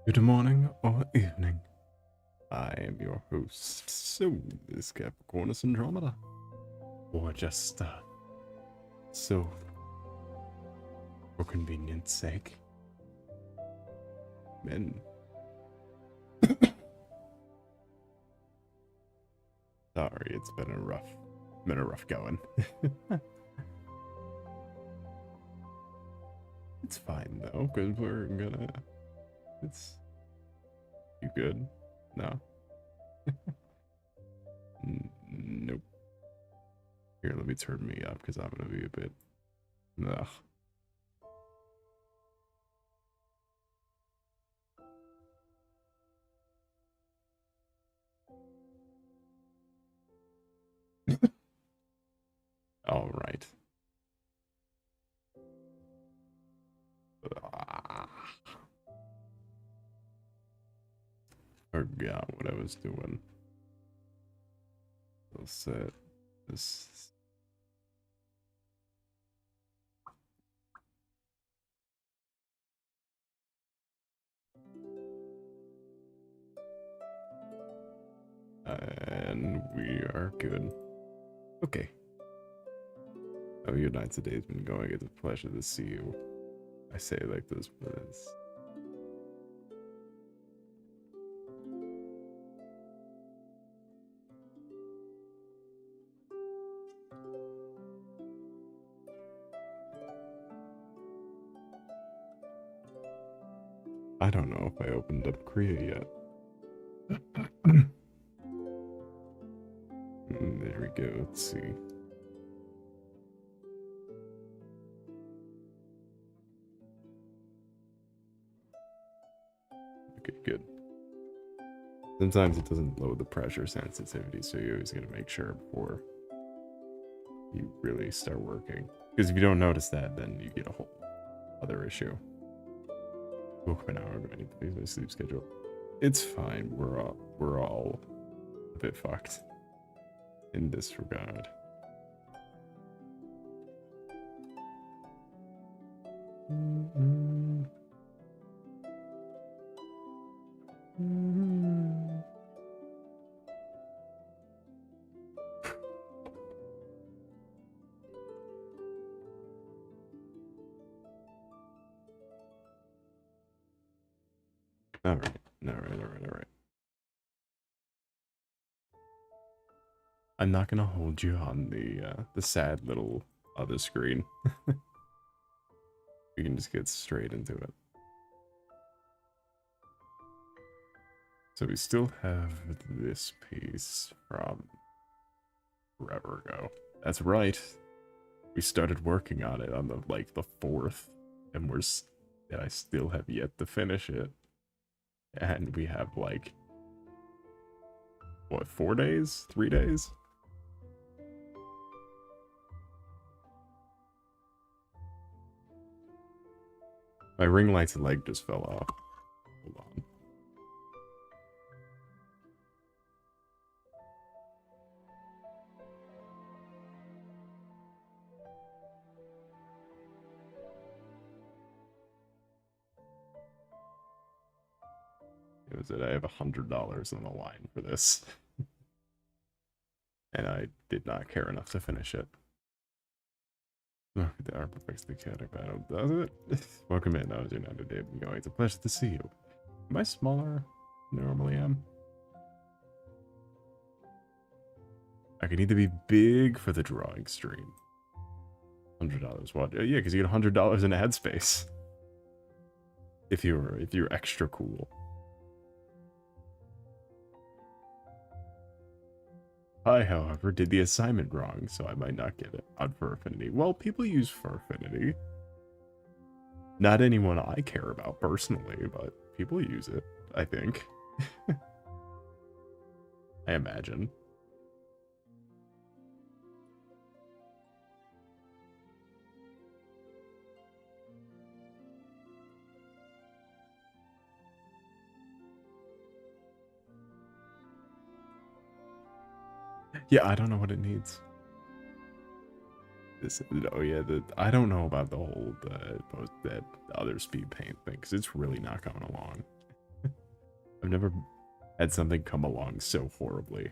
Good morning or evening. I am your host, so is Capricornus Andromeda. Or just, so, for convenience sake. Men. Sorry, it's been a rough going. It's fine though, because you good? No? Nope. Here, let me turn me up, because I'm gonna be a bit, ugh. All right. Forgot what I was doing. I'll set this. And we are good. Okay. How your night today has been going? It's a pleasure to see you. I say it like this, but it's... I don't know if I opened up Korea yet. There we go. Let's see. Okay, good. Sometimes it doesn't load the pressure sensitivity, so you always gotta make sure before you really start working. Because if you don't notice that, then you get a whole other issue. Woke up an hour ago. I need to face my sleep schedule. It's fine. We're all a bit fucked in this regard. All right. I'm not gonna hold you on the sad little other screen. We can just get straight into it. So we still have this piece from forever ago. That's right. We started working on it on the 4th, and I still have yet to finish it. And we have what, 4 days? 3 days? My ring light's leg just fell off. Hold on. It was that I have $100 on the line for this. And I did not care enough to finish it. Oh, the art perfects the chaotic battle, does it? Welcome in. How's your night today been going? It's a pleasure to see you. Am I smaller than I normally am? I could either be big for the drawing stream. $100. What? Yeah, because you get $100 in ad space. If you're extra cool. I, however, did the assignment wrong, so I might not get it on Fur Affinity. Well, people use Fur Affinity. Not anyone I care about personally, but people use it, I think. I imagine. Yeah, I don't know what it needs. Oh yeah, I don't know about the whole that other speed paint thing, because it's really not coming along. I've never had something come along so horribly.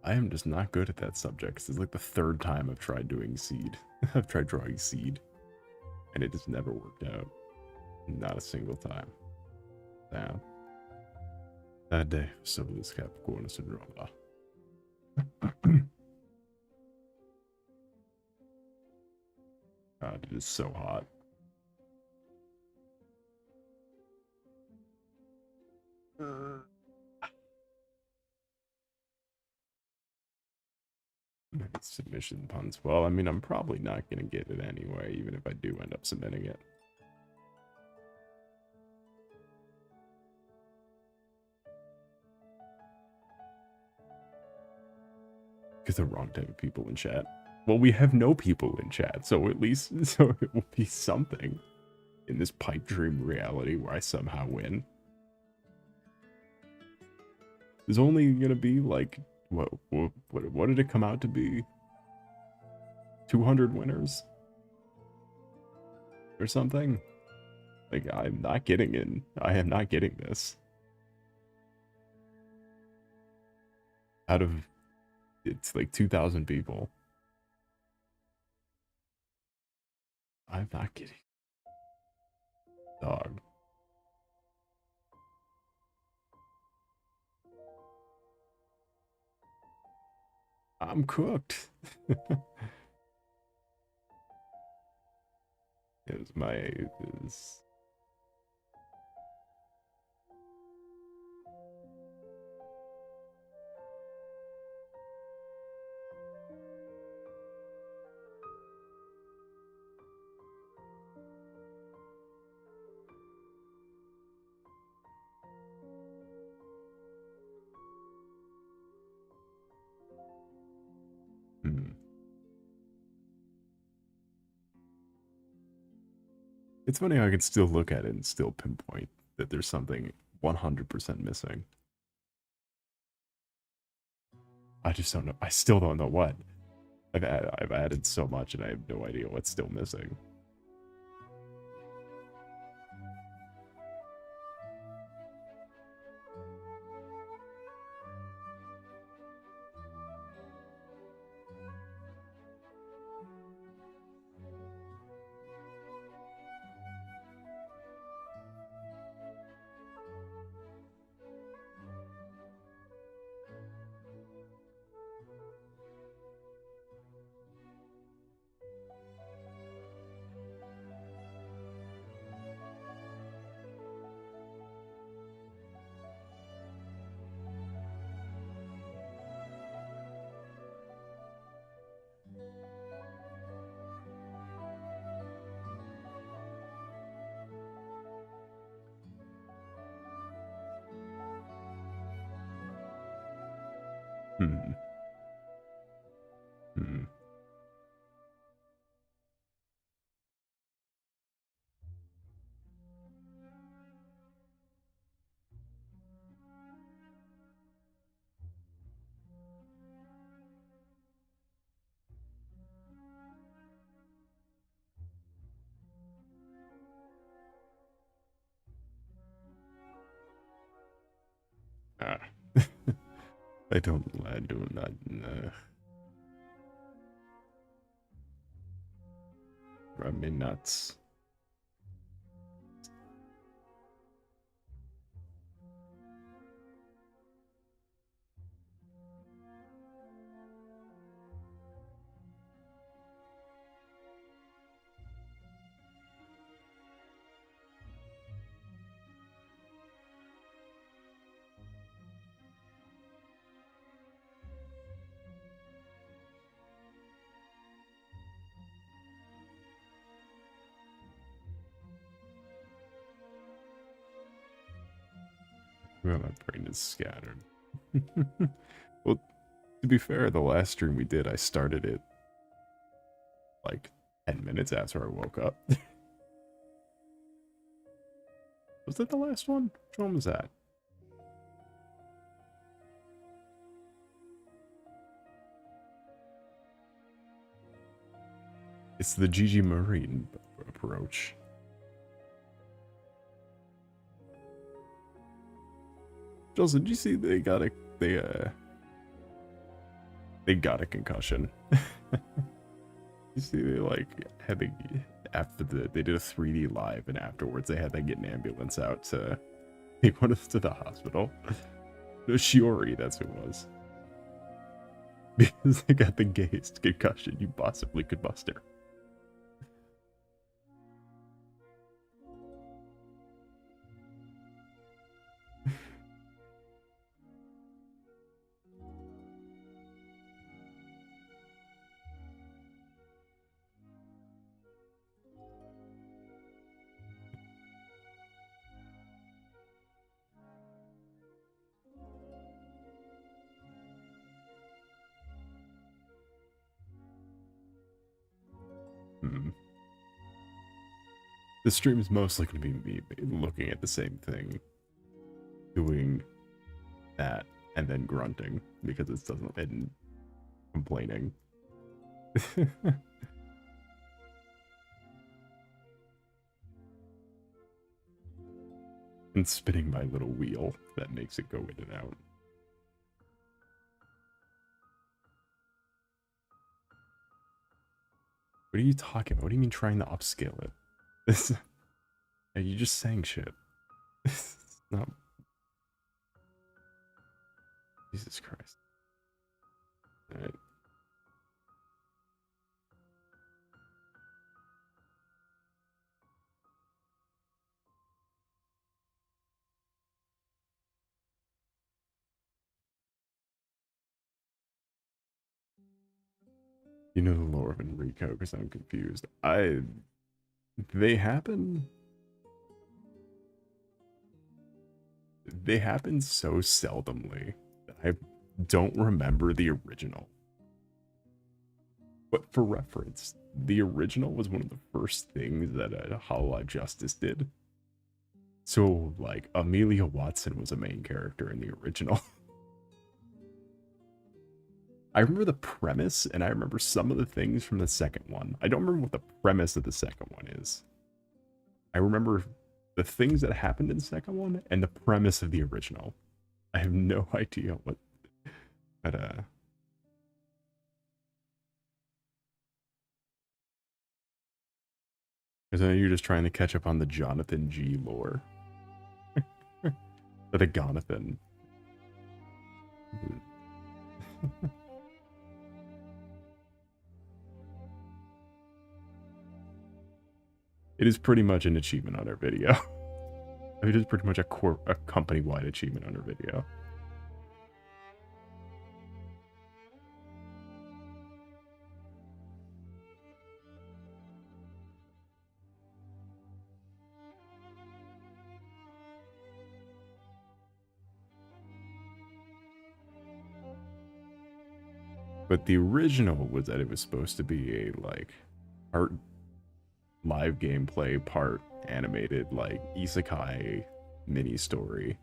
I am just not good at that subject. This is like the third time I've tried doing seed. I've tried drawing seed, and it just never worked out. Not a single time. Damn. That day, Solace, Capricornus, Andromeda. God, it is so hot. Submission puns. Well, I mean, I'm probably not going to get it anyway, even if I do end up submitting it. Because the wrong type of people in chat. Well, we have no people in chat, so at least so it will be something in this pipe dream reality where I somehow win. There's only gonna be like what did it come out to be? 200 winners or something? Like, I'm not getting in. I am not getting this. Out of, it's like 2,000 people. I'm not getting. Dog. I'm cooked. It was my, it was... It's funny how I can still look at it and still pinpoint that there's something 100% missing. I just don't know. I still don't know what. I've added so much and I have no idea what's still missing. I do not, drive me nuts. Well, my brain is scattered. Well, to be fair, the last stream we did, I started it like 10 minutes after I woke up. Was that the last one? Which one was that? It's the Gigi Marine approach. Joseph, did you see they got a concussion? You see they like had they after they did a 3D live, and afterwards they had to get an ambulance out to take one of them to the hospital. Shiori, that's who it was. Because they got the gayest concussion you possibly could muster. The stream is mostly going to be me looking at the same thing, doing that, and then grunting because it doesn't, and complaining. And spinning my little wheel that makes it go in and out. What are you talking about? What do you mean trying to upscale it? This, are you just saying shit? It's not. Jesus Christ. Alright. You know the lore of Enrico because I'm confused. They happen so seldomly that I don't remember the original. But for reference, the original was one of the first things that Hololive Justice did. So, like, Amelia Watson was a main character in the original. I remember the premise, and I remember some of the things from the second one. I don't remember what the premise of the second one is. I remember the things that happened in the second one, and the premise of the original. I have no idea what... But, because I know you're just trying to catch up on the Jonathan G lore. Or the Gonathan. It is pretty much an achievement on our video. It is pretty much a company-wide achievement on our video. But the original was that it was supposed to be a, like, part live gameplay, part animated, like, isekai mini story.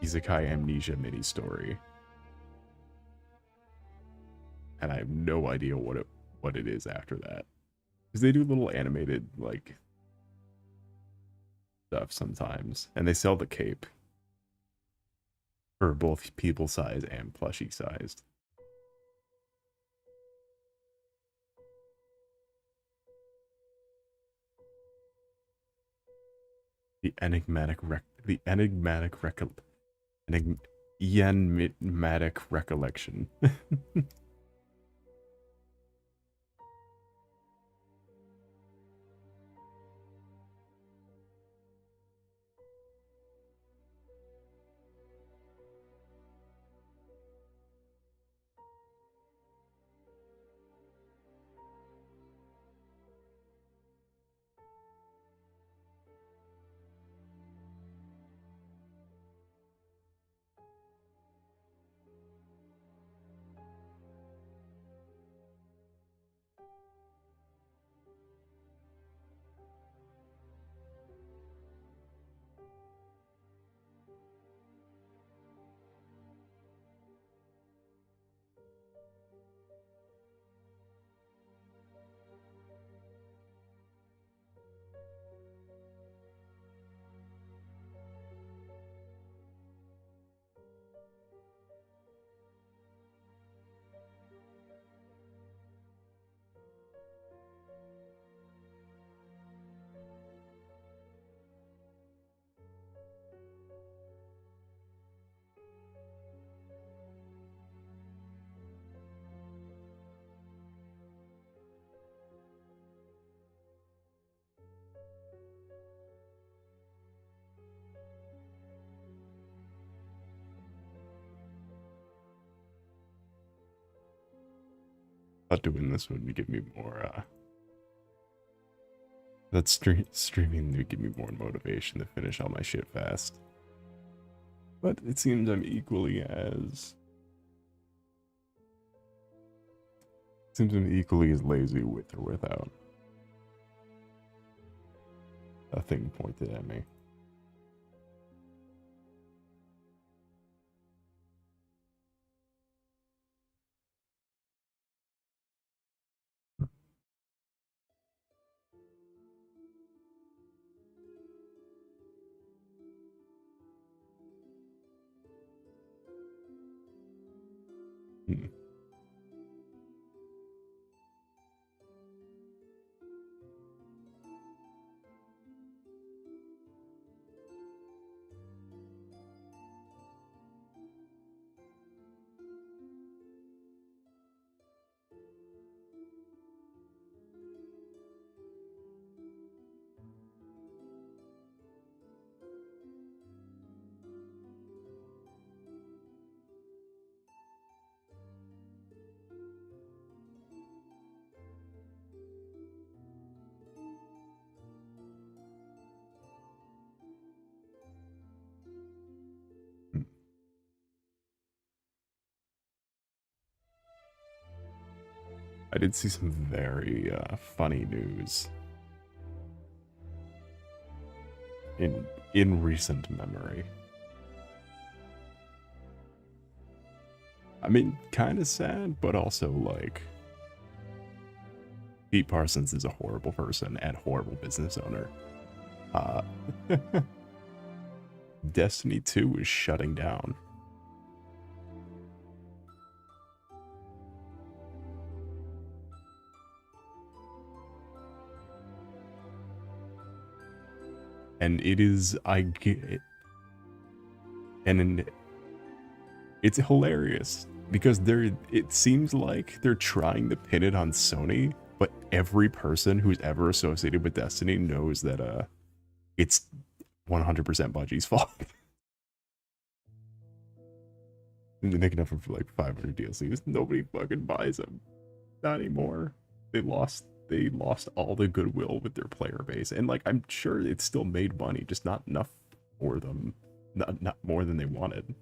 Isekai amnesia mini story. And I have no idea what it is after that. Because they do little animated, like, stuff sometimes. And they sell the cape. For both people size and plushie sized. The enigmatic recollection. thought doing this would give me more, that streaming would give me more motivation to finish all my shit fast. But it seems I'm equally as... lazy with or without. A thing pointed at me. Hmm. I did see some very funny news in recent memory. I mean, kind of sad, but also like Pete Parsons is a horrible person and horrible business owner. Destiny 2 is shutting down. And it is, I get it. And it's hilarious because it seems like they're trying to pin it on Sony, but every person who's ever associated with Destiny knows that it's 100% Bungie's fault. And they can have them for like 500 DLCs. Nobody fucking buys them. Not anymore. They lost all the goodwill with their player base, and like I'm sure it still made money, just not enough for them, not more than they wanted.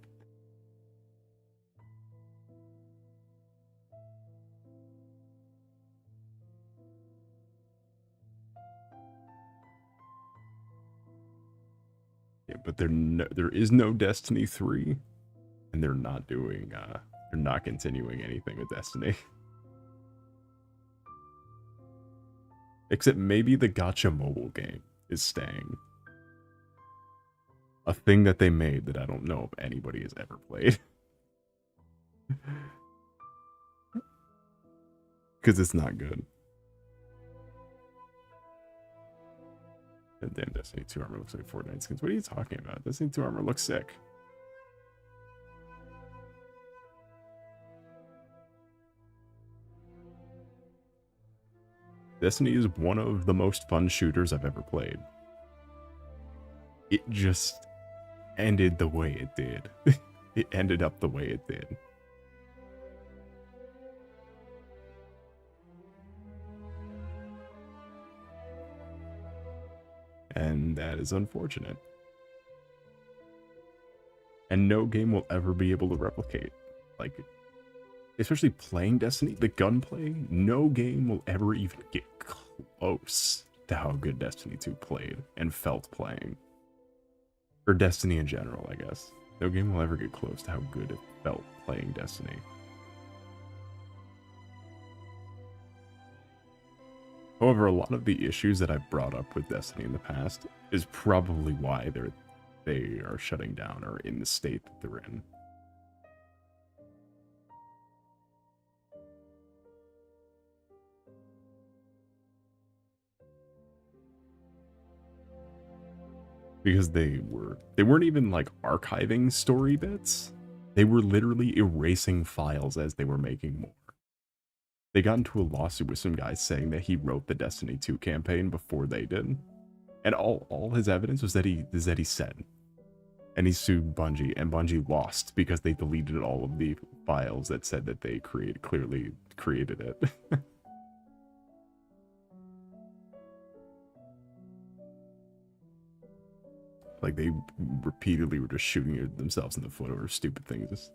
Yeah, but there is no Destiny 3, and they're not continuing anything with Destiny. Except maybe the gacha mobile game is staying. A thing that they made that I don't know if anybody has ever played. Because it's not good. That damn Destiny 2 armor looks like Fortnite skins. What are you talking about? Destiny 2 armor looks sick. Destiny is one of the most fun shooters I've ever played. It just ended the way it did. It ended up the way it did. And that is unfortunate. And no game will ever be able to replicate. Like, especially playing Destiny, the gunplay, no game will ever even get close to how good Destiny 2 played and felt playing. Or Destiny in general, I guess. No game will ever get close to how good it felt playing Destiny. However, a lot of the issues that I've brought up with Destiny in the past is probably why they are shutting down or in the state that they're in. Because they weren't even like archiving story bits. They were literally erasing files as they were making more. They got into a lawsuit with some guy saying that he wrote the Destiny 2 campaign before they did. And all his evidence was that he said. And he sued Bungie, and Bungie lost because they deleted all of the files that said that they clearly created it. Like, they repeatedly were just shooting themselves in the foot over stupid things.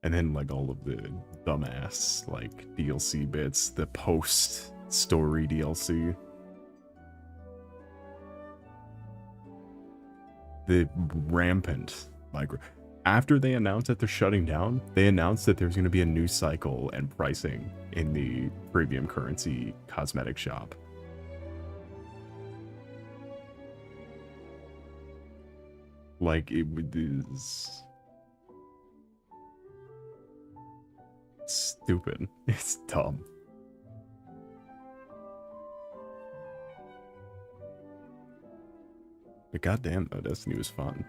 And then, like, all of the dumbass, like, DLC bits, the post-story DLC. The rampant micro. After they announced that they're shutting down, they announced that there's going to be a new cycle and pricing in the premium currency cosmetic shop. Like, it is stupid. It's dumb. But goddamn, though, Destiny was fun.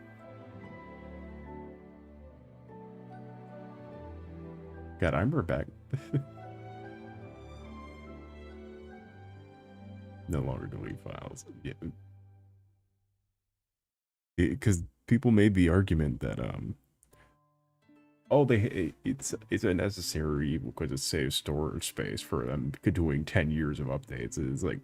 God, I remember back. No longer delete files. Yeah. Because people made the argument that oh, it's a necessary evil because it saves storage space for them doing 10 years of updates. It's like,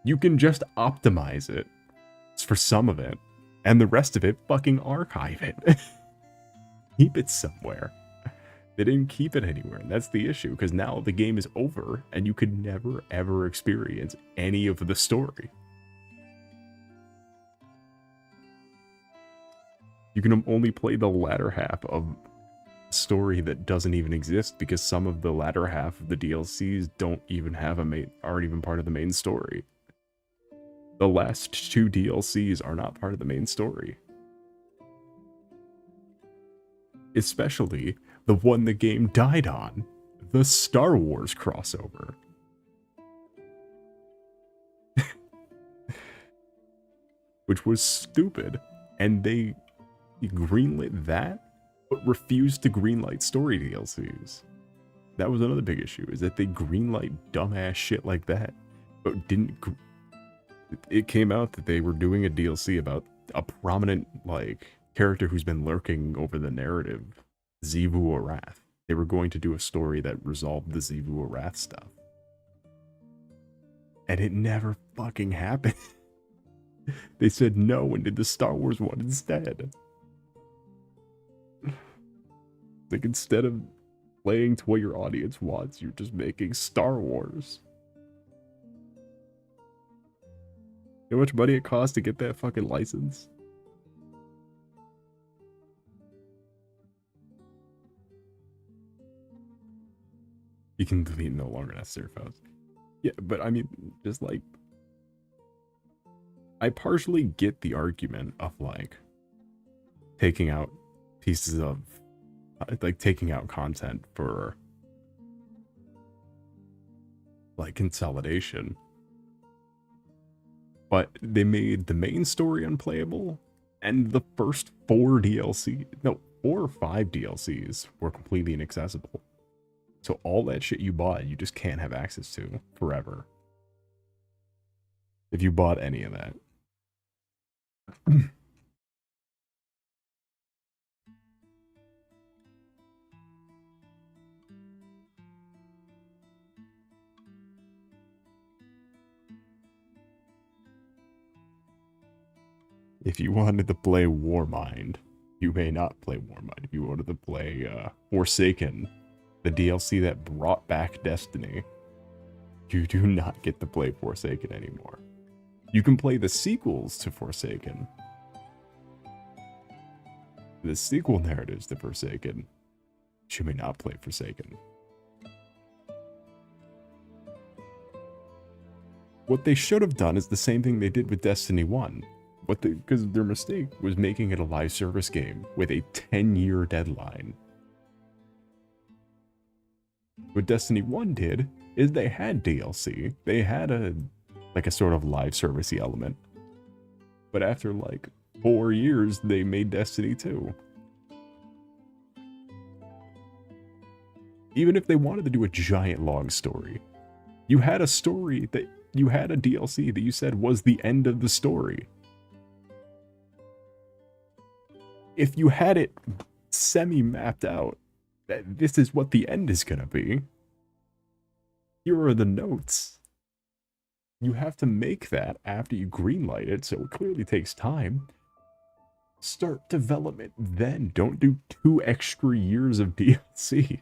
you can just optimize it for some of it, and the rest of it, fucking archive it. Keep it somewhere. They didn't keep it anywhere, and that's the issue, because now the game is over, and you could never, ever experience any of the story. You can only play the latter half of a story that doesn't even exist, because some of the latter half of the DLCs don't even have aren't even part of the main story. The last 2 DLCs are not part of the main story. Especially the one the game died on, the Star Wars crossover. Which was stupid, and they greenlit that, but refused to greenlight story DLCs. That was another big issue, is that they greenlight dumbass shit like that, but didn't. It came out that they were doing a DLC about a prominent, like, character who's been lurking over the narrative, Xivu Arath. They were going to do a story that resolved the Xivu Arath stuff. And it never fucking happened. They said no and did the Star Wars one instead. Like, instead of playing to what your audience wants, you're just making Star Wars. You know how much money it costs to get that fucking license? You can delete no longer necessary files. Yeah, but I mean, just like, I partially get the argument of, like, taking out pieces of, like, taking out content for, like, consolidation. But they made the main story unplayable, and the first 4 or 5 DLCs were completely inaccessible. So all that shit you bought, you just can't have access to forever. If you bought any of that. If you wanted to play Warmind, you may not play Warmind. If you wanted to play Forsaken, the DLC that brought back Destiny, you do not get to play Forsaken anymore. You can play the sequels to Forsaken. The sequel narratives to Forsaken. You may not play Forsaken. What they should have done is the same thing they did with Destiny 1. Because their mistake was making it a live service game with a 10-year deadline. What Destiny 1 did is they had DLC. They had a sort of live servicey element. But after like 4 years, they made Destiny 2. Even if they wanted to do a giant long story, you had a story that you had a DLC that you said was the end of the story. If you had it semi-mapped out, that this is what the end is gonna be, here are the notes. You have to make that after you greenlight it, so it clearly takes time. Start development then. Don't do 2 extra years of DLC.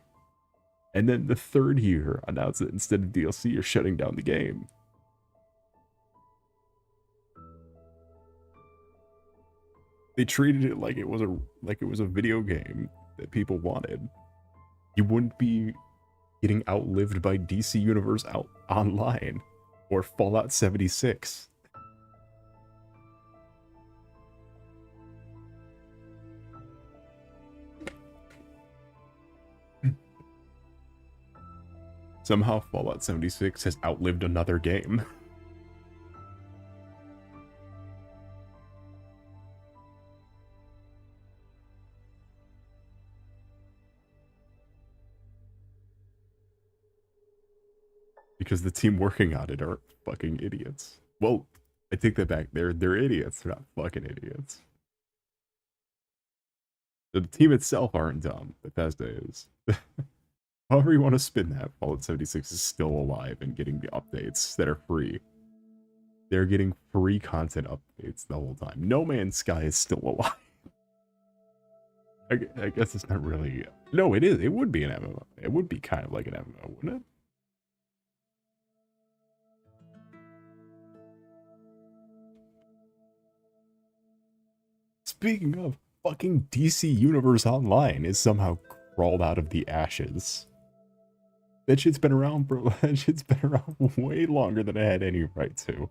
And then the 3rd year, announce that instead of DLC, you're shutting down the game. They treated it like it was a video game that people wanted. You wouldn't be getting outlived by DC Universe Online or Fallout 76. Somehow Fallout 76 has outlived another game. Because the team working on it are fucking idiots. Well, I take that back. They're idiots. They're not fucking idiots. The team itself aren't dumb. Bethesda is. However you want to spin that, Fallout 76 is still alive and getting the updates that are free. They're getting free content updates the whole time. No Man's Sky is still alive. I guess it's not really... No, it is. It would be an MMO. It would be kind of like an MMO, wouldn't it? Speaking of, fucking DC Universe Online is somehow crawled out of the ashes. That shit's been around, bro. That shit's been around way longer than it had any right to.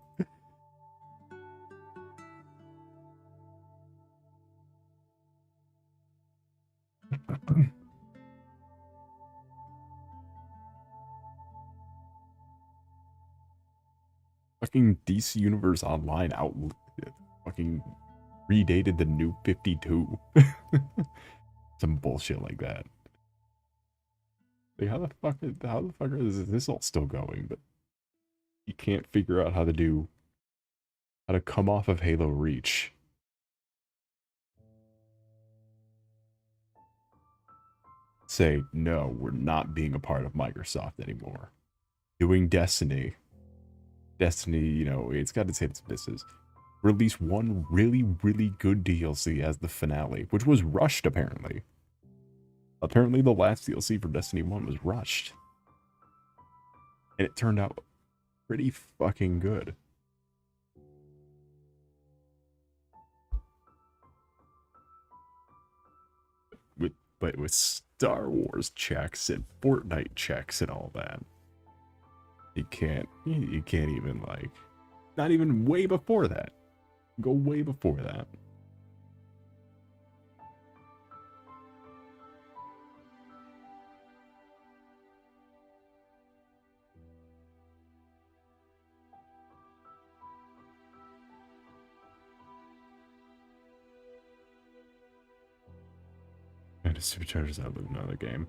Fucking DC Universe Online fucking predated the New 52. Some bullshit like that. Like, how the fuck is this all still going? But you can't figure out how to come off of Halo Reach. Say, no, we're not being a part of Microsoft anymore. Doing Destiny, you know, it's got its hits and misses. Release one really, really good DLC as the finale, which was rushed, apparently. Apparently, the last DLC for Destiny 1 was rushed. And it turned out pretty fucking good. But with Star Wars checks and Fortnite checks and all that, you can't even, like, not even way before that. Go way before that. And it supercharges out with another game.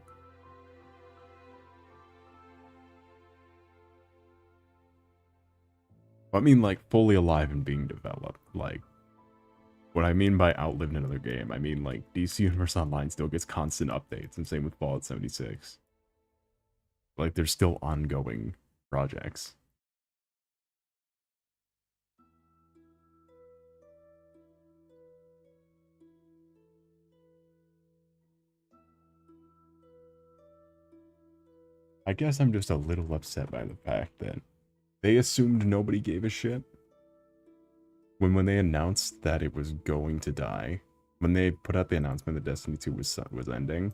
I mean, like, fully alive and being developed. Like, what I mean by outlived another game, I mean, like, DC Universe Online still gets constant updates, and same with Fallout 76. Like, there's still ongoing projects. I guess I'm just a little upset by the fact that they assumed nobody gave a shit when they announced that it was going to die. When they put out the announcement that Destiny 2 was ending,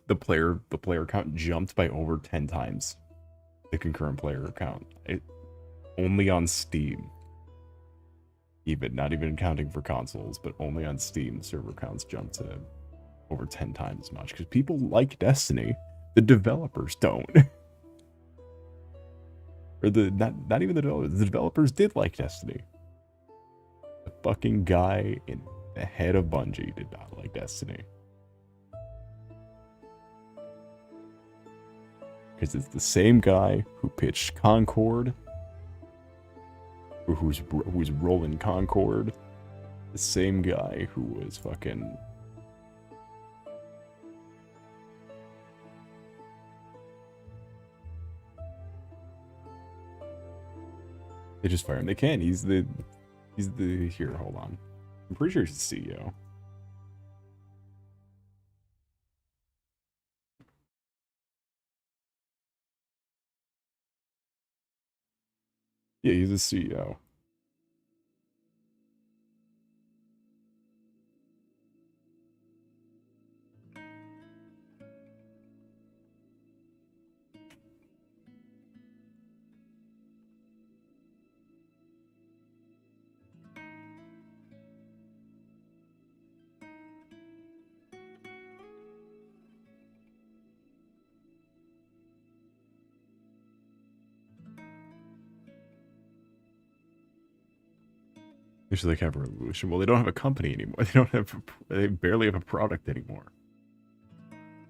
the player count jumped by over 10 times the concurrent player count. Only on Steam. Even not even counting for consoles, but only on Steam, server counts jumped to over 10 times as much because people like Destiny. The developers don't. Or not even the developers. The developers did like Destiny. The fucking guy in the head of Bungie did not like Destiny. Because it's the same guy who pitched Concord, or who's rolling Concord. The same guy who was fucking... They just fire him. They can. He's the here, hold on. I'm pretty sure he's the CEO. Yeah, he's the CEO. It's like have a revolution. Well, they don't have a company anymore. They barely have a product anymore.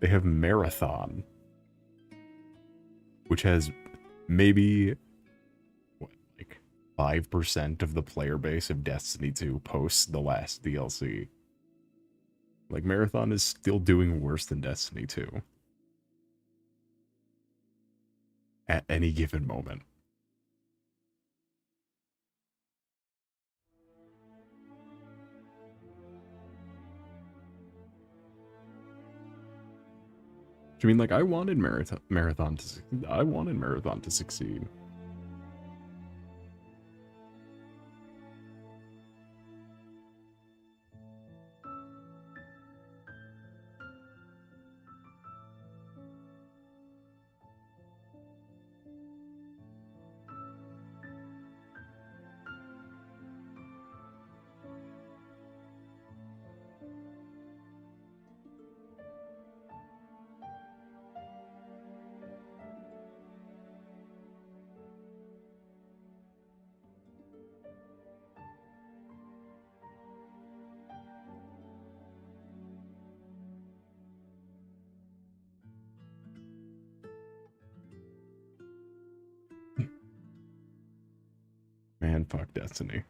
They have Marathon, which has maybe what, like 5% of the player base of Destiny 2 post the last DLC. Like Marathon is still doing worse than Destiny 2 at any given moment. I mean, like, I wanted Marathon to succeed. Man, fuck Destiny.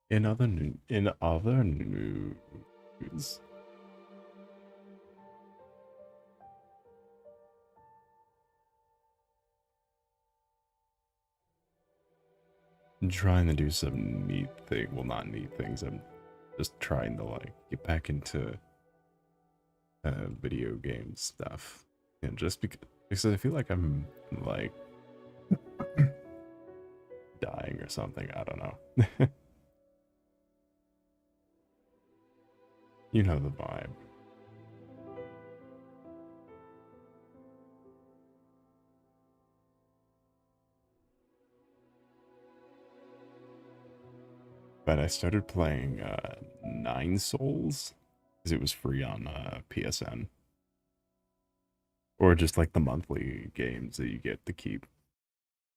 In other news, I'm trying to do some neat thing. Well, not neat things. I'm just trying to like get back into video game stuff, and just because I feel like I'm like dying or something. I don't know. You know the vibe. But I started playing Nine Souls because it was free on PSN, or just like the monthly games that you get to keep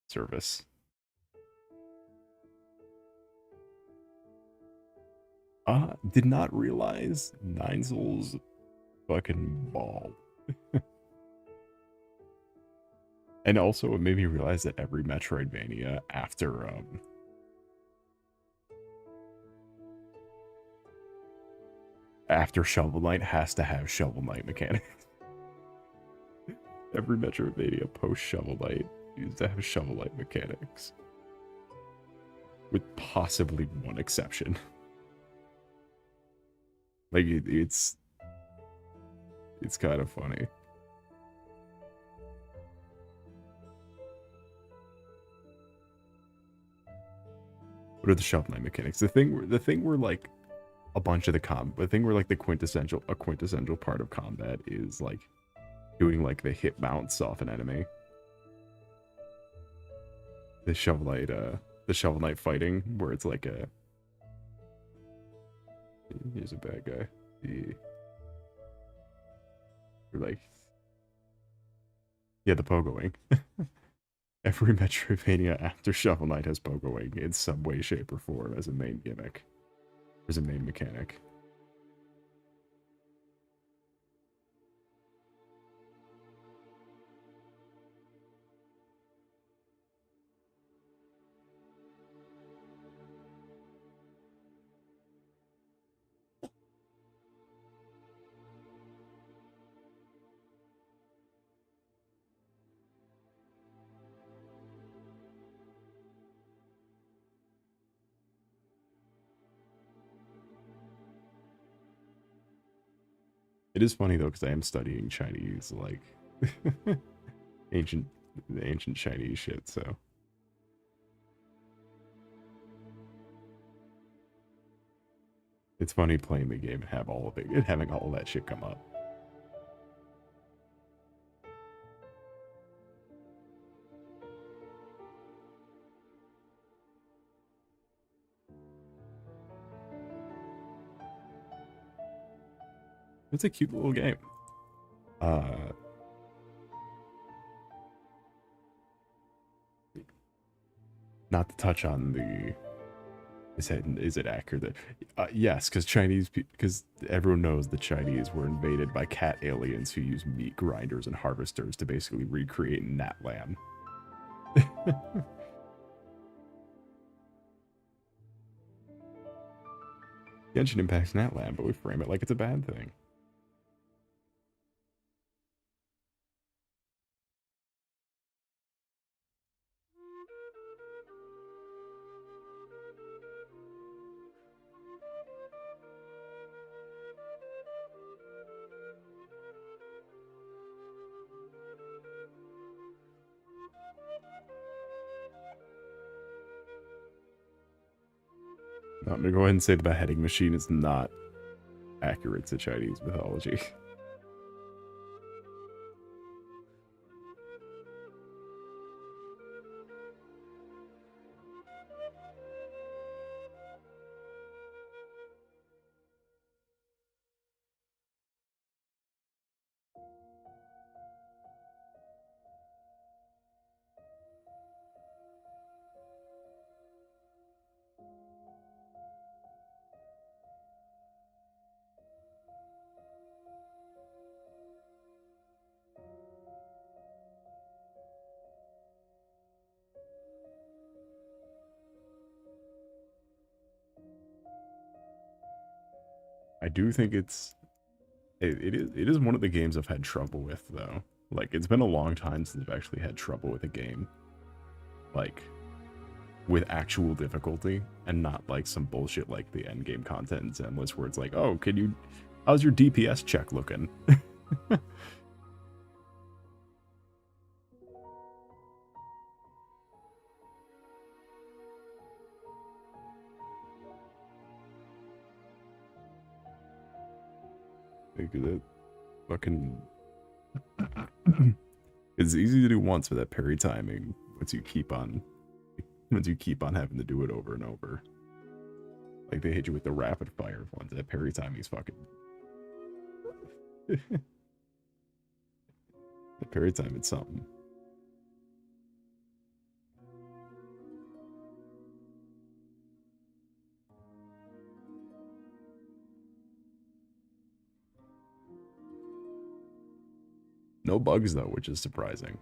service. Did not realize Nine Souls fucking ball. And also it made me realize that every Metroidvania after Shovel Knight has to have Shovel Knight mechanics. Every Metroidvania post Shovel Knight needs to have Shovel Knight mechanics. With possibly one exception. Like, it's kind of funny. What are the Shovel Knight mechanics? The thing where like a bunch of the thing where like a quintessential part of combat is like doing like the hit bounce off an enemy. The Shovel Knight fighting where it's like here's a bad guy. Like, yeah, the pogoing. Every Metroidvania after Shovel Knight has pogoing in some way, shape, or form as a main gimmick. As a main mechanic. It is funny though, because I am studying Chinese, like ancient Chinese shit. So it's funny playing the game and have all of it, and having all of that shit come up. It's a cute little game. Not to touch on the is it accurate? Yes, because everyone knows the Chinese were invaded by cat aliens who use meat grinders and harvesters to basically recreate Natlan. Genshin impacts Natlan, but we frame it like it's a bad thing. I'm gonna go ahead and say the beheading machine is not accurate to Chinese mythology. I do think it is one of the games I've had trouble with though. Like it's been a long time since I've actually had trouble with a game. Like with actual difficulty and not like some bullshit like the end game content in Zenless where it's like, oh, how's your DPS check looking? That fucking it's easy to do once for that parry timing once you keep on having to do it over and over. Like they hit you with the rapid fire ones. That parry timing is fucking the parry time is something. No bugs though, which is surprising.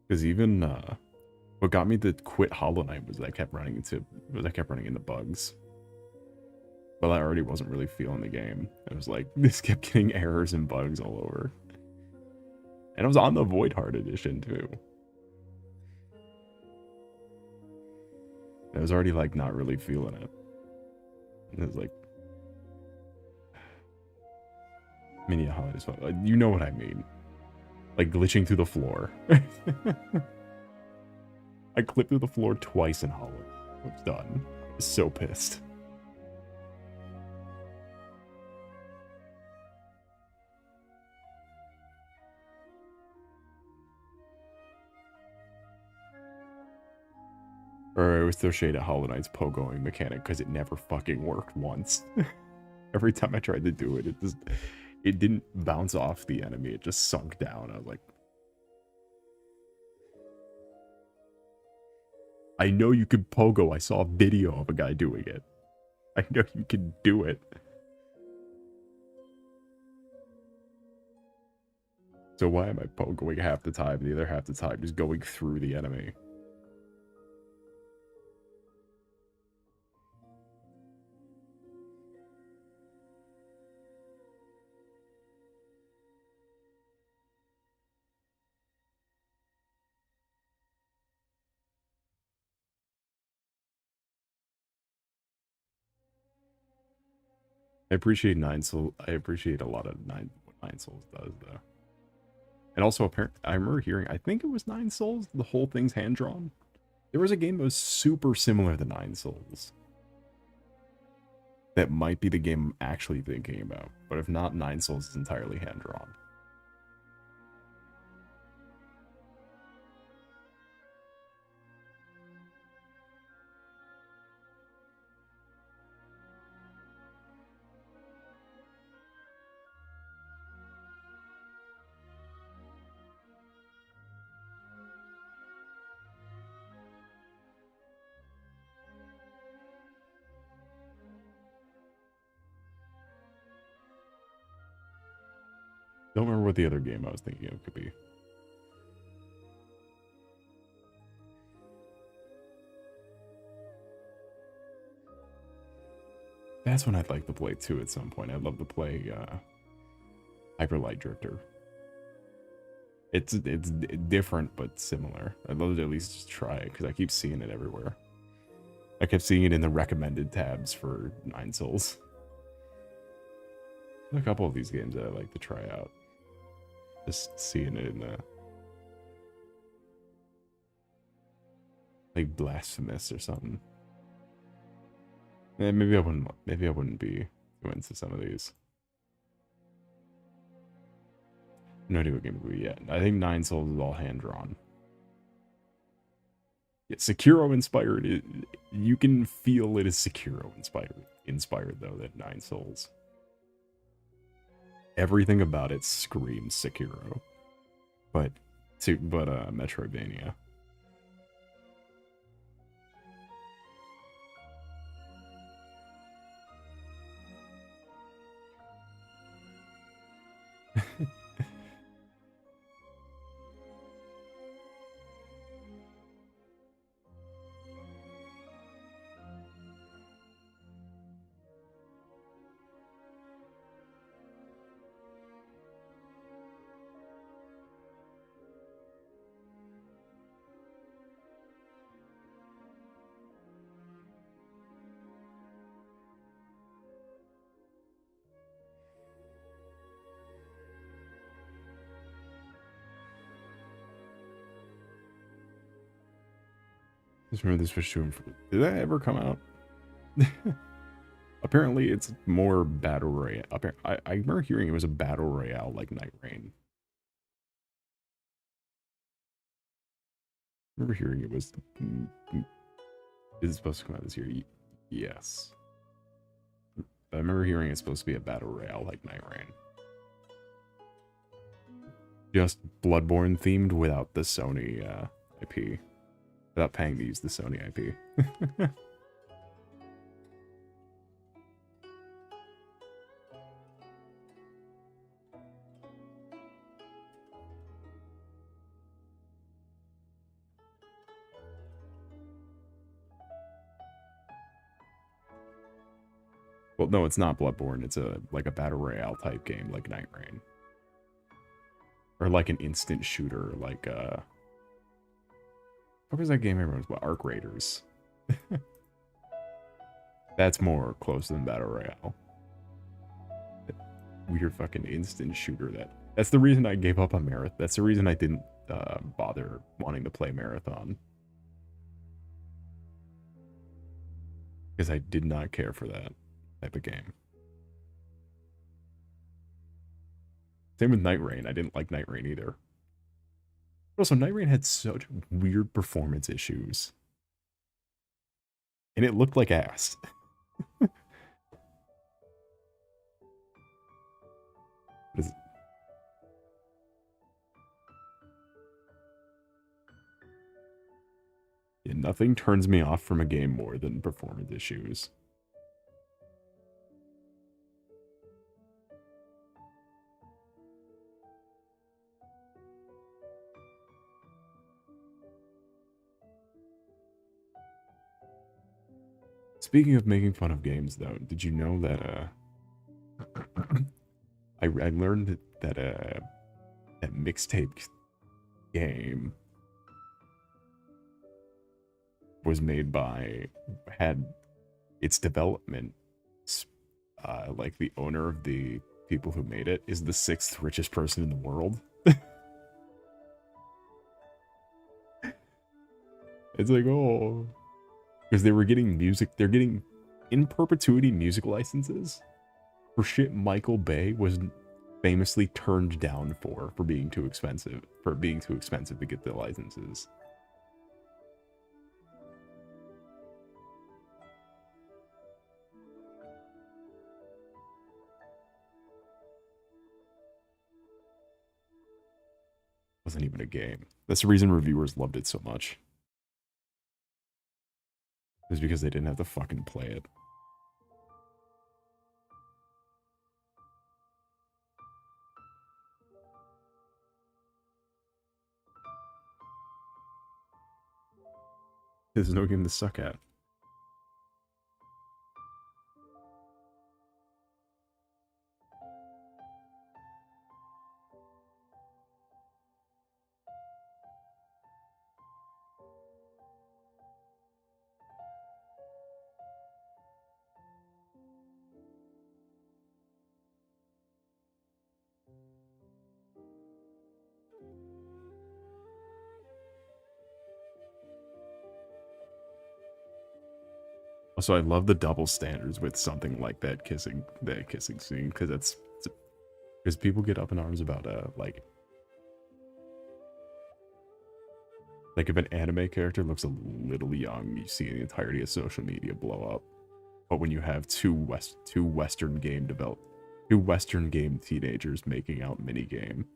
Because even what got me to quit Hollow Knight was I kept running into bugs. But I already wasn't really feeling the game. I was like, this kept getting errors and bugs all over. And I was on the Void Heart edition too. I was already like not really feeling it. And it was like Mini highlight is fun. You know what I mean. Like glitching through the floor. I clipped through the floor twice in Hollow. I was done. I was so pissed. Or I always throw shade at Hollow Knight's pogoing mechanic because it never fucking worked once. Every time I tried to do it, it didn't bounce off the enemy. It just sunk down. I was like, I know you can pogo. I saw a video of a guy doing it. I know you can do it. So why am I pogoing half the time, the other half the time just going through the enemy? I appreciate Nine Soul. I appreciate a lot of what Nine Souls does though. And also, apparently, I remember hearing, I think it was Nine Souls, the whole thing's hand-drawn. There was a game that was super similar to Nine Souls. That might be the game I'm actually thinking about. But if not, Nine Souls is entirely hand-drawn. Don't remember what the other game I was thinking of could be. That's when I'd like to play too at some point. I'd love to play Hyper Light Drifter. It's different but similar. I'd love to at least just try it because I keep seeing it everywhere. I kept seeing it in the recommended tabs for Nine Souls. A couple of these games that I like to try out. Just seeing it in the like Blasphemous or something. Yeah, maybe I wouldn't be too into some of these. No idea what game it would be yet. I think Nine Souls is all hand drawn. Yeah, Sekiro inspired. You can feel it is Sekiro inspired though. That Nine Souls. Everything about it screams Sekiro, but Metroidvania. Just remember the Switch 2. Did that ever come out? Apparently, it's more battle royale. I remember hearing it was a battle royale like Night Rain. I remember hearing it was. Is it supposed to come out this year? Yes. I remember hearing it's supposed to be a battle royale like Night Rain. Just Bloodborne themed without the Sony IP. Without paying to use the Sony IP. Well, no, it's not Bloodborne. It's like a battle royale type game like Night Rain. Or like an instant shooter like what was that game everyone's about? Arc Raiders. That's more close than battle royale. weird fucking instant shooter that's the reason I gave up on Marathon. That's the reason I didn't bother wanting to play Marathon. Because I did not care for that type of game. Same with Night Rain. I didn't like Night Rain either. Also, Night Rain had such weird performance issues. And it looked like ass. Yeah, nothing turns me off from a game more than performance issues. Speaking of making fun of games, though, did you know that I learned that that mixtape game was made by had its development like the owner of the people who made it is the 6th richest person in the world. It's like, oh, because they were getting they're getting in perpetuity music licenses for shit Michael Bay was famously turned down for being too expensive to get the licenses. Wasn't even a game. That's the reason reviewers loved it so much. It was because they didn't have to fucking play it. There's no game to suck at. Also, I love the double standards with something like that kissing scene, because it's because people get up in arms about like if an anime character looks a little young, you see the entirety of social media blow up. But when you have two Western game teenagers making out minigame.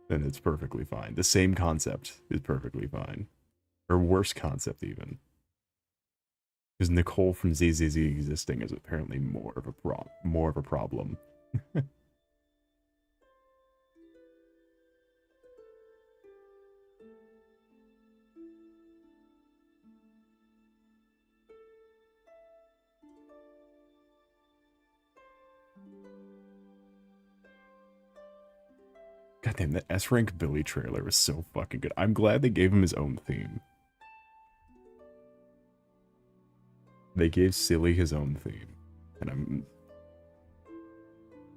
Then it's perfectly fine. The same concept is perfectly fine. Or worse concept, even. Because Nicole from ZZZ existing is apparently more of a problem. Goddamn, that S-Rank Billy trailer was so fucking good. I'm glad they gave him his own theme. They gave Silly his own theme. And I'm...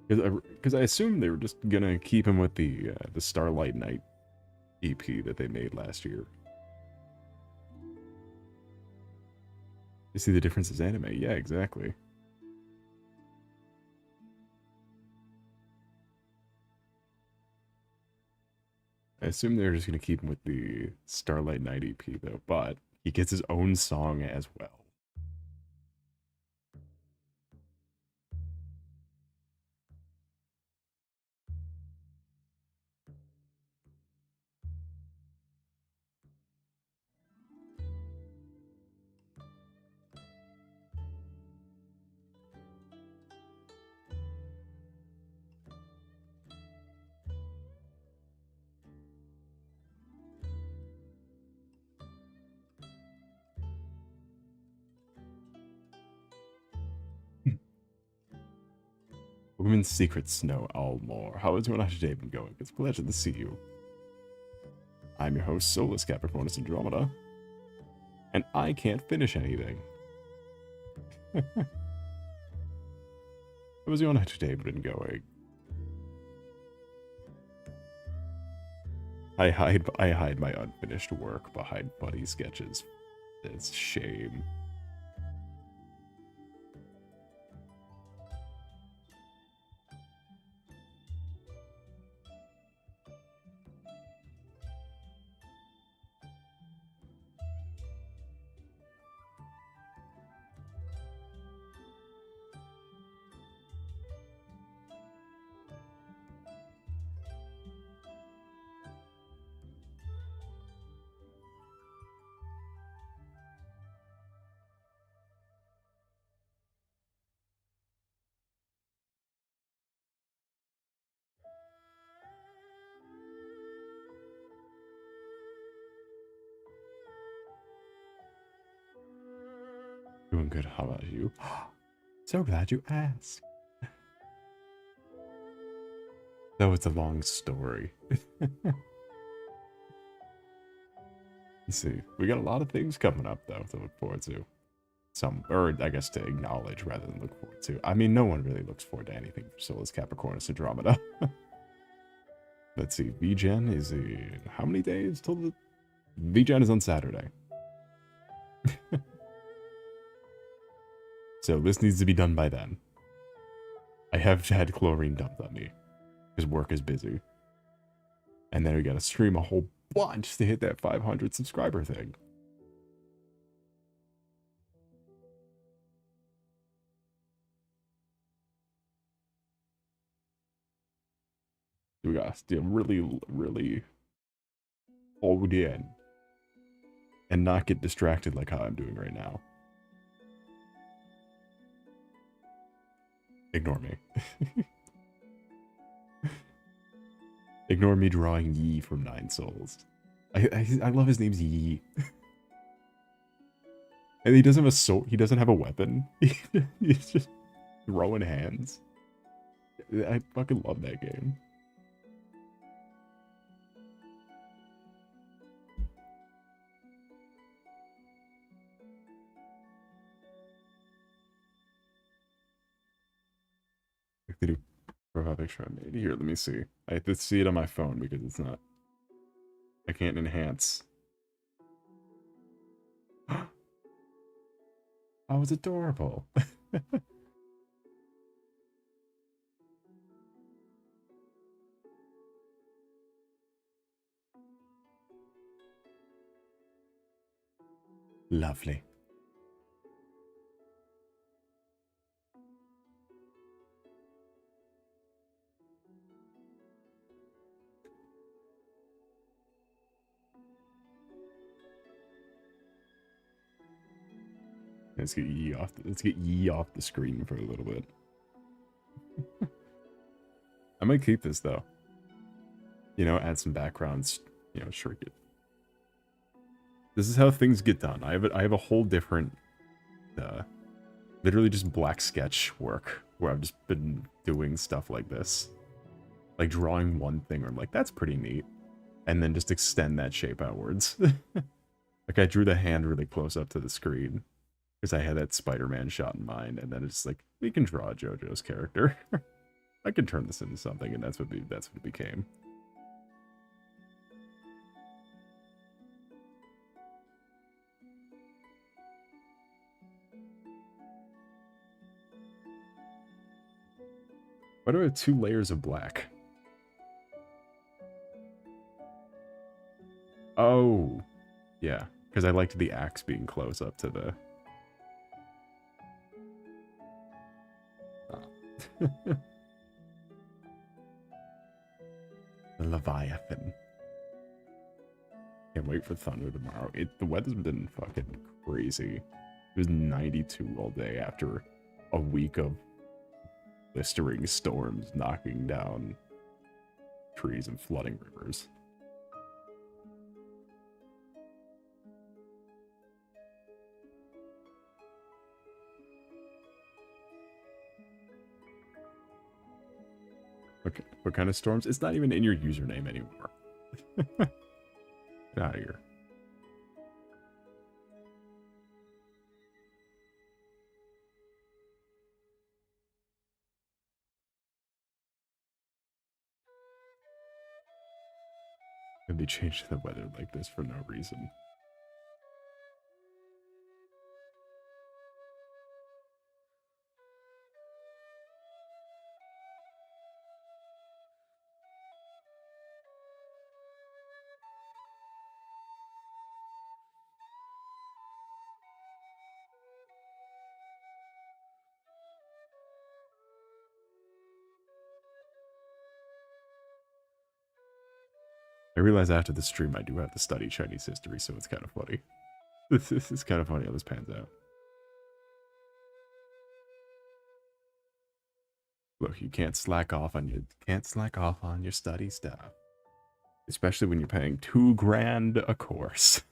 Because I assumed they were just gonna keep him with the Starlight Night EP that they made last year. You see the difference is anime? Yeah, exactly. I assume they're just going to keep him with the Starlight Night EP, though, but he gets his own song as well. Women's Secrets know all more. How is your day been going? It's a pleasure to see you. I'm your host, Solace, Capricornus, Andromeda. And I can't finish anything. I was on entertainment going. I hide my unfinished work behind funny sketches. It's shame. Doing good. How about you? So glad you asked. That was a long story. Let's see. We got a lot of things coming up, though, to look forward to. Or I guess to acknowledge rather than look forward to. I mean, no one really looks forward to anything for Solace, Capricornus, Andromeda. Let's see. VGen is in how many days till the... VGen is on Saturday. So this needs to be done by then. I have had chlorine dumped on me. Because work is busy. And then we gotta stream a whole bunch to hit that 500 subscriber thing. We gotta stay really hold in. And not get distracted like how I'm doing right now. Ignore me. Ignore me drawing Yi from Nine Souls. I love his name's Yi. And he doesn't have a sword. He doesn't have a weapon. He's just throwing hands. I fucking love that game. They do profile picture I made. Here, let me see. I have to see it on my phone because it's not. I can't enhance. Oh, it's adorable. Lovely. Let's get Yi off the screen for a little bit. I might keep this though. You know, add some backgrounds, you know, shrink it. This is how things get done. I have a whole different literally just black sketch work where I've just been doing stuff like this. Like drawing one thing or like that's pretty neat. And then just extend that shape outwards. Like I drew the hand really close up to the screen. Because I had that Spider-Man shot in mind, and then it's like, we can draw JoJo's character. I can turn this into something, and that's what it became. Why do I have 2 layers of black? Oh, yeah, because I liked the axe being close up to the... The Leviathan. Can't wait for thunder tomorrow. The weather's been fucking crazy. It was 92 all day after a week of blistering storms knocking down trees and flooding rivers. Okay, what kind of storms? It's not even in your username anymore. Get out of here. Could be changing the weather like this for no reason. I realize after the stream I do have to study Chinese history, so it's kind of funny. This is kind of funny how this pans out. Look, you can't slack off on your study stuff, especially when you're paying $2,000 a course.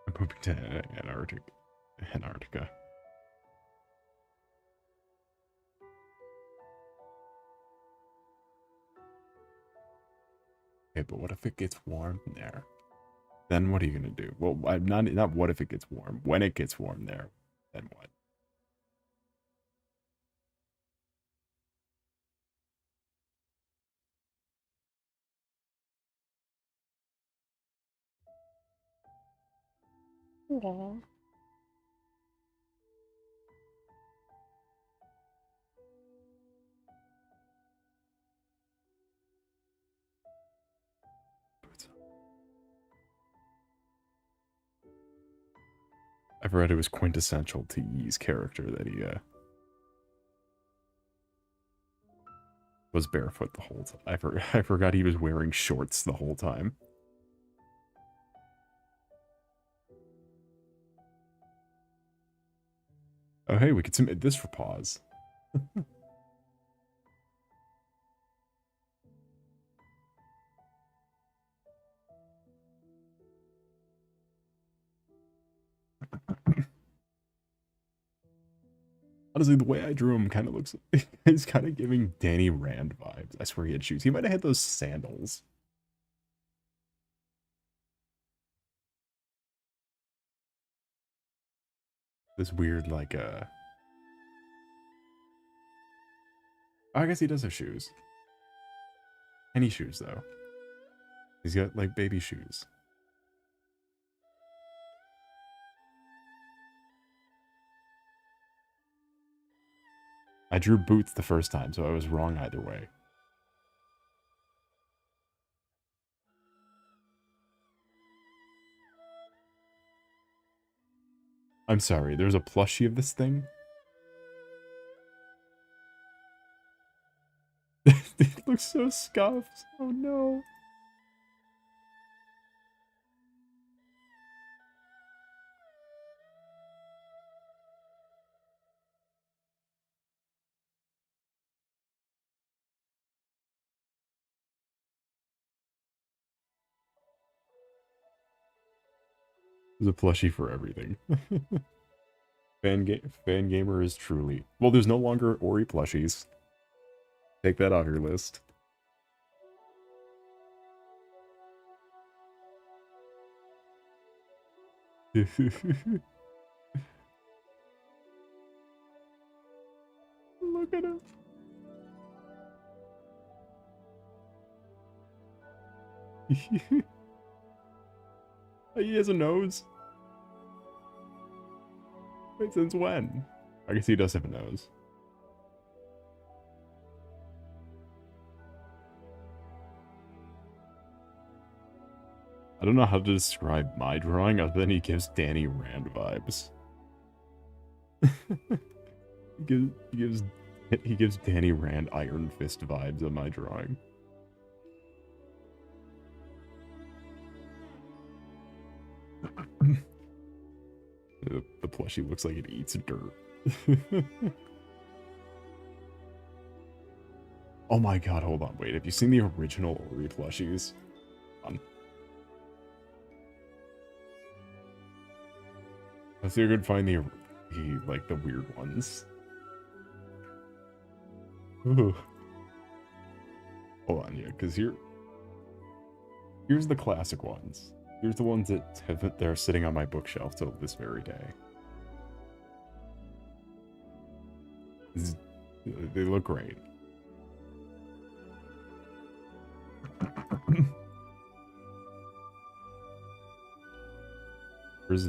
I'm moving to Antarctica. Okay, but what if it gets warm there? Then what are you gonna do? Well, I'm not what if it gets warm. When it gets warm there, then what? Okay. I've read it was quintessential to Yi's character that he was barefoot the whole time. I forgot he was wearing shorts the whole time. Oh hey, we could submit this for pause. Honestly, the way I drew him kind of looks... He's kind of giving Danny Rand vibes. I swear he had shoes. He might have had those sandals. This weird, like, I guess he does have shoes. Any shoes, though. He's got, like, baby shoes. I drew boots the first time, so I was wrong either way. I'm sorry, there's a plushie of this thing? It looks so scuffed. Oh no. There's a plushie for everything. Fan gamer is truly... Well, there's no longer Ori plushies. Take that off your list. Look at him. He has a nose. Wait, since when? I guess he does have a nose. I don't know how to describe my drawing other than he gives Danny Rand vibes. he gives Danny Rand Iron Fist vibes on my drawing. The plushie looks like it eats dirt. Oh my god, hold on, wait. Have you seen the original Ori plushies? Let's see if I could find the like the weird ones. Ooh. Hold on, yeah, because here's the classic ones. Here's the ones that they're sitting on my bookshelf till this very day. They look great.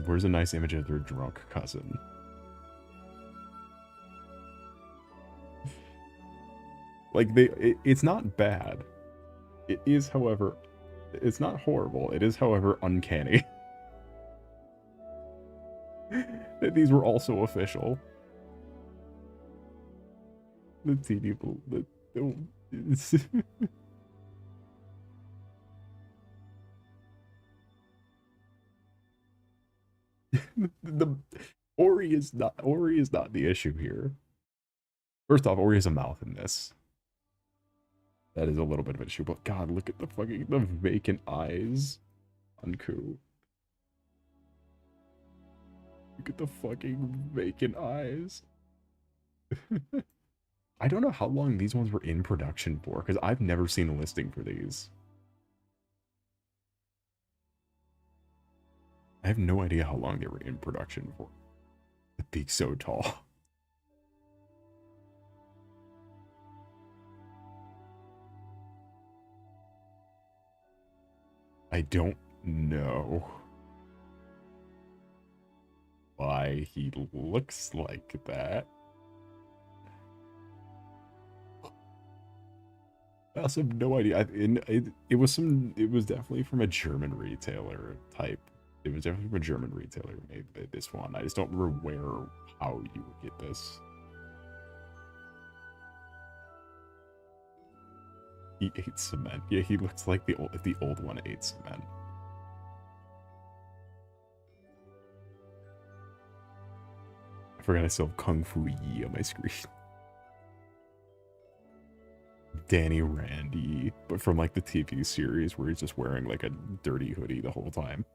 Where's a nice image of their drunk cousin? Like it's not bad. It is, however, it's not horrible. It is, however, uncanny. That these were also official. The teeny the the Ori is not the issue here. First off, Ori has a mouth in this. That is a little bit of an issue, but God, look at the vacant eyes on Ku. Look at the fucking vacant eyes. I don't know how long these ones were in production for, because I've never seen a listing for these. I have no idea how long they were in production for. The beak's so tall. I don't know why he looks like that. I also have no idea. It was definitely from a German retailer type. It was definitely from a German retailer who made this one. I just don't remember where, how you would get this. He ate cement. Yeah, he looks like the old one ate cement. I forgot I still have Kung Fu Yi on my screen. Danny Randy, but from like the TV series where he's just wearing like a dirty hoodie the whole time.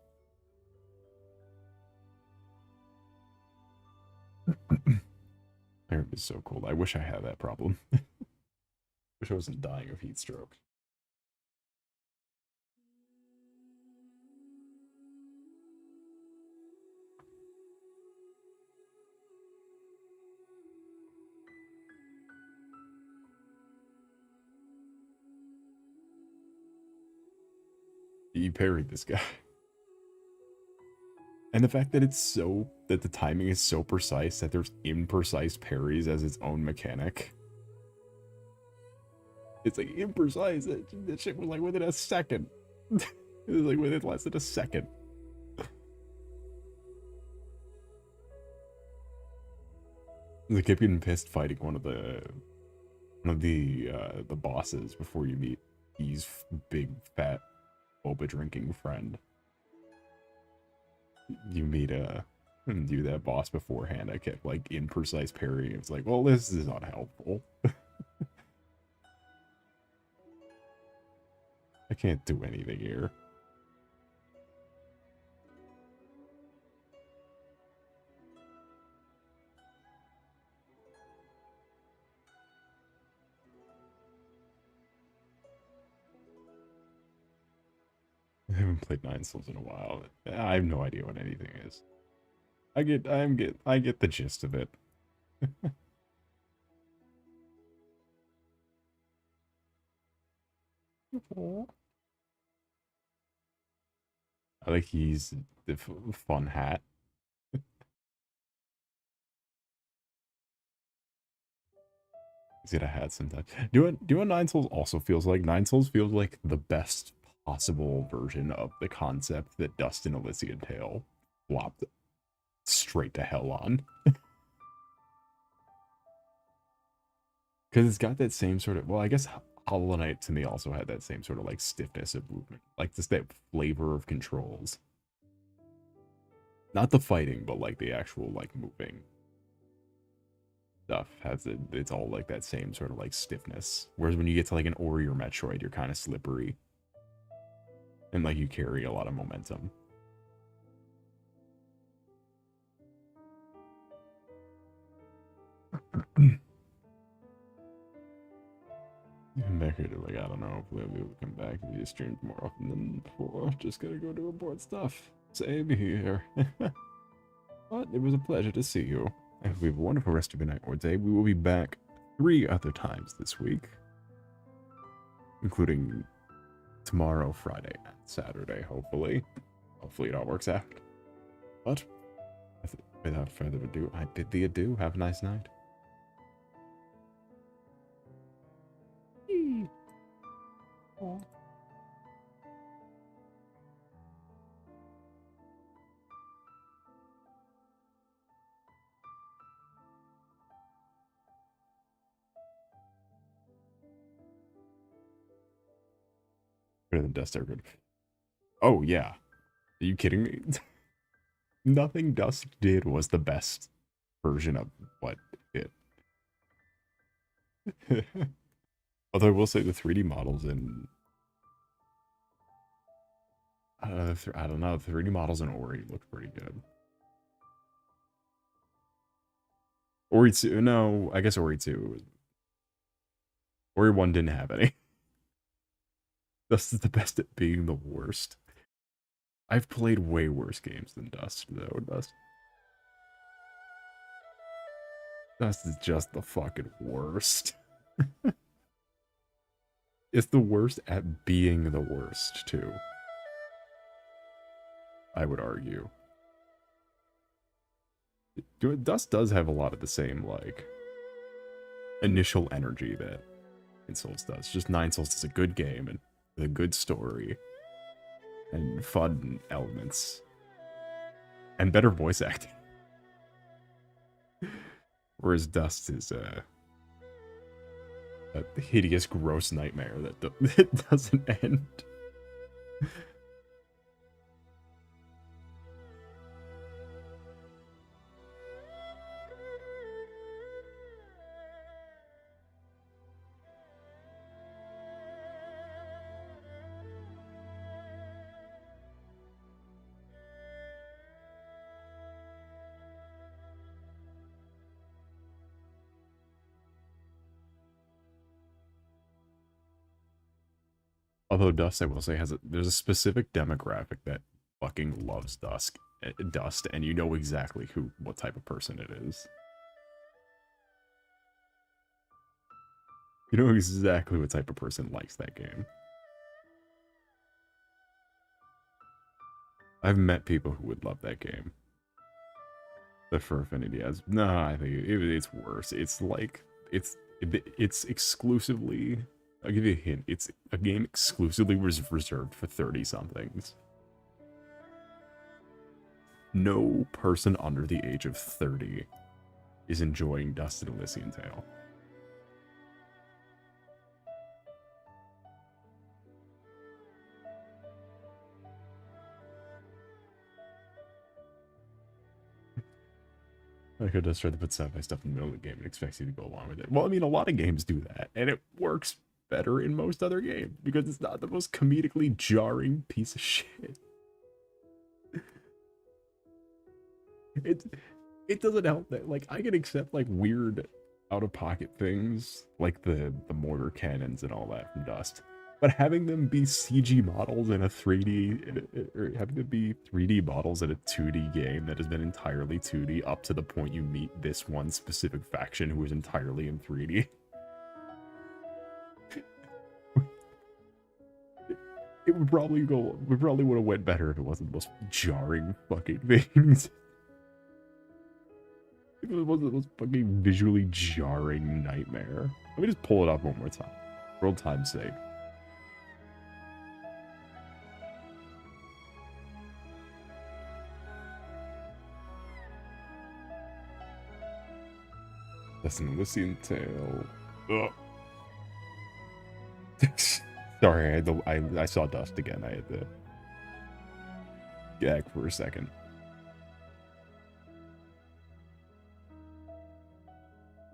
My room is so cold. I wish I had that problem. Wish I wasn't dying of heat stroke. You parried this guy. And the fact that that the timing is so precise that there's imprecise parries as its own mechanic. It's like imprecise. That shit was like within a second. It was like within less than a second. They kept getting pissed fighting one of the bosses before you meet E's big fat boba drinking friend. You meet do that boss beforehand. I kept like imprecise parry. It's like, well, this is unhelpful. I can't do anything here. I haven't played Nine Souls in a while. I have no idea what anything is. I get the gist of it. I like he's the fun hat. He's got a hat sometimes. Doing Nine Souls also feels like the best possible version of the concept that Dustin Elysian Tale flopped straight to hell on. Because it's got that same sort of, well, I guess Hollow Knight to me also had that same sort of like stiffness of movement, like just that flavor of controls. Not the fighting, but like the actual like moving stuff has it's all like that same sort of like stiffness. Whereas when you get to like an Ori or Metroid, you're kind of slippery. And like you carry a lot of momentum. I'm back here to like, I don't know, hopefully I'll be able to come back and be streamed more often than before. Just gotta go to report stuff. Same here. But it was a pleasure to see you. I hope you have a wonderful rest of your night or day. We will be back 3 other times this week, including tomorrow, Friday, and Saturday, hopefully. Hopefully it all works out. But without further ado, I bid thee adieu. Have a nice night. Oh. Better than Dust ever. Oh, yeah. Are you kidding me? Nothing Dust did was the best version of what it. Although I will say the 3D models in I don't know, the 3D models in Ori look pretty good. Ori 2, no, I guess Ori 2. Ori 1 didn't have any. Dust is the best at being the worst. I've played way worse games than Dust, though. Dust is just the fucking worst. It's the worst at being the worst, too. I would argue. Dust does have a lot of the same, like, initial energy that Souls does. Just Nine Souls is a good game and with a good story and fun elements and better voice acting. Whereas Dust is a hideous, gross nightmare that it doesn't end. Although Dust, I will say, there's a specific demographic that fucking loves Dust, and you know exactly what type of person it is. You know exactly what type of person likes that game. I've met people who would love that game. The Fur Affinity has no, I think it's worse. It's like it's exclusively. I'll give you a hint. It's a game exclusively reserved for 30-somethings. No person under the age of 30 is enjoying Dust and Elysian Tale. I could just try to put sci-fi stuff in the middle of the game and expect you to go along with it. Well, I mean, a lot of games do that, and it works better in most other games because it's not the most comedically jarring piece of shit. It doesn't help that, like, I can accept, like, weird out-of-pocket things, like the mortar cannons and all that from Dust. But having them be CG models in a 3D, or having them be 3D models in a 2D game that has been entirely 2D up to the point you meet this one specific faction who is entirely in 3D. It would probably would have went better if it wasn't the most jarring fucking things. If it wasn't the most fucking visually jarring nightmare. Let me just pull it up one more time. For old time's sake. That's an Elysian Tale. Ugh. Sorry, I saw Dust again. I had to gag for a second.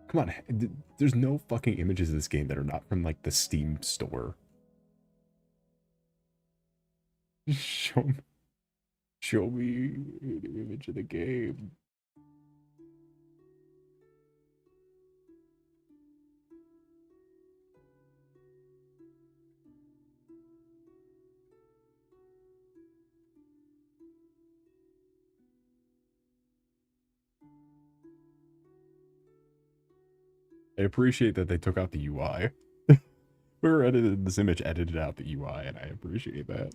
Come on, there's no fucking images of this game that are not from, like, the Steam store. Show me an image of the game. I appreciate that they took out the UI. Whoever edited this image edited out the UI, and I appreciate that.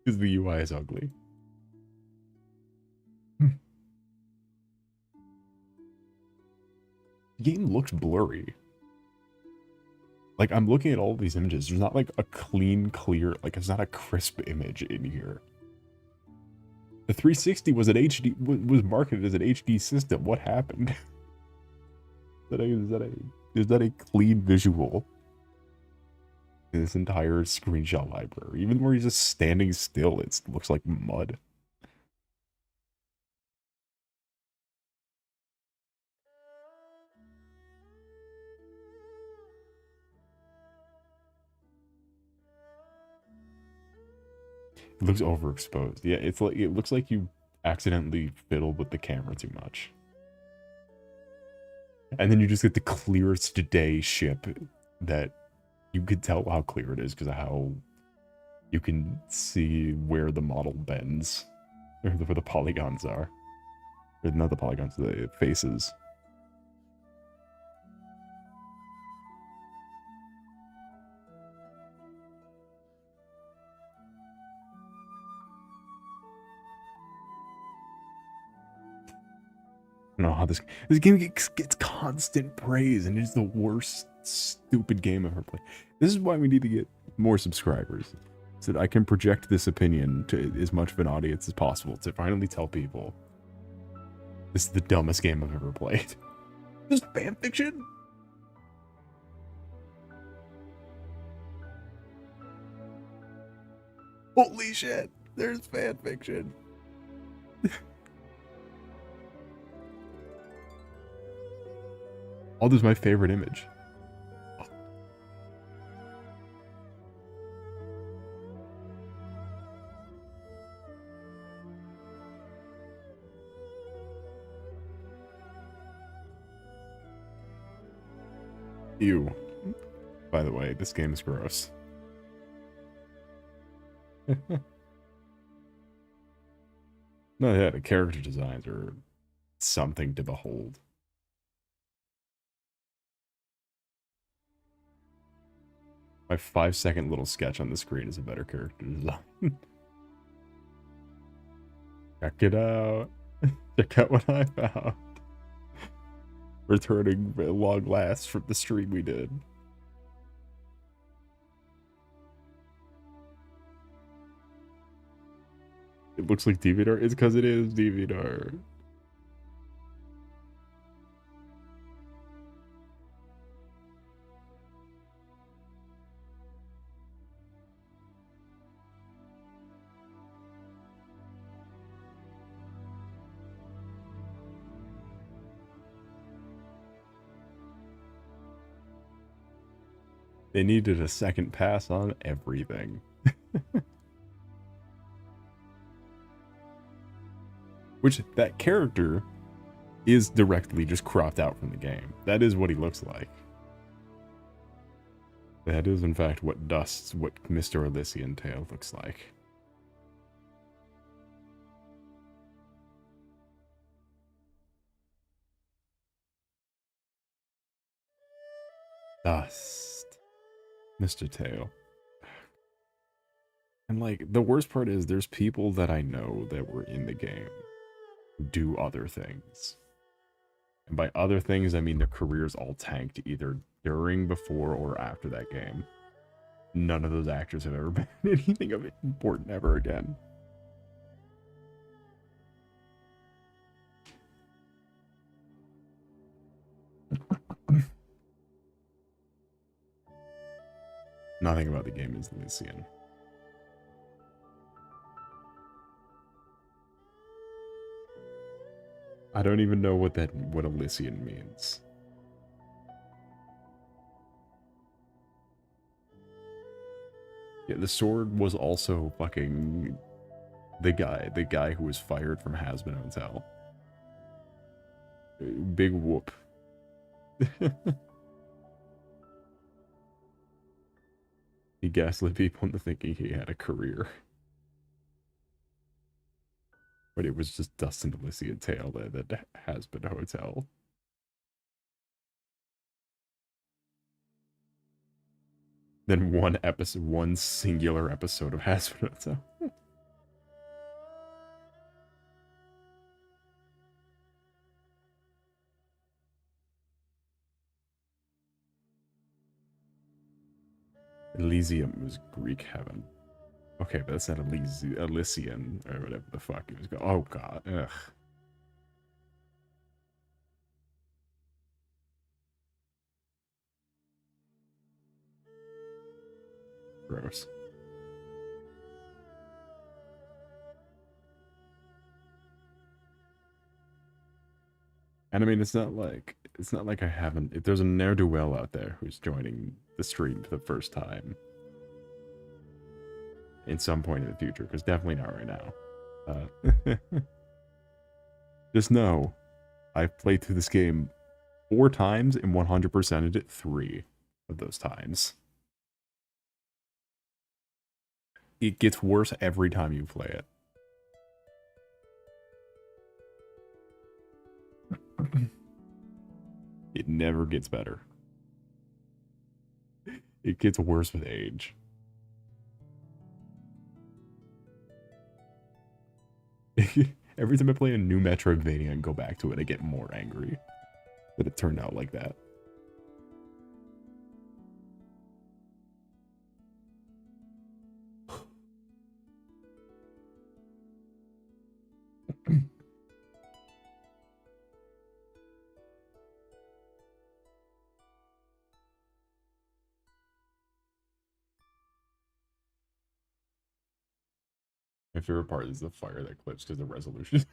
Because the UI is ugly. The game looks blurry. Like, I'm looking at all these images. There's not, like, a clean, clear... Like, it's not a crisp image in here. The 360 was an HD... was marketed as an HD system. What happened? Is that a clean visual in this entire screenshot library? Even where he's just standing still, it looks like mud. It looks overexposed. Yeah, it's like it looks like you accidentally fiddled with the camera too much. And then you just get the clearest day ship that you could tell how clear it is because of how you can see where the model bends. Or where the polygons are. Or not the polygons, the faces. I don't know how this game gets constant praise and it's the worst stupid game I've ever played. This is why we need to get more subscribers, so that I can project this opinion to as much of an audience as possible to finally tell people this is the dumbest game I've ever played. Just fanfiction? Holy shit, there's fanfiction. Oh, this is my favorite image. Ew. By the way, this game is gross. No, yeah, the character designs are something to behold. My 5-second little sketch on the screen is a better character design. Check it out. Check out what I found. Returning at long last from the stream we did. It looks like DeviantArt. It's because it is DeviantArt. They needed a second pass on everything. Which, that character is directly just cropped out from the game. That is what he looks like. That is, in fact, what Mr. Elysian Tail looks like. Dust. Mr. Tail. And, like, the worst part is there's people that I know that were in the game who do other things. And by other things, I mean their careers all tanked either during, before, or after that game. None of those actors have ever been anything of important ever again. Nothing about the game is Elysian. I don't even know what Elysian means. Yeah, the sword was also fucking the guy who was fired from Hazbin Hotel. Big whoop. He gaslit people into thinking he had a career. But it was just Dustin Elysian Tail that Hazbin Hotel. than one singular episode of Hasbro. Elysium was Greek heaven. Okay, but that's not Elysian or whatever the fuck it was called. Oh god, ugh. Gross. And I mean, it's not like I haven't. If there's a ne'er do well out there who's joining the stream for the first time, in some point in the future, because definitely not right now. Just know, I've played through this game 4 times and 100%ed it 3 of those times. It gets worse every time you play it. It never gets better. It gets worse with age. Every time I play a new Metroidvania and go back to it, I get more angry that it turned out like that. My favorite part is the fire that clips because the resolution.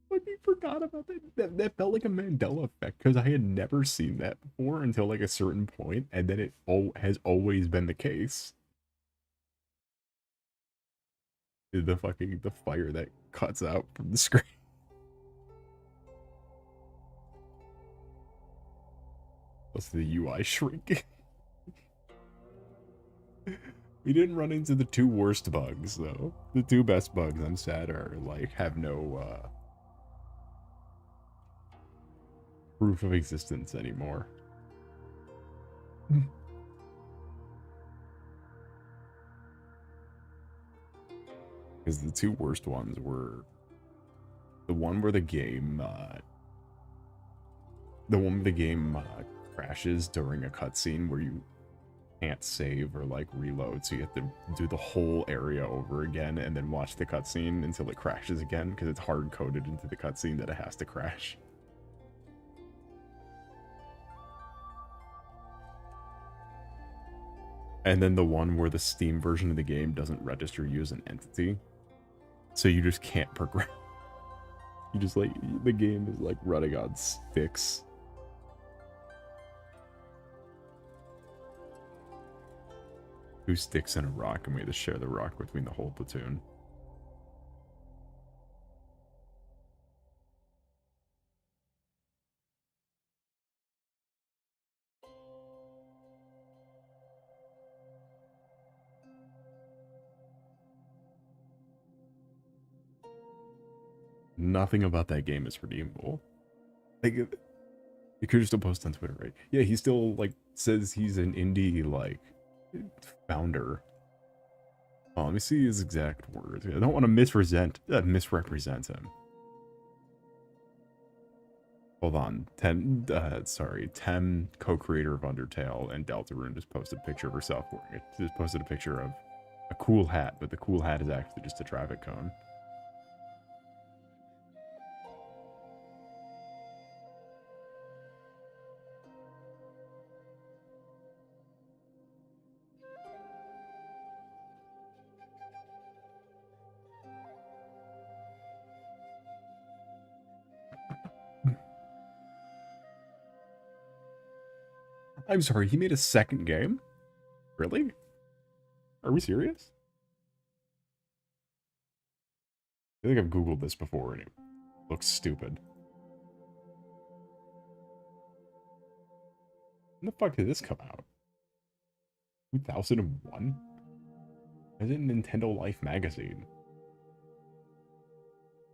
Fucking forgot about that. That felt like a Mandela effect because I had never seen that before until like a certain point, and then it has always been the case. The fire that cuts out from the screen. Plus the UI shrinking. We didn't run into the 2 worst bugs though. The 2 best bugs, I'm sad, are like have no proof of existence anymore. Because the 2 worst ones were the one where the game crashes during a cutscene where you can't save or like reload, so you have to do the whole area over again and then watch the cutscene until it crashes again because it's hard coded into the cutscene that it has to crash. And then the one where the Steam version of the game doesn't register you as an entity, so you just can't progress. You just like, the game is like running on sticks. 2 sticks and a rock, and we had to share the rock between the whole platoon. Nothing about that game is redeemable. Like, you could still post on Twitter, right? Yeah, he still like says he's an indie like founder. Oh, let me see his exact words. I don't want to misrepresent him. Hold on. Tem, co-creator of Undertale, and Deltarune just posted a picture of herself wearing it. She just posted a picture of a cool hat, but the cool hat is actually just a traffic cone. I'm sorry, he made a second game? Really? Are we serious? I think I've Googled this before and it looks stupid. When the fuck did this come out? 2001? Is it Nintendo Life magazine?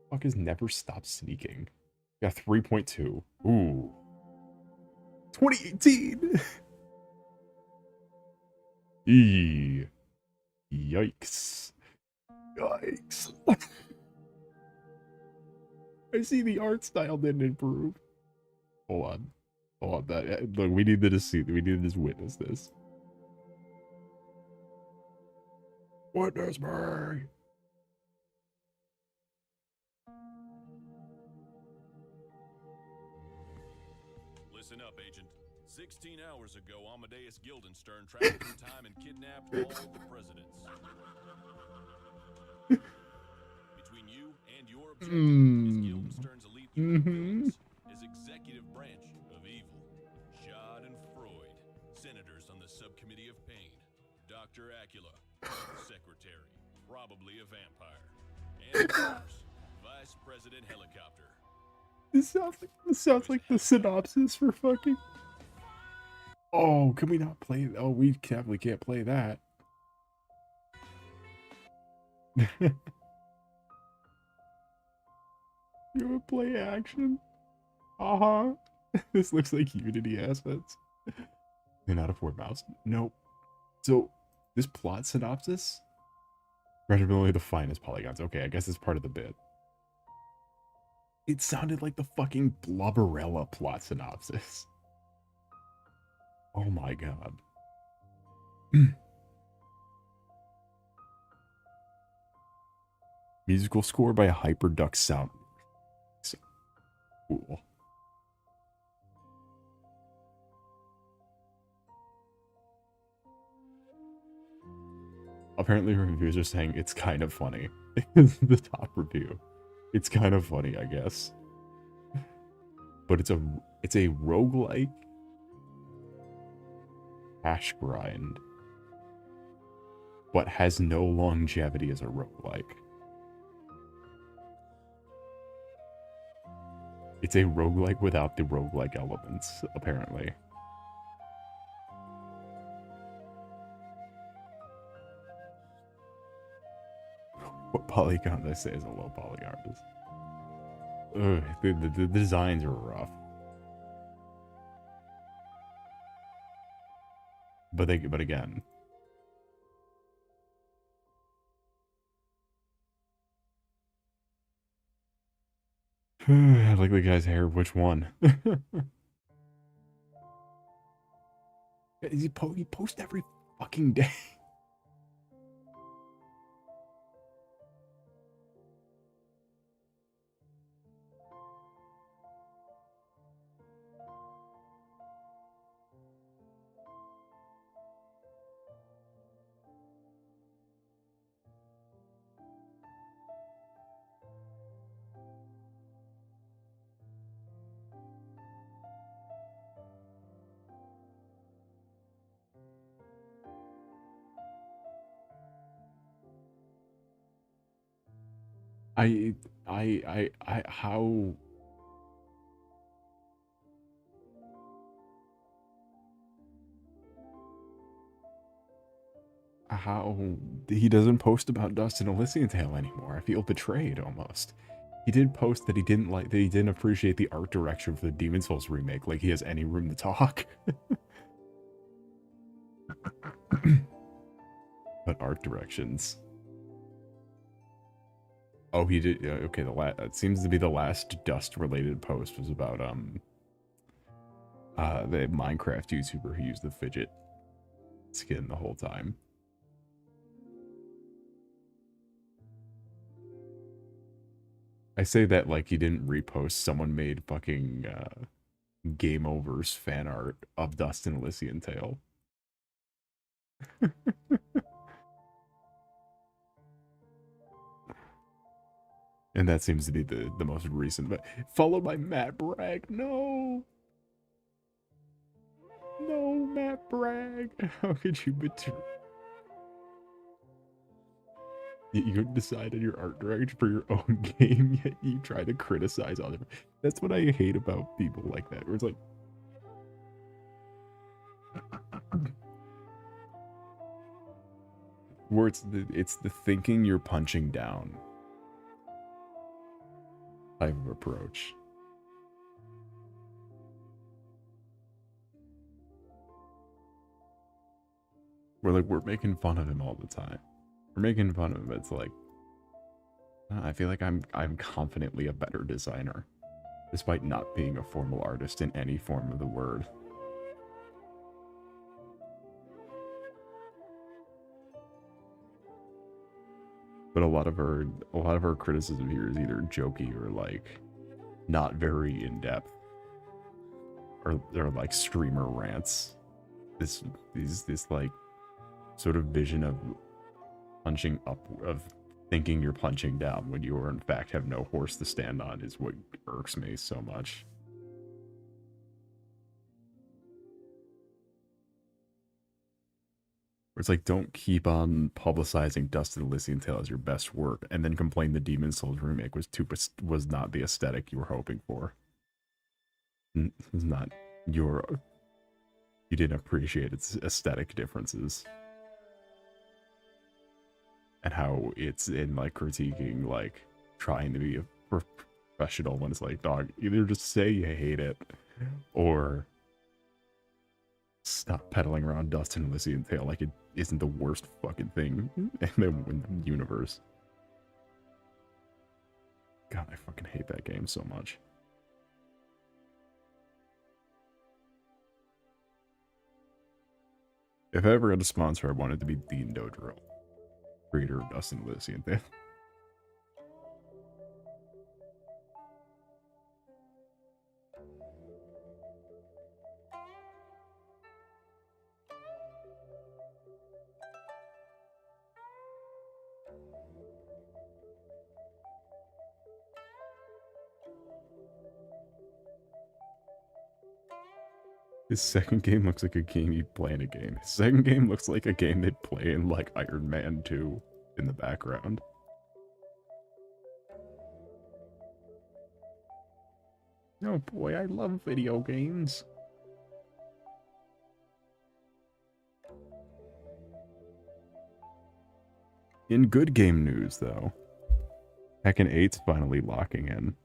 Fuck is Never Stop Sneaking? Got 3.2. Ooh. 2018! Eee. Yikes. Yikes. I see the art style didn't improve. Hold on. Hold on. That, look, we need to see. We need to just witness this. Witness me. Listen up, Agent. 16 hours ago, Amadeus Guildenstern traveled through time and kidnapped all of the presidents. Between you and your objective is Guildenstern's elite group of villains, his executive branch of evil. Schad and Freud, senators on the subcommittee of pain. Dr. Acula, secretary, probably a vampire. And of course, Vice President Helicopter. This sounds like the synopsis for fucking. Oh, can we not play? Oh, we definitely can't play that. You wanna play action? Uh-huh. This looks like Unity assets. May not afford mouse. Nope. So, this plot synopsis? Rendered only the finest polygons. Okay, I guess it's part of the bit. It sounded like the fucking Blubberella plot synopsis. Oh my god. Musical score by Hyperduck Sound. So cool. Apparently reviews are saying it's kind of funny. The top review. It's kind of funny, I guess. But it's a roguelike hash grind, but has no longevity as a roguelike. It's a roguelike without the roguelike elements, apparently. What polygon did I say is a low polygon? Ugh, the designs are rough. But again. I like the guy's hair. Which one? He posts every fucking day. How he doesn't post about Dust and Elysian Tale anymore. I feel betrayed almost. He did post that he didn't appreciate the art direction for the Demon's Souls remake, like he has any room to talk. But art directions. Oh, he did. Okay, it seems to be the last Dust related post was about the Minecraft YouTuber who used the fidget skin the whole time. I say that like he didn't repost someone made fucking Game Over's fan art of Dust and Elysian Tale. And that seems to be the most recent, but followed by Matt Bragg. No. No, Matt Bragg. How could you betray? You decided your art direction for your own game, yet you try to criticize other. That's what I hate about people like that. Where it's like, where it's the thinking you're punching down type of approach. we're making fun of him all the time. We're making fun of him. It's like, I feel like I'm confidently a better designer, despite not being a formal artist in any form of the word. But a lot of our criticism here is either jokey or like not very in depth, or they're like streamer rants. This like sort of vision of punching up, of thinking you're punching down when you are in fact have no horse to stand on, is what irks me so much. It's like, don't keep on publicizing Dust of the Elysian Tale as your best work, and then complain the Demon Souls remake was not the aesthetic you were hoping for. It's not you didn't appreciate its aesthetic differences, and how it's in like critiquing, like trying to be a professional when it's like, dog, either just say you hate it, or stop peddling around Dust and Elysian Tale like it isn't the worst fucking thing in the universe. God, I fucking hate that game so much. If I ever got a sponsor, I wanted to be Dean Dodro, creator of Dust and Elysian Tale. His second game looks like a game you'd play in a game. His second game looks like a game they'd play in like Iron Man 2 in the background. Oh boy, I love video games. In good game news, though, Tekken 8's finally locking in.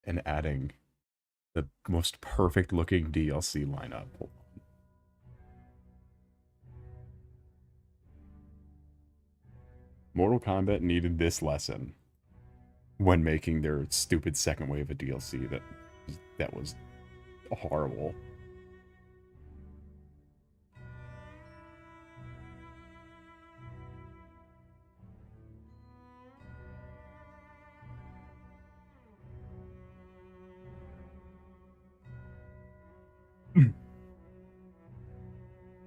And adding the most perfect looking DLC lineup. Mortal Kombat needed this lesson when making their stupid second wave of DLC that was horrible.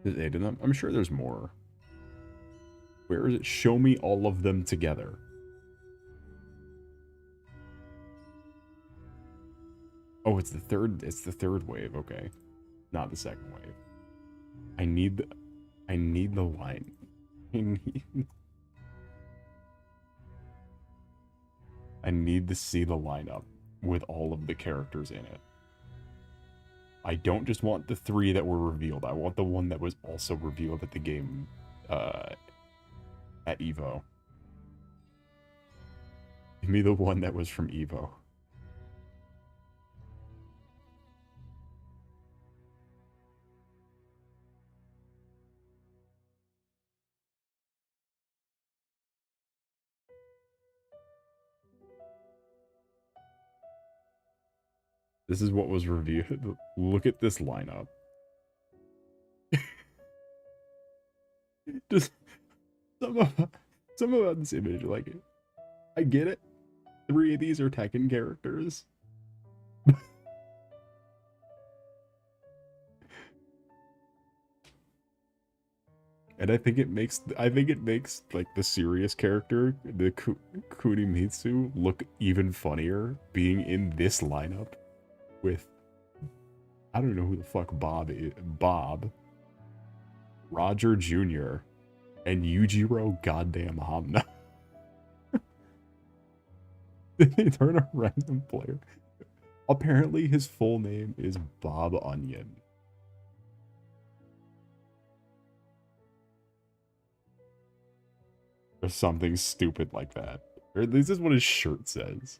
There's 8 of them. I'm sure there's more. Where is it? Show me all of them together. Oh, it's the third wave, okay. Not the second wave. I need the line. I need to see the lineup with all of the characters in it. I don't just want the 3 that were revealed. I want the one that was also revealed at the game, at EVO. Give me the one that was from EVO. This is what was revealed. Look at this lineup. Just some about this image, like, I get it. 3 of these are Tekken characters. And I think it makes like the serious character, the Kunimitsu, look even funnier being in this lineup with, I don't know who the fuck Bob is. Bob, Roger Jr., and Yujiro goddamn Hamna. They turn a random player. Apparently his full name is Bob Onion. Or something stupid like that. Or this is what his shirt says.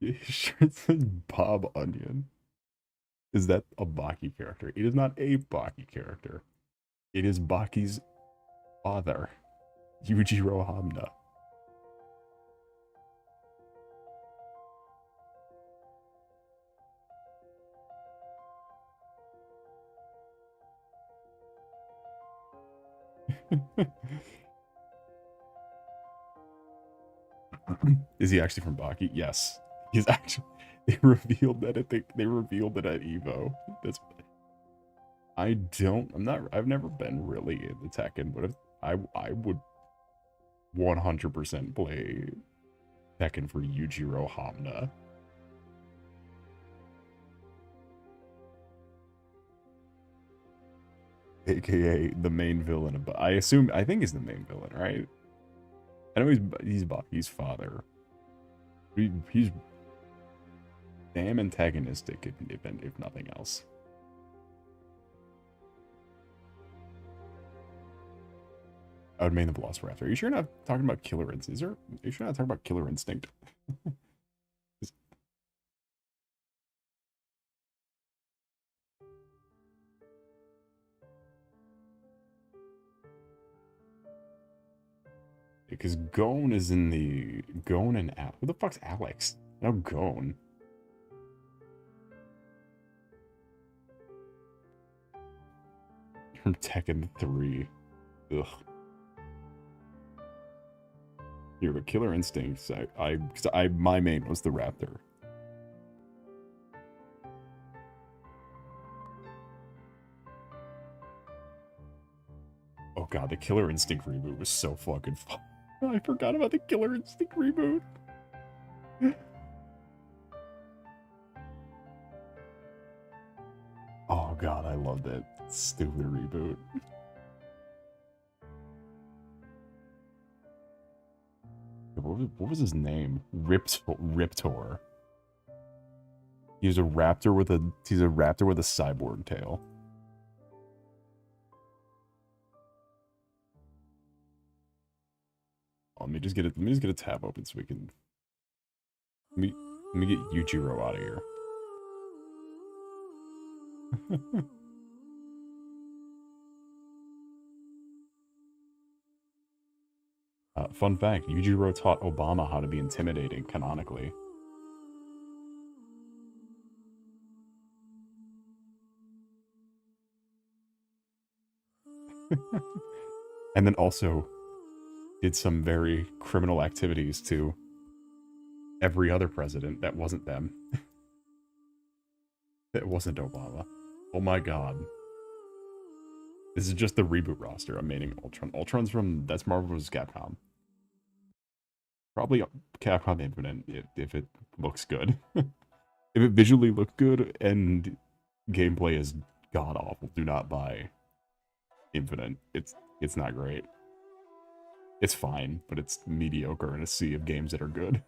His shirt says Bob Onion. Is that a Baki character? It is not a Baki character. It is Baki's father, Yujiro Hamna. Is he actually from Baki? Yes. He's actually they revealed that they revealed it at Evo. That's I've never been really into Tekken, but if I would 100% play Tekken for Yujiro Hamna. AKA the main villain, but I think he's the main villain, right? I know he's Baki's father. He's damn antagonistic if nothing else. I would main the Velociraptor. Are you sure you're not talking about Killer Instinct? Are you sure you're not talking about Killer Instinct? Because Gon is in the Gon and Alex. Who the fuck's Alex? No, Gon. From Tekken 3. Ugh. Here, but Killer Instincts. My main was the Raptor. Oh god, the Killer Instinct reboot was so fucking fun. I forgot about the Killer Instinct reboot. Oh god, I love that stupid reboot. What was his name? Riptor. He's a raptor with a cyborg tail. Oh, let me just get a tab open so we can let me get Yujiro out of here. Fun fact, Yujiro taught Obama how to be intimidating canonically. And then also did some very criminal activities to every other president that wasn't them. That wasn't Obama. Oh my god. This is just the reboot roster. I'm maining Ultron. Ultron's that's Marvel vs. Capcom. Probably Capcom Infinite if it looks good. If it visually looked good and gameplay is god awful, do not buy Infinite. It's not great. It's fine, but it's mediocre in a sea of games that are good.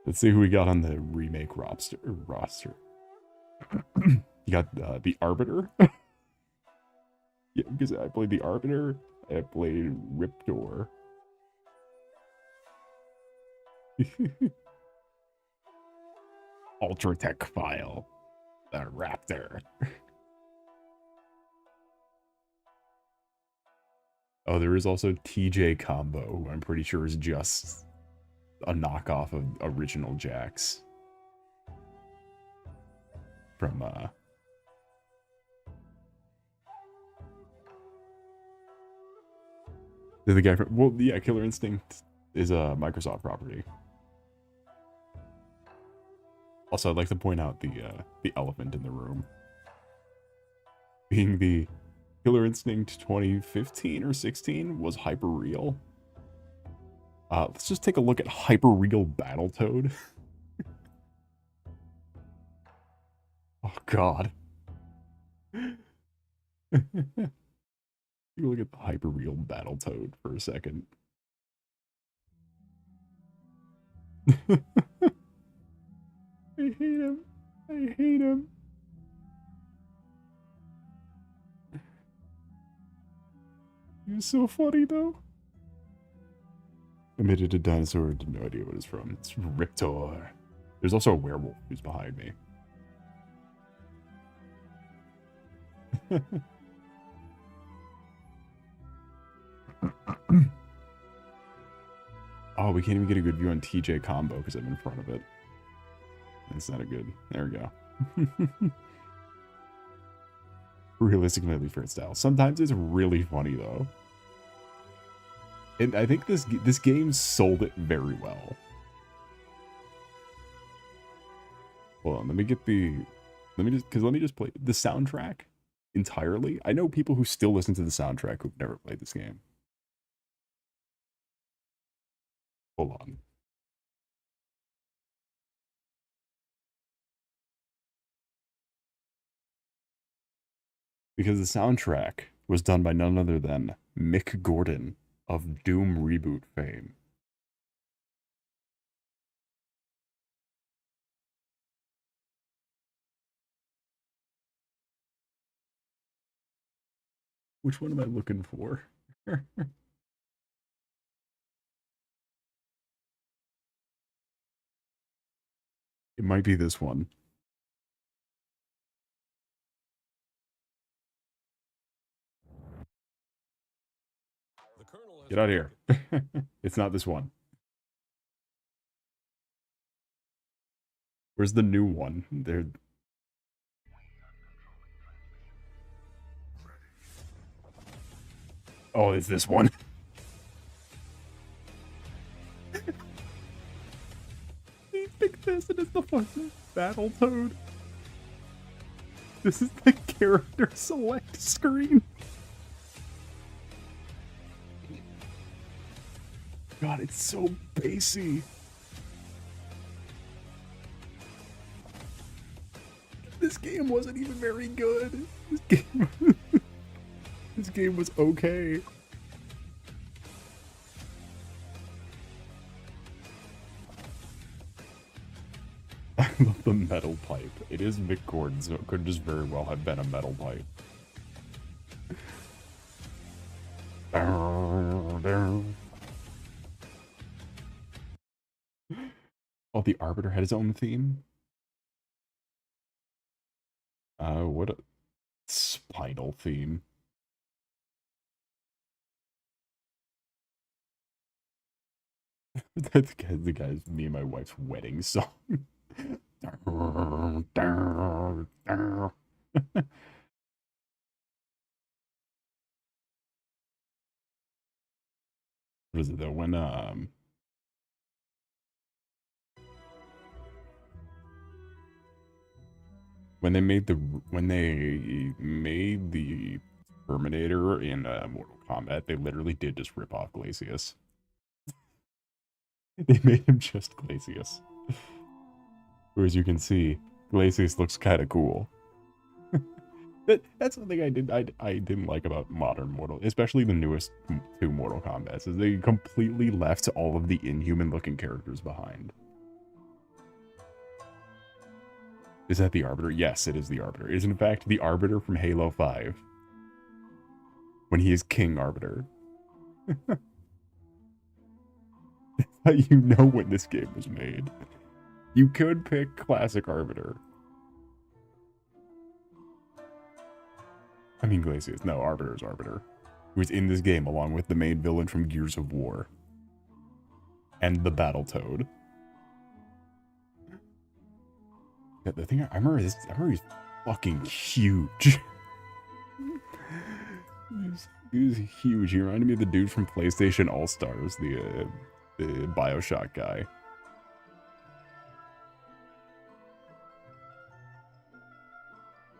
Let's see who we got on the remake roster. You got the Arbiter. Yeah, because I played the Arbiter. I played Riptor. Ultratech File. The Raptor. Oh, there is also TJ Combo, who I'm pretty sure is just a knockoff of original Jax. From, the guy from, well, yeah, Killer Instinct is a Microsoft property. Also, I'd like to point out the elephant in the room. Being the Killer Instinct 2015 or 16 was hyper real. Let's just take a look at hyper real Battletoad. Oh god. You look at the hyper real Battletoad for a second. I hate him. I hate him. He was so funny though. Emitted a dinosaur, no idea what it's from. It's Riptor. There's also a werewolf who's behind me. Oh, we can't even get a good view on TJ combo because I'm in front of it. That's not a good. There we go. Realistically different style. Sometimes it's really funny though. And I think this game sold it very well. Hold on, let me just play the soundtrack entirely. I know people who still listen to the soundtrack who've never played this game. Hold on. Because the soundtrack was done by none other than Mick Gordon of Doom reboot fame. Which one am I looking for? It might be this one. Get out of here. It's not this one. Where's the new one? There. Oh, it's this one. He picked this and it's the fucking Battletoad. This is the character select screen. God, it's so bassy. This game wasn't even very good. This game was okay. I love the metal pipe. It is Mick Gordon, so it could just very well have been a metal pipe. Oh, the Arbiter had his own theme? What a spinal theme. the guy's me and my wife's wedding song. What is it though? When they made the Terminator in Mortal Kombat, they literally did just rip off Glacius. They made him just Glacius. Whereas you can see, Glacius looks kind of cool. That's something I didn't like about modern Mortal, especially the newest two Mortal Kombats, is they completely left all of the inhuman looking characters behind. Is that the Arbiter? Yes, it is the Arbiter. It is in fact the Arbiter from Halo 5. When he is King Arbiter. That's how you know when this game was made. You could pick Classic Arbiter. I mean Glacius. No, Arbiter's Arbiter. Who is in this game along with the main villain from Gears of War. And the Battletoad. Yeah, the thing I remember he's fucking huge. He was huge. He reminded me of the dude from PlayStation All-Stars, the BioShock guy.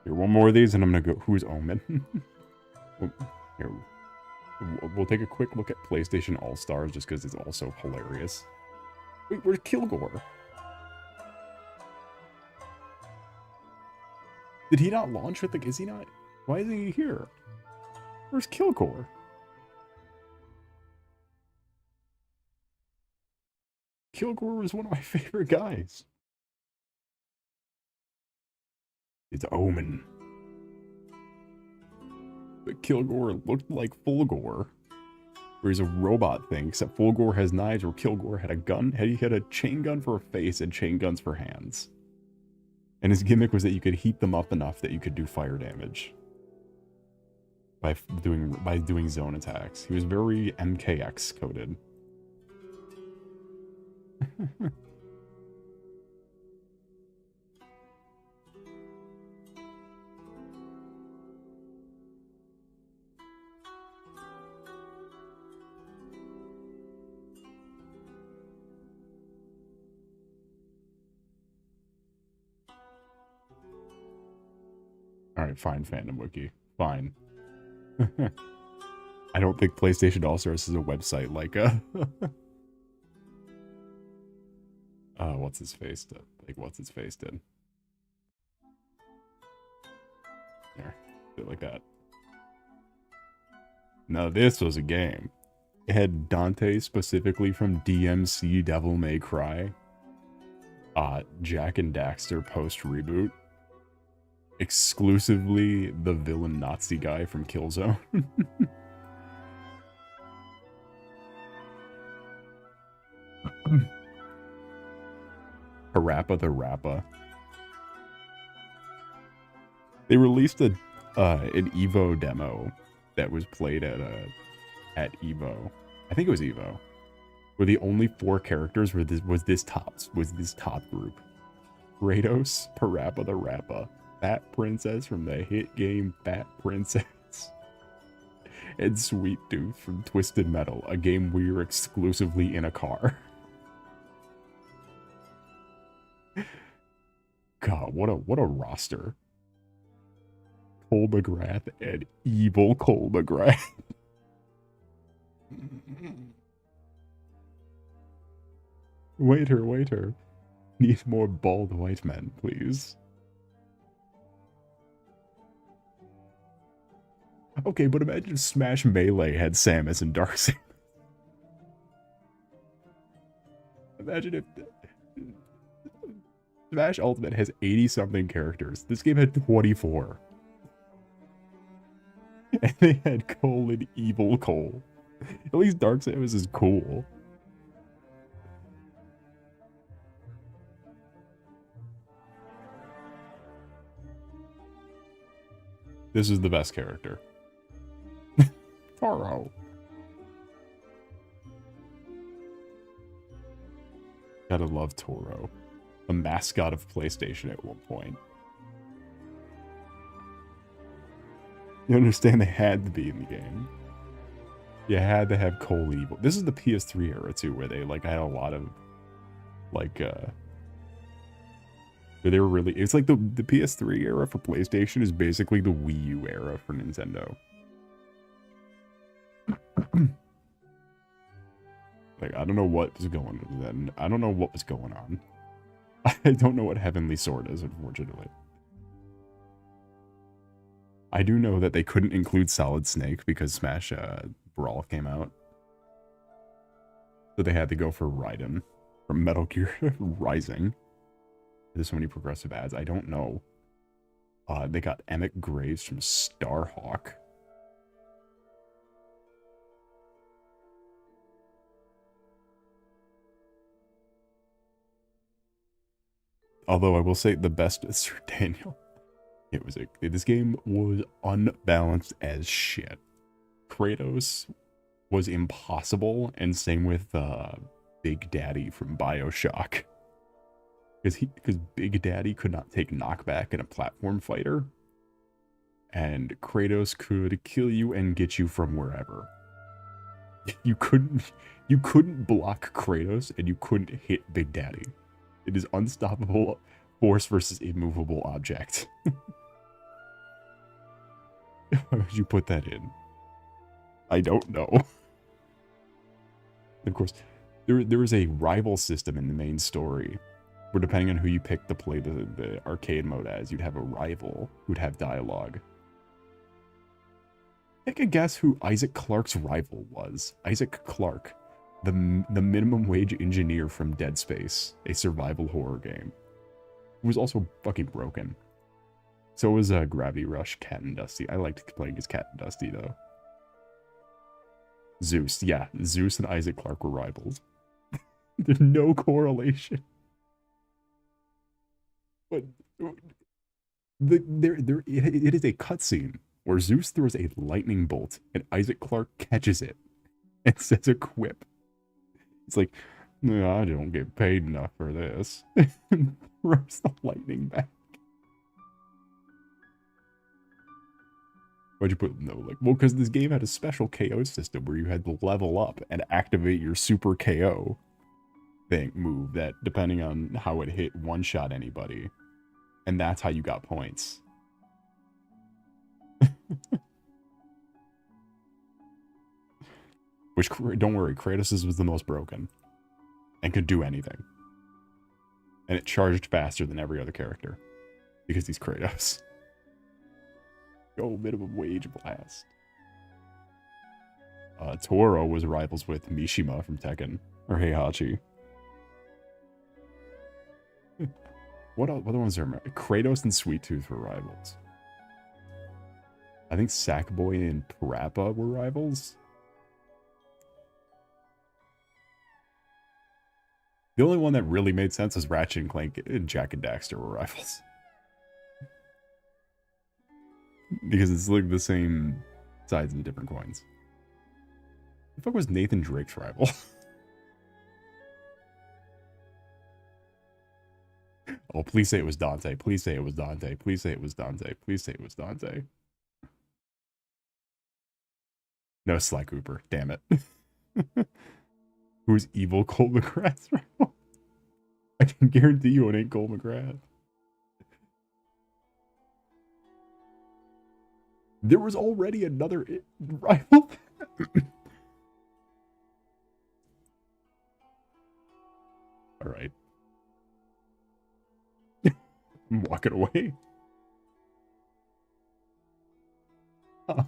Here, one more of these, and I'm gonna go. Who's Omen? Here, we'll take a quick look at PlayStation All-Stars just because it's also hilarious. Wait, where's Kilgore? Did he not launch with the? Is he not? Why isn't he here? Where's Kilgore? Kilgore was one of my favorite guys. It's Omen. But Kilgore looked like Fulgore. where he's a robot thing, except Fulgore has knives, or Kilgore had a gun. He had a chain gun for a face and chain guns for hands. And his gimmick was that you could heat them up enough that you could do fire damage by doing zone attacks. He was very MKX coded. Alright, fine, Fandom Wiki. Fine. I don't think PlayStation All-Stars is a website like what's his face did. Like, what's his face did. There. Do it like that. Now this was a game. It had Dante specifically from DMC Devil May Cry. Jack and Daxter post-reboot. Exclusively the villain Nazi guy from Killzone. Parappa the Rappa. They released an Evo demo that was played at Evo. I think it was Evo. Where the only 4 characters were was this top group. Kratos, Parappa the Rappa, Fat Princess from the hit game Fat Princess, and Sweet Tooth from Twisted Metal, a game where you're exclusively in a car. God, what a roster. Cole McGrath and evil Cole McGrath. Waiter. Need more bald white men, please. Okay, but imagine if Smash Melee had Samus and Darkseid. Imagine if Smash Ultimate has 80-something characters. This game had 24. And they had Cole and Evil Cole. At least Dark Samus is cool. This is the best character. Taro. Gotta love Toro. A mascot of PlayStation at one point. You understand they had to be in the game. You had to have Cole Evil. This is the PS3 era too, where they like had a lot of like where they were really, it's like the PS3 era for PlayStation is basically the Wii U era for Nintendo. Like, I don't know what was going on then. I don't know what was going on. I don't know what Heavenly Sword is, unfortunately. I do know that they couldn't include Solid Snake because Smash Brawl came out. So they had to go for Raiden from Metal Gear Rising. There's so many progressive ads. I don't know. They got Emmett Graves from Starhawk. Although I will say the best is Sir Daniel. This game was unbalanced as shit. Kratos was impossible, and same with Big Daddy from BioShock. Because Big Daddy could not take knockback in a platform fighter, and Kratos could kill you and get you from wherever. You couldn't block Kratos, and you couldn't hit Big Daddy. It is unstoppable force versus immovable object. Why would you put that in? I don't know. Of course, there is a rival system in the main story, where depending on who you pick to play the arcade mode as, you'd have a rival who'd have dialogue. Take a guess who Isaac Clarke's rival was. Isaac Clarke. The minimum wage engineer from Dead Space, a survival horror game. It was also fucking broken. So was Gravity Rush, Cat and Dusty. I liked playing as Cat and Dusty though. Zeus, yeah. Zeus and Isaac Clarke were rivals. There's no correlation. But it is a cutscene where Zeus throws a lightning bolt and Isaac Clarke catches it and says a quip. It's like, no, I don't get paid enough for this. And throws the lightning back. Why'd you put no? Like, well, because this game had a special KO system where you had to level up and activate your super KO thing move that, depending on how it hit, one-shot anybody. And that's how you got points. Which, don't worry, Kratos' was the most broken. And could do anything. And it charged faster than every other character. Because he's Kratos. Go minimum wage blast. Toro was rivals with Mishima from Tekken. Or Heihachi. What other ones are Kratos and Sweet Tooth were rivals. I think Sackboy and Parappa were rivals. The only one that really made sense was Ratchet and Clank and Jack and Daxter were rivals. Because it's like the same sides of the different coins. The fuck was Nathan Drake's rival? Oh, please say it was Dante. Please say it was Dante. Please say it was Dante. Please say it was Dante. No, Sly Cooper. Damn it. Who's evil Cole McGrath's rival? I can guarantee you it ain't Cole McGrath. There was already another rival. All right. I'm walking away. And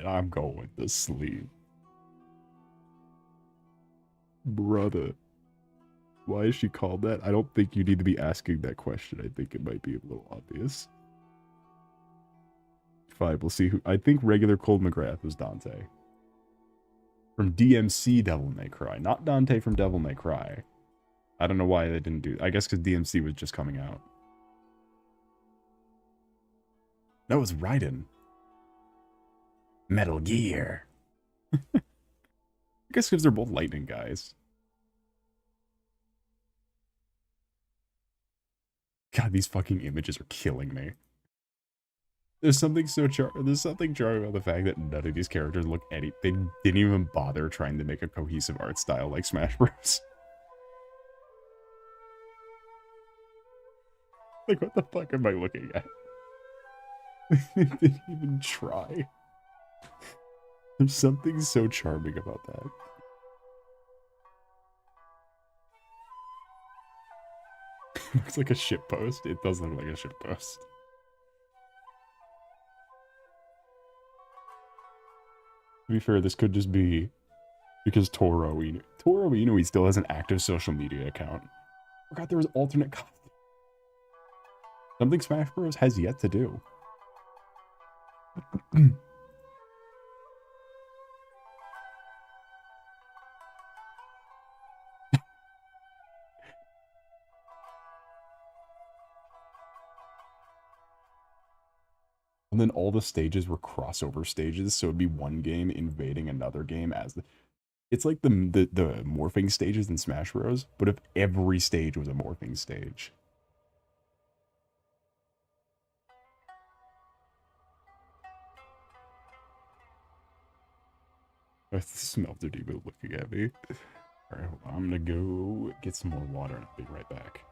I'm going to sleep. Brother. Why is she called that? I don't think you need to be asking that question. I think it might be a little obvious. Fine, we'll see who. I think regular Cold McGrath was Dante. From DMC Devil May Cry. Not Dante from Devil May Cry. I don't know why they didn't do. I guess because DMC was just coming out. That was Raiden. Metal Gear. I guess because they're both lightning guys. God, these fucking images are killing me. There's something charming about the fact that none of these characters look they didn't even bother trying to make a cohesive art style like Smash Bros. Like, what the fuck am I looking at? They didn't even try. There's something so charming about that. Looks like a shitpost. It does look like a shitpost. To be fair, this could just be because Toro Inui still has an active social media account. I forgot there was alternate content. Something Smash Bros. Has yet to do. And then all the stages were crossover stages, so it'd be one game invading another game as it's like the morphing stages in Smash Bros. But if every stage was a morphing stage. The smelter demon looking at me. Alright, hold on. I'm gonna go get some more water and I'll be right back.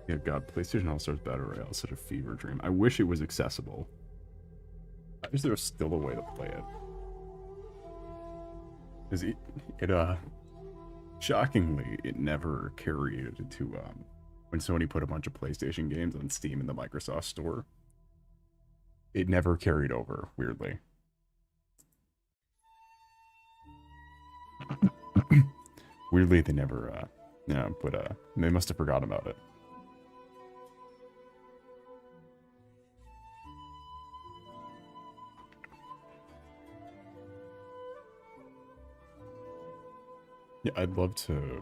Yeah, God, PlayStation All-Stars Battle Royale is such a fever dream. I wish it was accessible. I wish there was still a way to play it. Because shockingly, it never carried to, when Sony put a bunch of PlayStation games on Steam in the Microsoft Store. It never carried over, weirdly. Weirdly, they never, but they must have forgotten about it. Yeah, I'd love to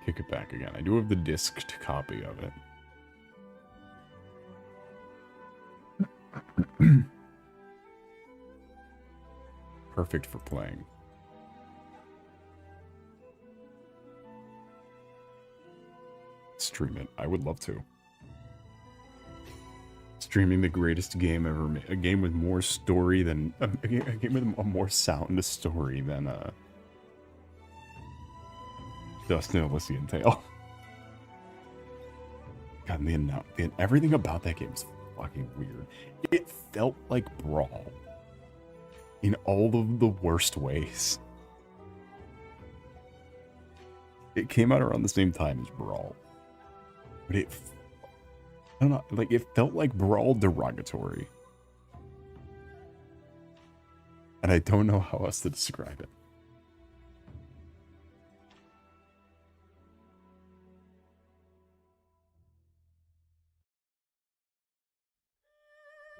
kick it back again. I do have the disced copy of it. Perfect for playing. Stream it. I would love to. Streaming the greatest game ever made. A game with more story than... A game with a more sound story than, Dust and Elysian Tale. God, and everything about that game is fucking weird. It felt like Brawl. In all of the worst ways. It came out around the same time as Brawl. But I don't know, like, it felt like Brawl derogatory. And I don't know how else to describe it.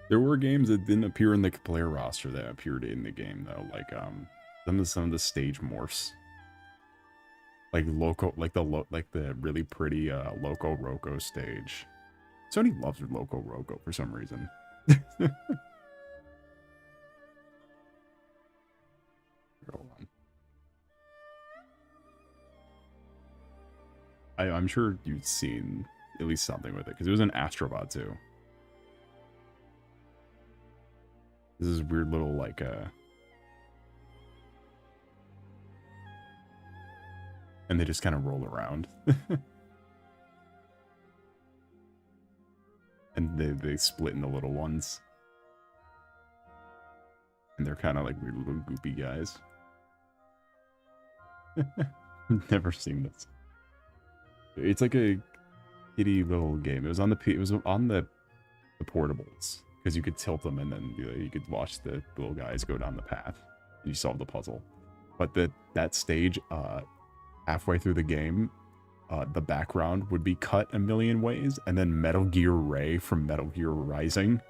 There were games that didn't appear in the player roster that appeared in the game, though. Like, some of the stage morphs. Like the really pretty Loco Roco stage. Sony loves Loco Roco for some reason. Hold on. I'm sure you've seen at least something with it, because it was an Astrobot too. This is weird little, like, and they just kind of roll around. And they split into little ones. And they're kind of like weird little goopy guys. Never seen this. It's like a kitty little game. It was on the portables, because you could tilt them and then you could watch the little guys go down the path and you solve the puzzle. But that stage, halfway through the game, the background would be cut a million ways, and then Metal Gear Ray from Metal Gear Rising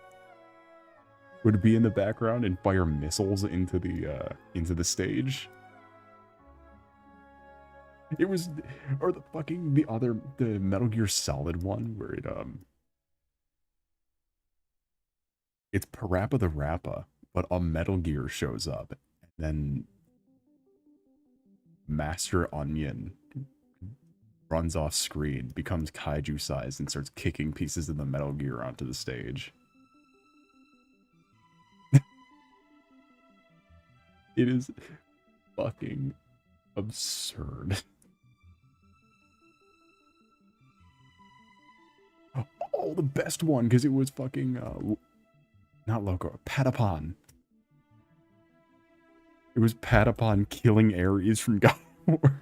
would be in the background and fire missiles into the stage. It was, or the Metal Gear Solid one where it's Parappa the Rappa, but a Metal Gear shows up, and then Master Onion runs off screen, becomes kaiju sized, and starts kicking pieces of the Metal Gear onto the stage. It is fucking absurd. Oh, the best one, because it was fucking, not Loco, Patapon. It was Patapon killing Ares from God of War.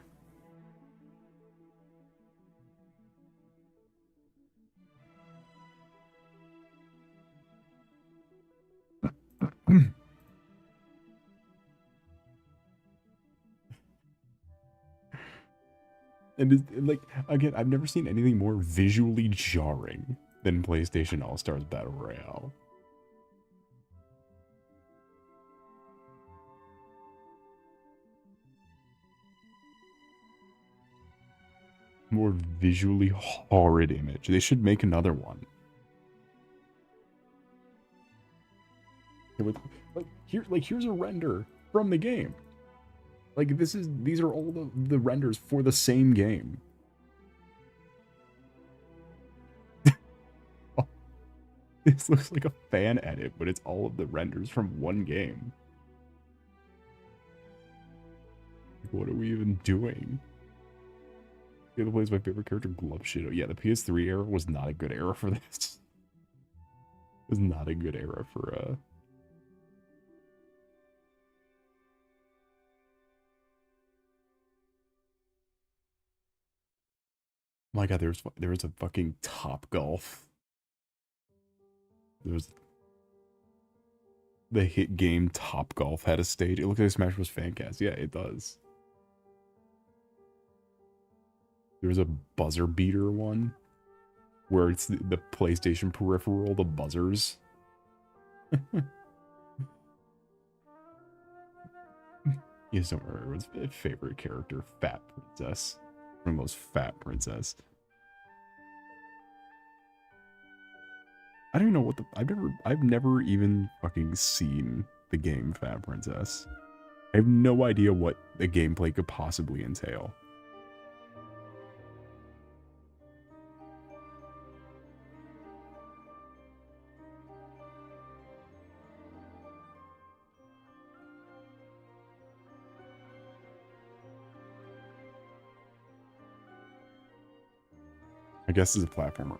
And like, again, I've never seen anything more visually jarring than PlayStation All-Stars Battle Royale. More visually horrid image. They should make another one. Here's a render from the game. Like, these are all the renders for the same game. Oh, this looks like a fan edit, but it's all of the renders from one game. What are we even doing? Kayla plays my favorite character, Glove Shadow. Yeah, the PS3 era was not a good era for this. It was not a good era for my god, there was a fucking Top Golf. There was the hit game Top Golf had a stage. It looked like Smash Bros. Fancast. Yeah, it does. There was a buzzer beater one where it's the PlayStation peripheral, the buzzers. You just don't remember what's my favorite character, Fat Princess. Or most Fat Princess. I don't even know what the I've never even fucking seen the game Fat Princess. I have no idea what the gameplay could possibly entail. I guess it's a platformer.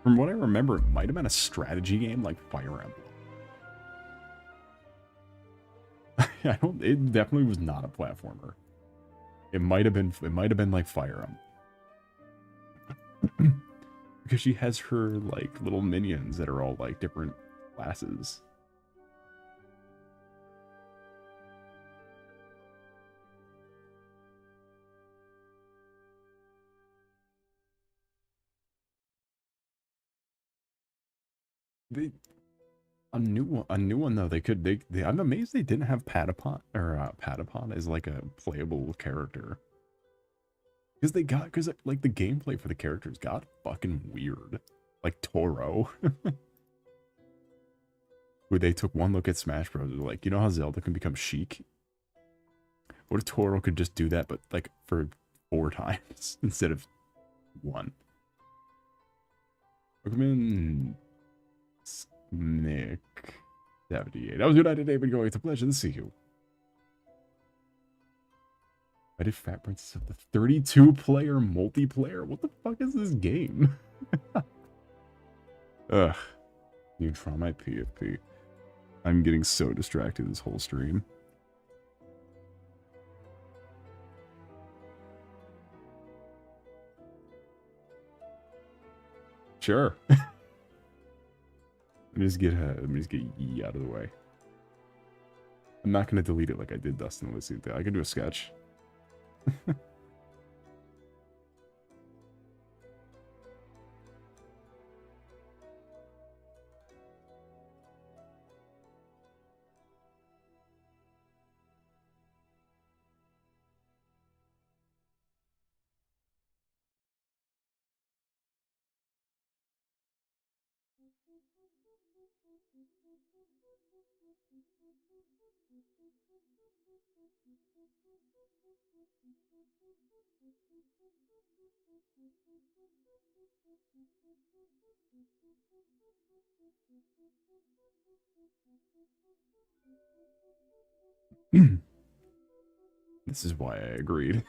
From what I remember, it might have been a strategy game like Fire Emblem. It definitely was not a platformer. It might have been like Fire Emblem. Because she has her like little minions that are all like different classes. A new one though. I'm amazed they didn't have Patapon as like a playable character. Because like the gameplay for the characters got fucking weird. Like Toro. Where they took one look at Smash Bros. They're like, you know how Zelda can become Sheik? What if Toro could just do that, but like for 4 times instead of 1? Pokemon Nick 78. I was good today, but going. It's a pleasure to see you. Why did Fat Princess have the 32-player multiplayer? What the fuck is this game? Ugh. You try my PFP. I'm getting so distracted this whole stream. Sure. Let me just get Yee out of the way. I'm not gonna delete it like I did Dustin Lizzie. I can do a sketch. This is why I agreed.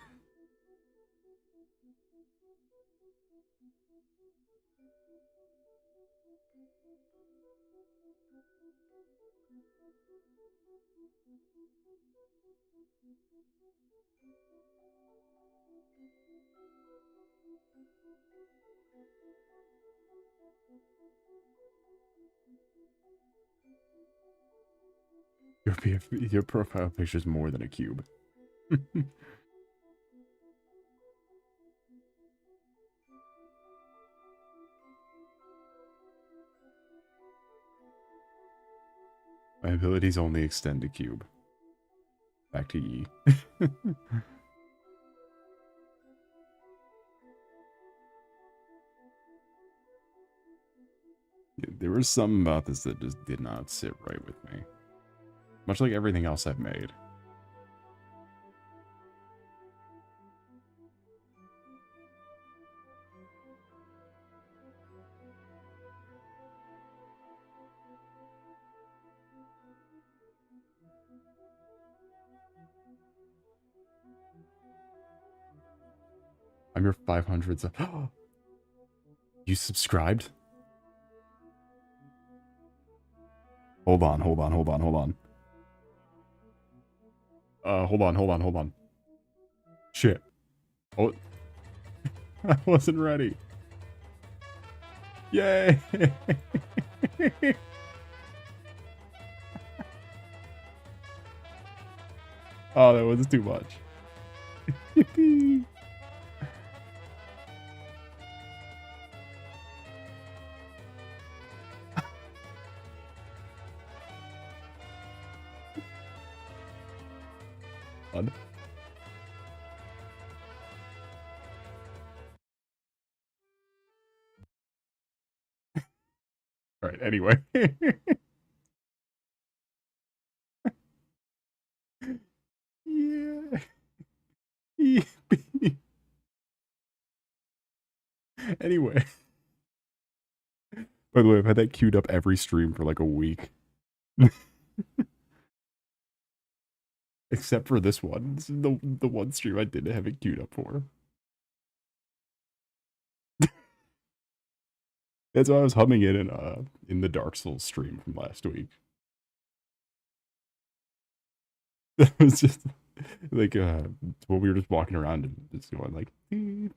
Your profile picture is more than a cube. My abilities only extend to cube. Back to Yi. There was something about this that just did not sit right with me. Much like everything else I've made. I'm your 500. You subscribed? Hold on. Hold on. Shit. Oh, I wasn't ready. Yay! Oh, that was too much. Yippee! Fun. All right, anyway. Yeah. Yippee. Anyway. By the way, I've had that queued up every stream for like a week. Except for this one. This is the one stream I didn't have it queued up for. That's why I was humming it in the Dark Souls stream from last week. That was just like when we were just walking around and just going like it's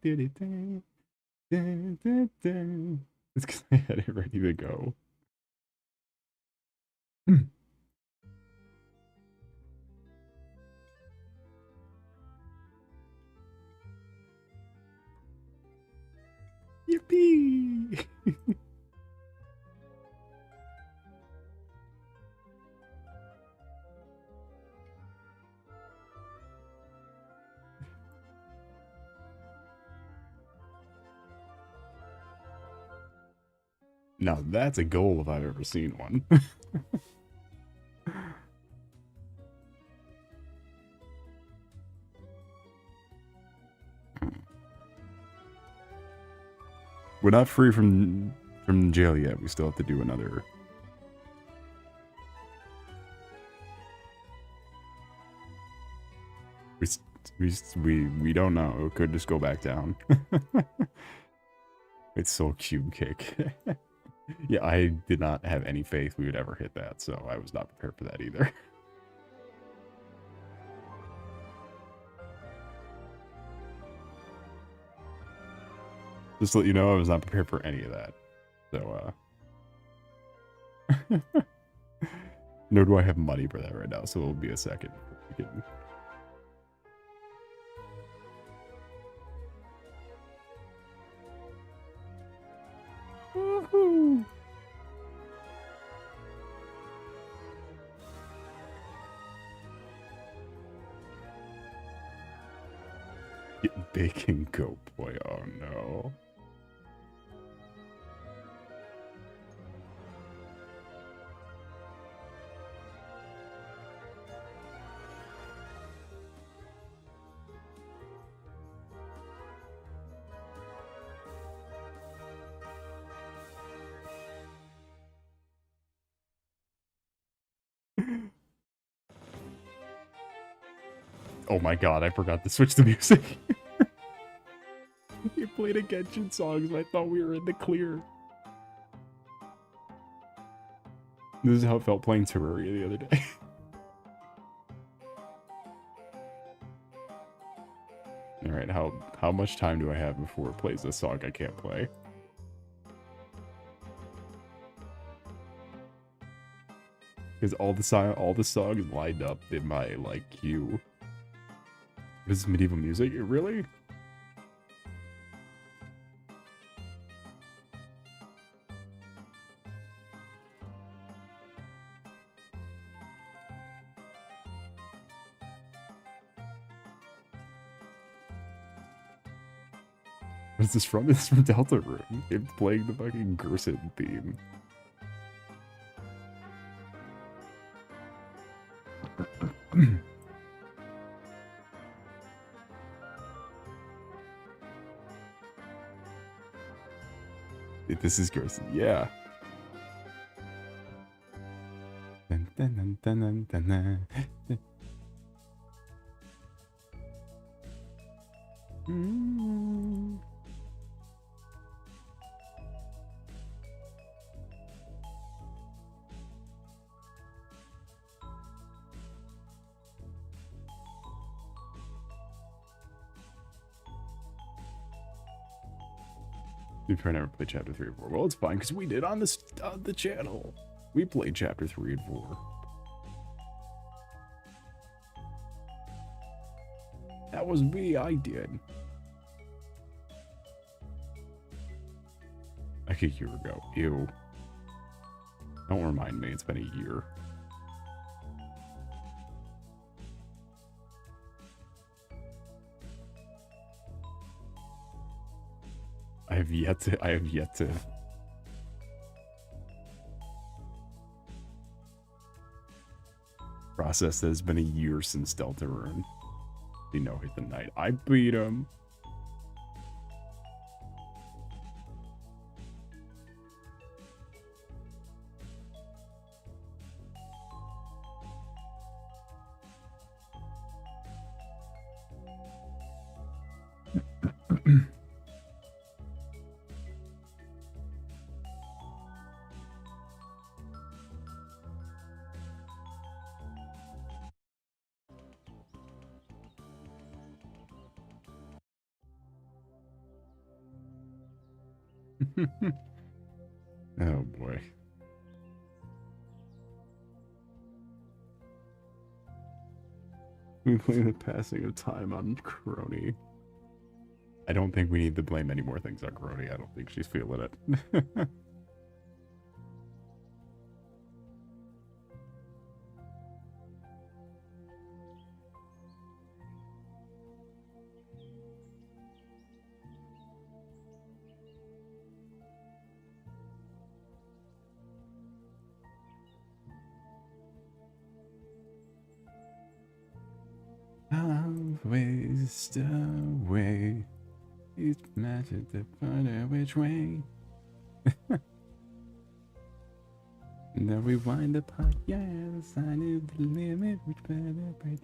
because I had it ready to go. Yippee! Now that's a goal if I've ever seen one. We're not free from jail yet. We still have to do another. We don't know. It could just go back down. It's so cube kick. Yeah, I did not have any faith we would ever hit that, so I was not prepared for that either. Just to let you know, I was not prepared for any of that. So, nor do I have money for that right now, so it'll be a second. Woohoo! Get bacon goat boy, oh no. Oh my god, I forgot to switch the music. You played a Genshin song, so I thought we were in the clear. This is how it felt playing Terraria the other day. Alright, how much time do I have before it plays this song I can't play? Because all the songs lined up in my like queue. This is medieval music? Really? What is this from? It's from Delta Room. It's playing the fucking Gerson theme. This is Gerson, yeah. Dun, dun, dun, dun, dun, dun, dun. You've never played chapter 3 or 4. Well, it's fine because we did on the channel. We played chapter 3 and 4. That was me. I did. Like a year ago. Ew. Don't remind me. It's been a year. I have yet to process that it's been a year since Deltarune. You know, hit the night. I beat him. Oh boy. We blame the passing of time on Crony. I don't think we need to blame any more things on Crony. I don't think she's feeling it. I'll waste away. Each match at the corner, which way? Now we wind apart, yeah, the sign of the limit, which better break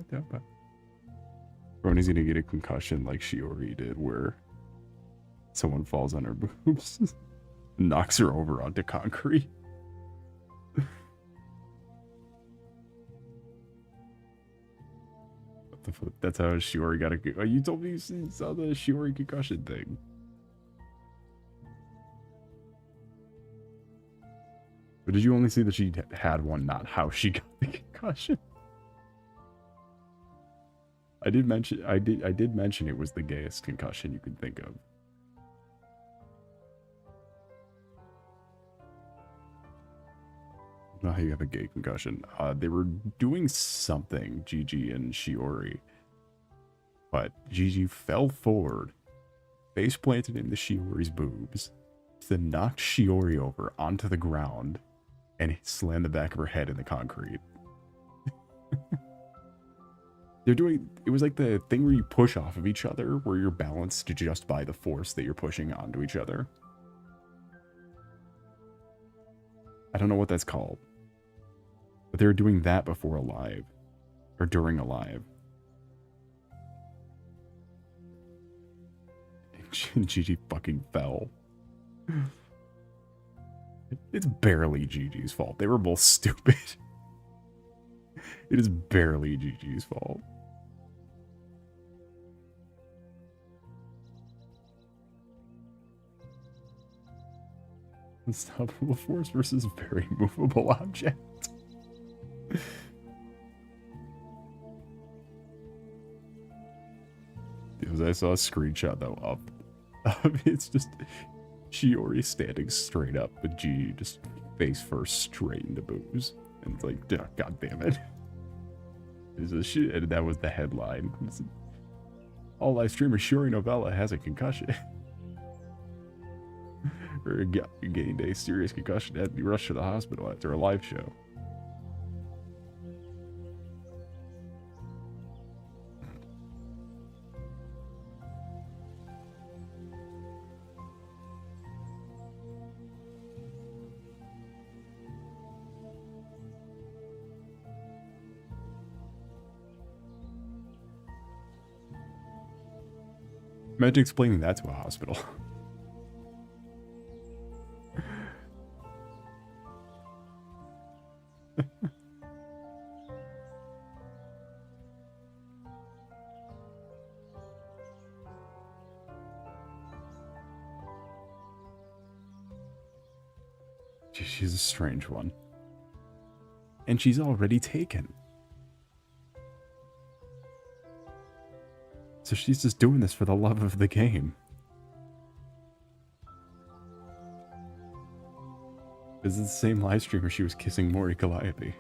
there. Roni's gonna get a concussion like Shiori did, where someone falls on her boobs, knocks her over onto concrete. What the fuck? That's how Shiori got a. Oh, you told me you saw the Shiori concussion thing. But did you only see that she had one, not how she got the concussion? I did mention it was the gayest concussion you could think of. Not how you have a gay concussion. They were doing something, Gigi and Shiori. But Gigi fell forward, face planted into Shiori's boobs, then knocked Shiori over onto the ground, and slammed the back of her head in the concrete. It was like the thing where you push off of each other, where you're balanced just by the force that you're pushing onto each other. I don't know what that's called. But they were doing that before Alive. Or during Alive. And Gigi fucking fell. It's barely Gigi's fault. They were both stupid. It is barely Gigi's fault. Unstoppable force versus very movable object. Because I saw a screenshot though of it's just Shiori standing straight up with G just face first straight into boobs. And it's like, oh, god damn it. Is a shit, and that was the headline. All live streamer Shiori Novella has a concussion. Or gained a serious concussion, had to be rushed to the hospital after a live show. Imagine explaining that to a hospital. she's a strange one. And she's already taken. So she's just doing this for the love of the game. This is the same live stream where she was kissing Mori Calliope.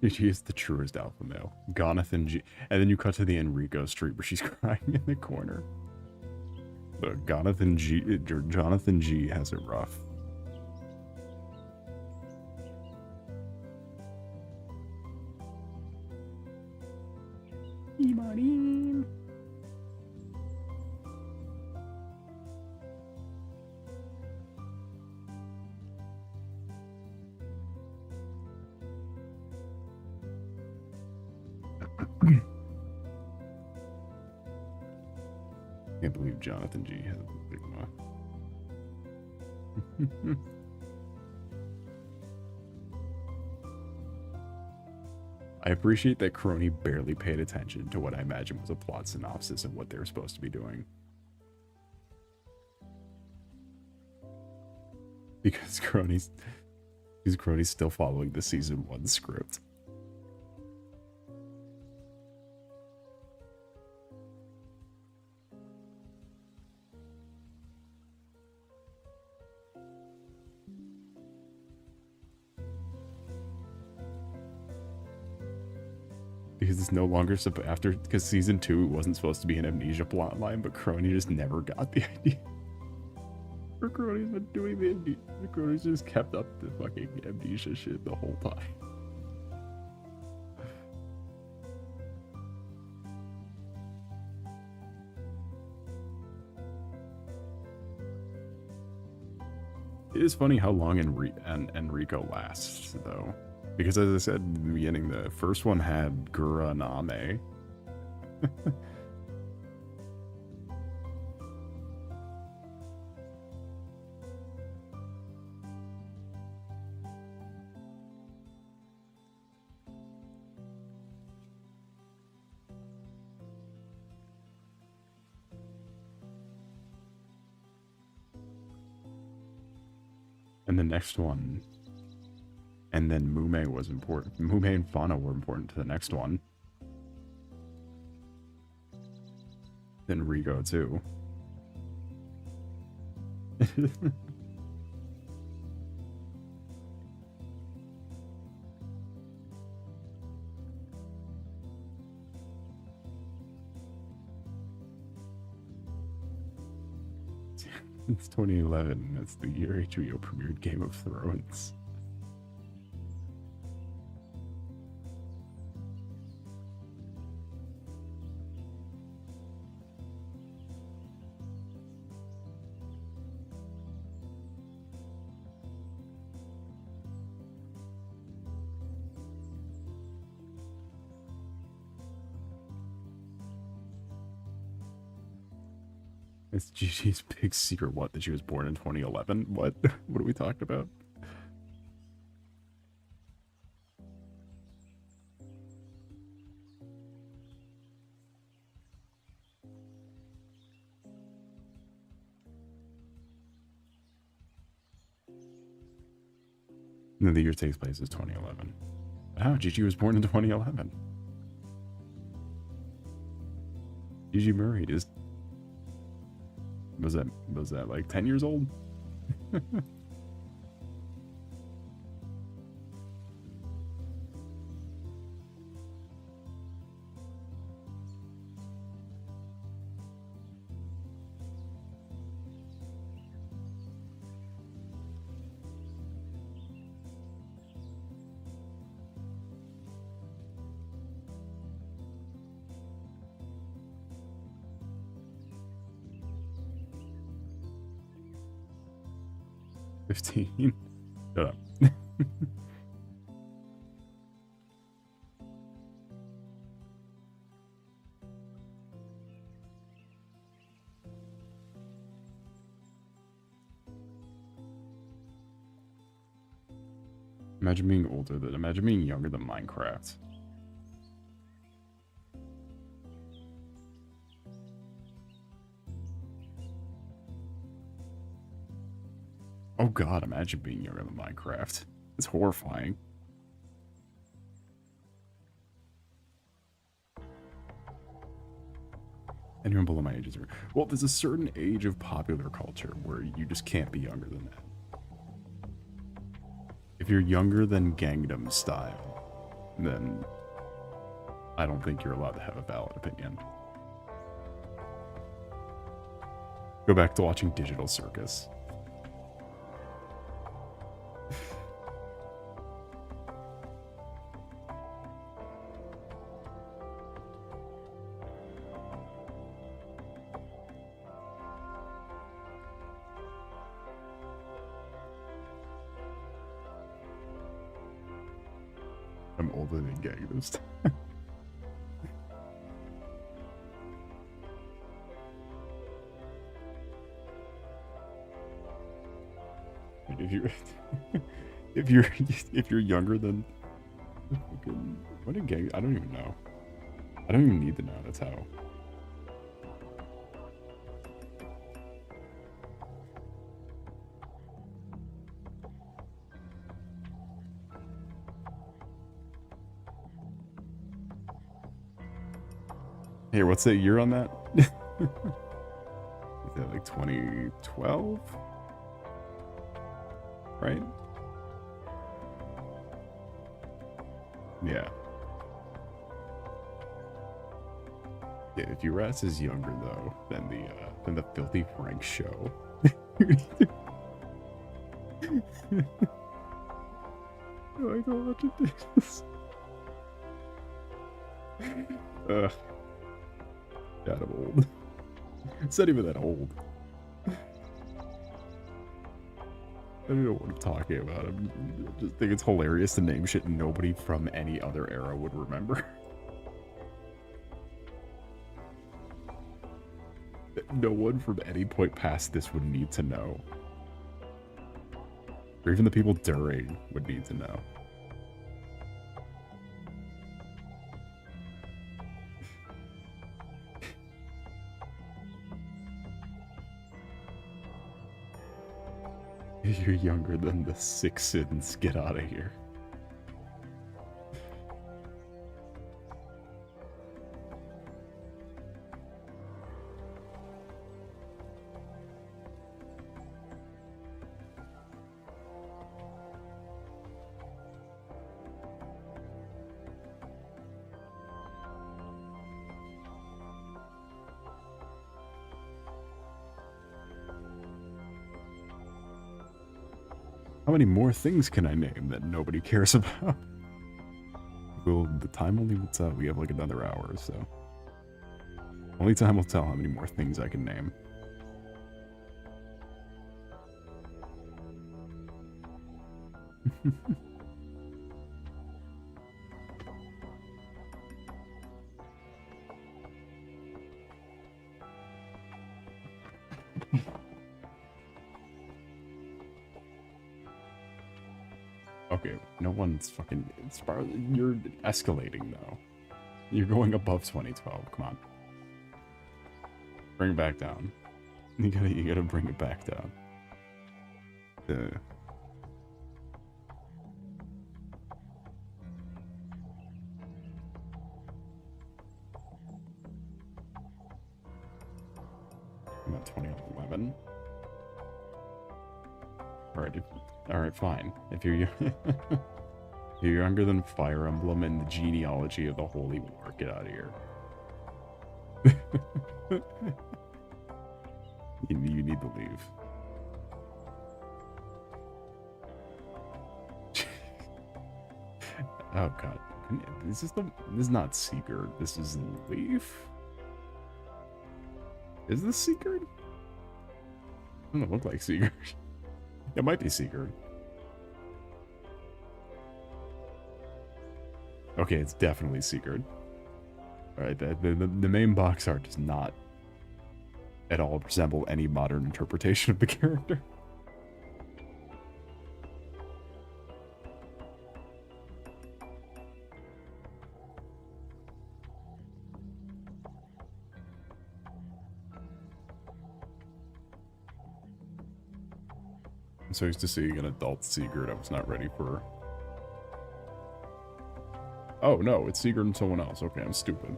She is the truest alpha male. Gonathan G. And then you cut to the Enrico street where she's crying in the corner. But Jonathan G has it rough. Imanin. Can't believe Jonathan G has a big one. I appreciate that Crony barely paid attention to what I imagine was a plot synopsis and what they were supposed to be doing. Because Crony's still following the season 1 script. Because it's no longer because season 2 wasn't supposed to be an amnesia plotline, but Crony just never got the idea. Or Crony's been doing the amnesia. Crony's just kept up the fucking amnesia shit the whole time. It is funny how long Enrico lasts, though. Because as I said in the beginning, the first one had Gura and Ame. And the next one, and then Mume was important. Mume and Fauna were important to the next one. Then Rigo too. It's 2011. That's the year HBO premiered Game of Thrones. It's Gigi's big secret, what, that she was born in 2011? What? What are we talking about? No, the year takes place is 2011. Wow, Gigi was born in 2011. Gigi Murray is... Was that like 10 years old? Shut up. Imagine being older than, imagine being younger than Minecraft. Oh god, imagine being younger than Minecraft. It's horrifying. Anyone below my age is... Well, there's a certain age of popular culture where you just can't be younger than that. If you're younger than Gangnam Style, then I don't think you're allowed to have a valid opinion. Go back to watching Digital Circus. I'm older than Gangnam Style. If you're younger than what a gang, I don't even know. I don't even need to know. That's how. Here, what's the year on that? Is that like 2012? Right? Yeah. Yeah, if your ass is younger though than the Filthy Frank show. Oh, I don't want to do this. God, I'm old. It's not even that old. I don't know what I'm talking about. I just think it's hilarious to name shit nobody from any other era would remember. No one from any point past this would need to know. Or even the people during would need to know. If you're younger than the Six Sins, get out of here. How many more things can I name that nobody cares about? Well, the time only will tell. We have like another hour or so. Only time will tell how many more things I can name. Okay, no one's fucking... You're escalating, though. You're going above 2012. Come on. Bring it back down. You gotta bring it back down. I'm at 2011. Alright, fine. If you're you're younger than Fire Emblem and the genealogy of the Holy War, get out of here. You need to leave. Oh god. This is not Seeker. This is Leaf? Is this Seeker? Doesn't look like Seeker. It might be Seeker. Okay, it's definitely Seeker. Alright, the main box art does not at all resemble any modern interpretation of the character. I'm so used to seeing an adult Sigurd, I was not ready for... Oh, no, it's Sigurd and someone else. Okay, I'm stupid.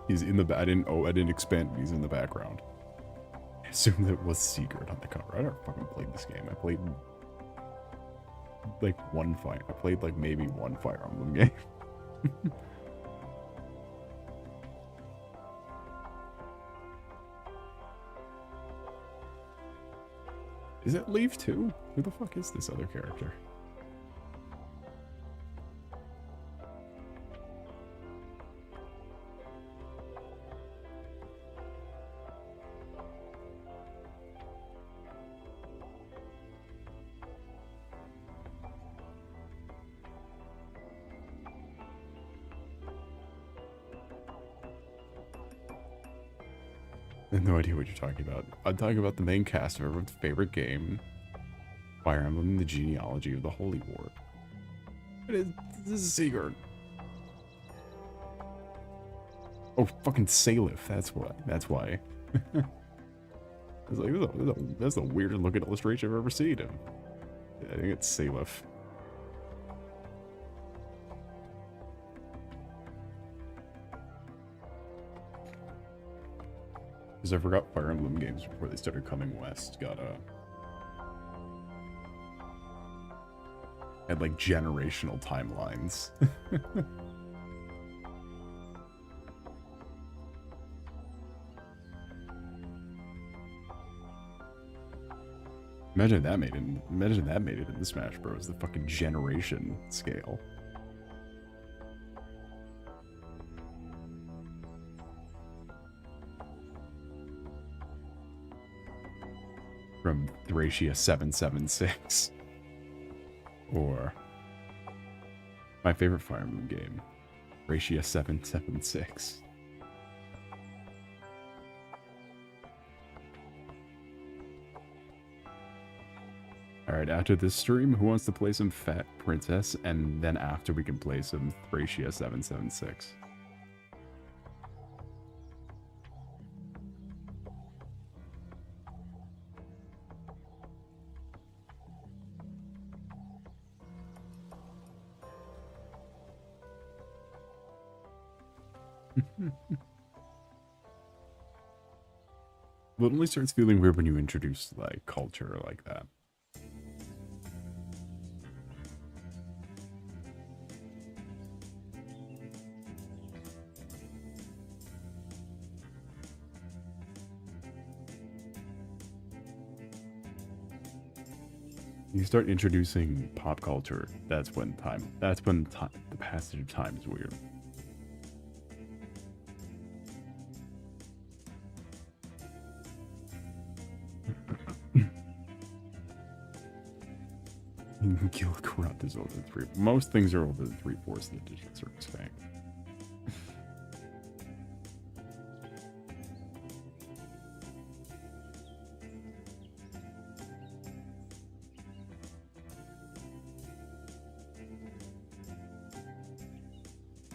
He's in the... I didn't expand it. He's in the background. I assumed it was Sigurd on the cover. I never fucking played this game. I played... like, I played, like, maybe one Fire Emblem game. Is it Leaf too? Who the fuck is this other character? I have no idea what you're talking about. I'm talking about the main cast of everyone's favorite game, Fire Emblem: The Genealogy of the Holy War. This is Sigurd. Oh, fucking Solace. That's why. That's why. I was like, that's the weirdest looking illustration I've ever seen. I think it's Solace. Because I forgot Fire Emblem games before they started coming west got had like generational timelines. Imagine that made it in the Smash Bros. The fucking generation scale. From Thracia 776. Or my favorite Fire Emblem game, Thracia 776. Alright, after this stream, who wants to play some Fat Princess? And then after we can play some Thracia 776. Well, it only starts feeling weird when you introduce, like, culture like that. You start introducing pop culture, that's when the passage of time is weird. Guild Corrupt is older than 3. Most things are older than 3/4 of the Digital Circus Fang.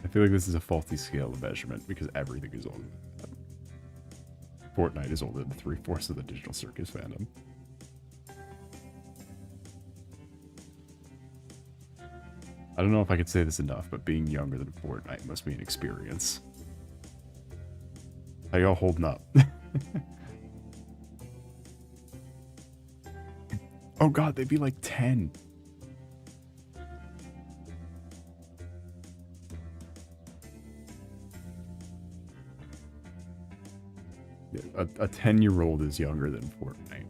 I feel like this is a faulty scale of measurement because everything is older than that. Fortnite is older than 3/4 of the Digital Circus fandom. I don't know if I could say this enough, but being younger than Fortnite must be an experience. How y'all holding up? Oh god, they'd be like 10. A 10-year-old is younger than Fortnite.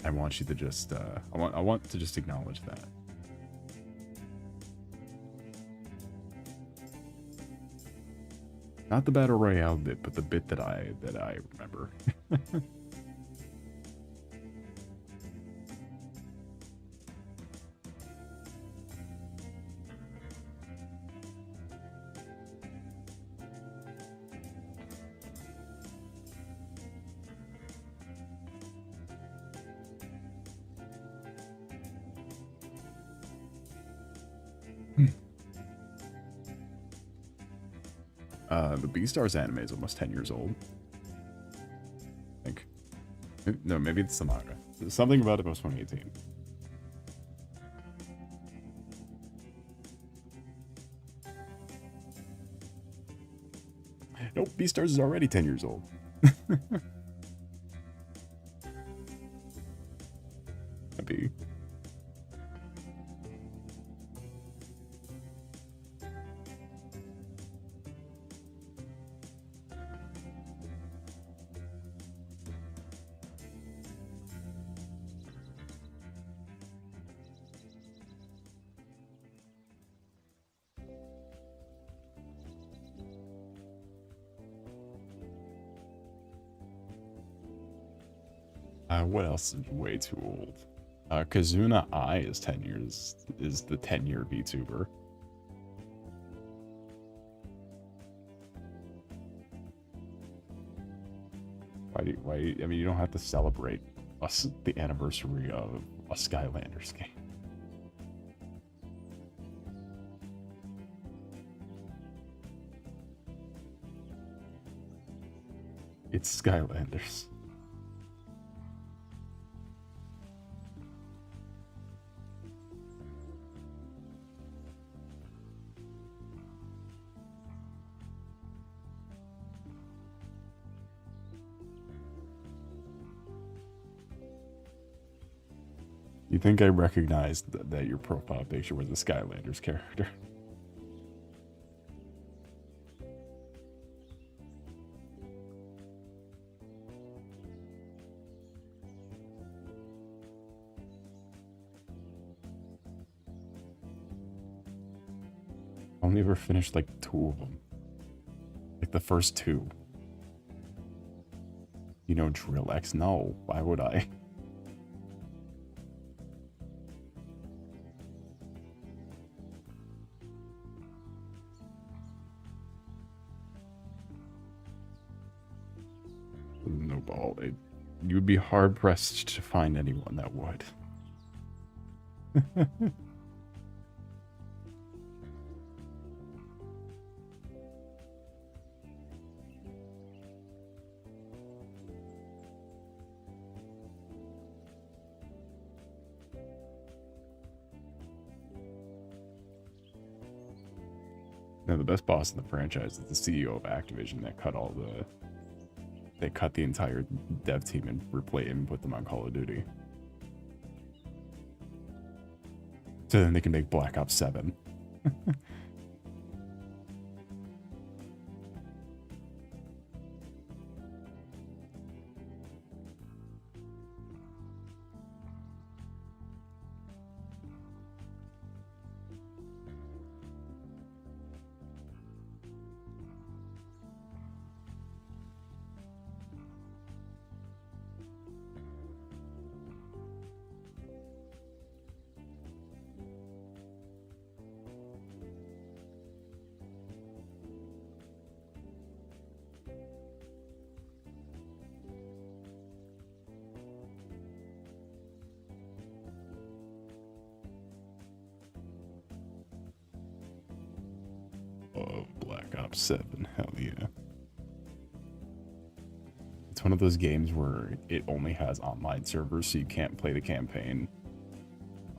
I want you to just, I want to just acknowledge that. Not the Battle Royale bit, but the bit that I remember. The Beastars anime is almost 10 years old. I think. No, maybe it's the manga. Something about it was 2018. Nope, Beastars is already 10 years old. Happy. What else is way too old? Kazuna I is 10 years, is the 10-year VTuber. Why, I mean, you don't have to celebrate us, the anniversary of a Skylanders game. It's Skylanders. You think I recognized that your profile picture was a Skylanders character? I only ever finished like 2 of them. Like the first 2. You know Drill X? No, why would I? No ball. You would be hard pressed to find anyone that would. Now, the best boss in the franchise is the CEO of Activision that cut all the... They cut the entire dev team and replaced and put them on Call of Duty. So then they can make Black Ops 7. Oh, Black Ops 7, hell yeah. It's one of those games where it only has online servers, so you can't play the campaign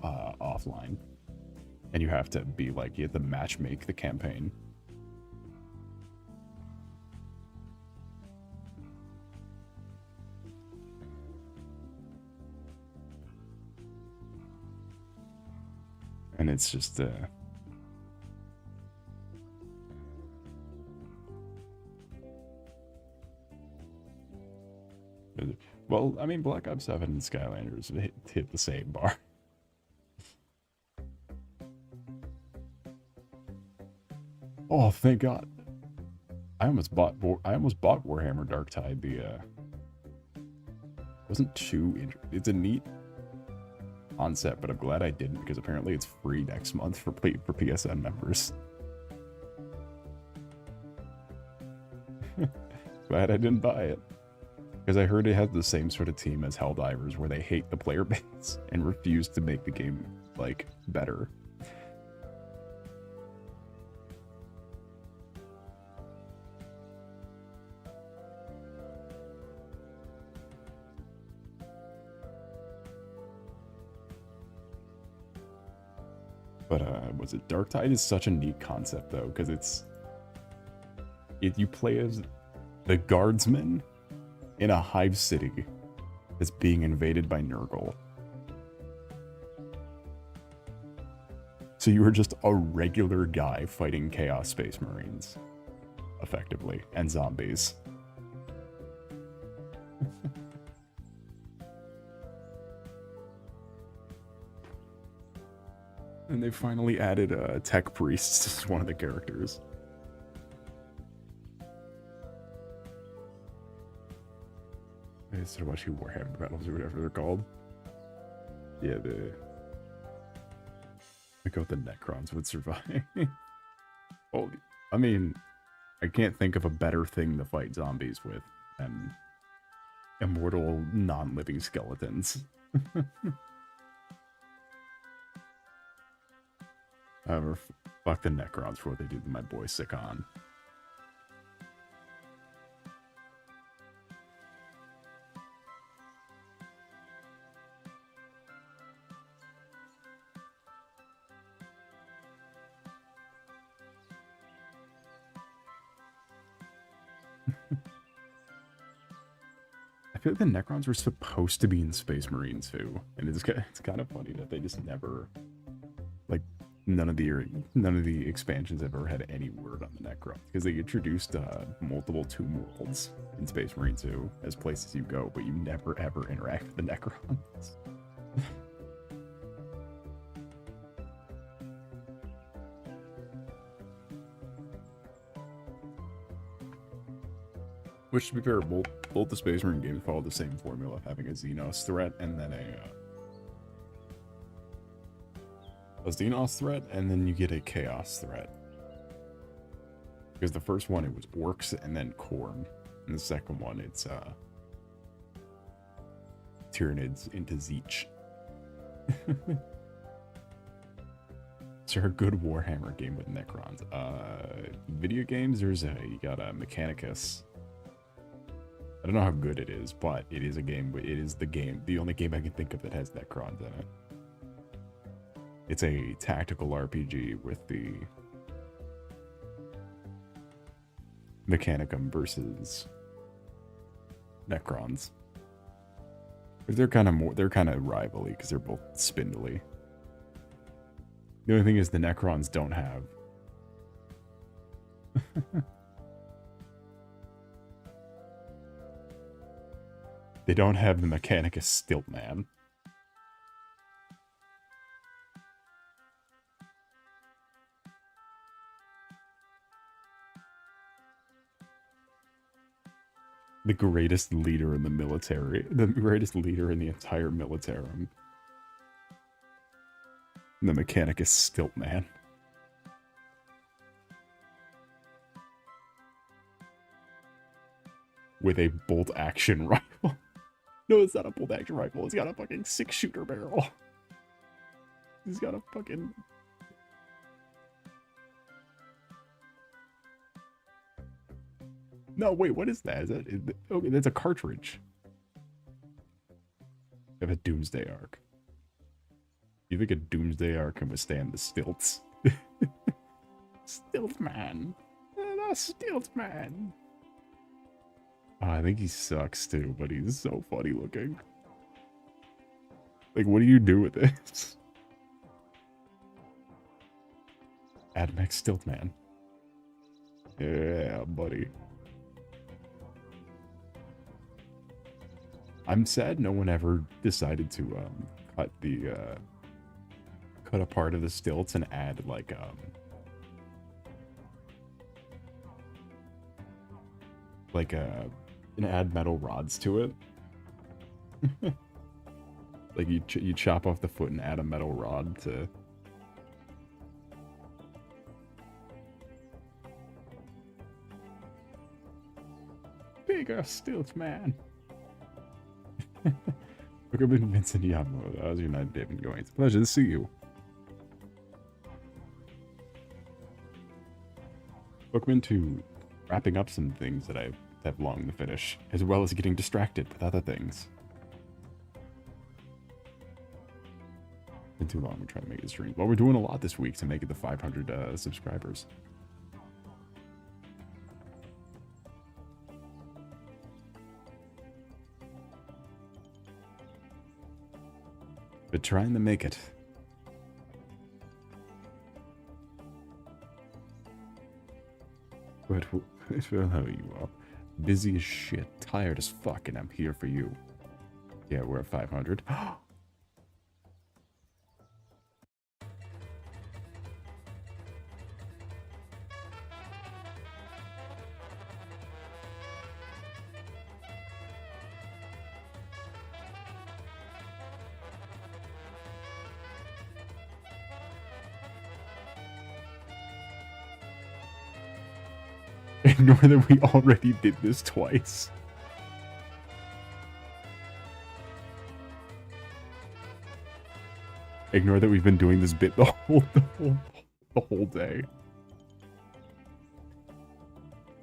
offline. And you have to be like, you have to match make the campaign. And it's just, well, I mean, Black Ops 7 and Skylanders hit the same bar. Oh, thank God. I almost bought Warhammer Darktide. Wasn't too it's a neat concept, but I'm glad I didn't, because apparently it's free next month for PSN members. Glad I didn't buy it. Because I heard it has the same sort of team as Helldivers, where they hate the player base and refuse to make the game, like, better. But was it Dark Tide is such a neat concept though, because you play as the guardsman in a hive city that's being invaded by Nurgle. So you were just a regular guy fighting Chaos Space Marines, effectively, and zombies. And they finally added tech priests as one of the characters. I started watching Warhammer battles or whatever they're called. Yeah, I go with the Necrons would survive. Well, I mean, I can't think of a better thing to fight zombies with than immortal, non-living skeletons. However, fuck the Necrons for what they did to my boy Sikon. I feel like the Necrons were supposed to be in Space Marines too, and it's kind of funny that they just never, like, none of the expansions ever had any word on the Necrons, because they introduced multiple tomb worlds in Space Marine 2 as places you go, but you never ever interact with the Necrons. Which, to be fair, both the Space Marine games follow the same formula of having a Xenos threat and then a Xenos threat, and then you get a Chaos threat. Because the first one, it was Orcs and then Khorne. And the second one, it's Tyranids into Zeech. Is there a good Warhammer game with Necrons? Video games, you got a Mechanicus. I don't know how good it is, but it is a game. It is the only game I can think of that has Necrons in it. It's a tactical RPG with the Mechanicum versus Necrons. They're kind of rivalry because they're both spindly. The only thing is the Necrons don't have. They don't have the Mechanicus Stiltman. The greatest leader in the military. The greatest leader in the entire militarum. The Mechanicus Stiltman. With a bolt-action rifle. No, it's not a bolt-action rifle. It's got a fucking 6-shooter barrel. He's got a fucking... No, wait, what is that? Okay, that's a cartridge. I have a Doomsday Arc. You think a Doomsday Arc can withstand the stilts? Stiltman. The Stiltman. Oh, I think he sucks too, but he's so funny looking. Like, what do you do with this? Admex Stiltman. Yeah, buddy. I'm sad no one ever decided to cut a part of the stilts and add like and add metal rods to it. Like you chop off the foot and add a metal rod to. Bigger stilt man. Look up in Vincent Yamamoto. How's your night, David, going? It's a pleasure to see you. Look into wrapping up some things that I have long to finish, as well as getting distracted with other things. Been too long. We're trying to make it stream. Well, we're doing a lot this week to make it the 500 subscribers. But trying to make it. But well, how are you up? Busy as shit, tired as fuck, and I'm here for you. Yeah, we're at 500. Ignore that we already did this twice. Ignore that we've been doing this bit the whole day.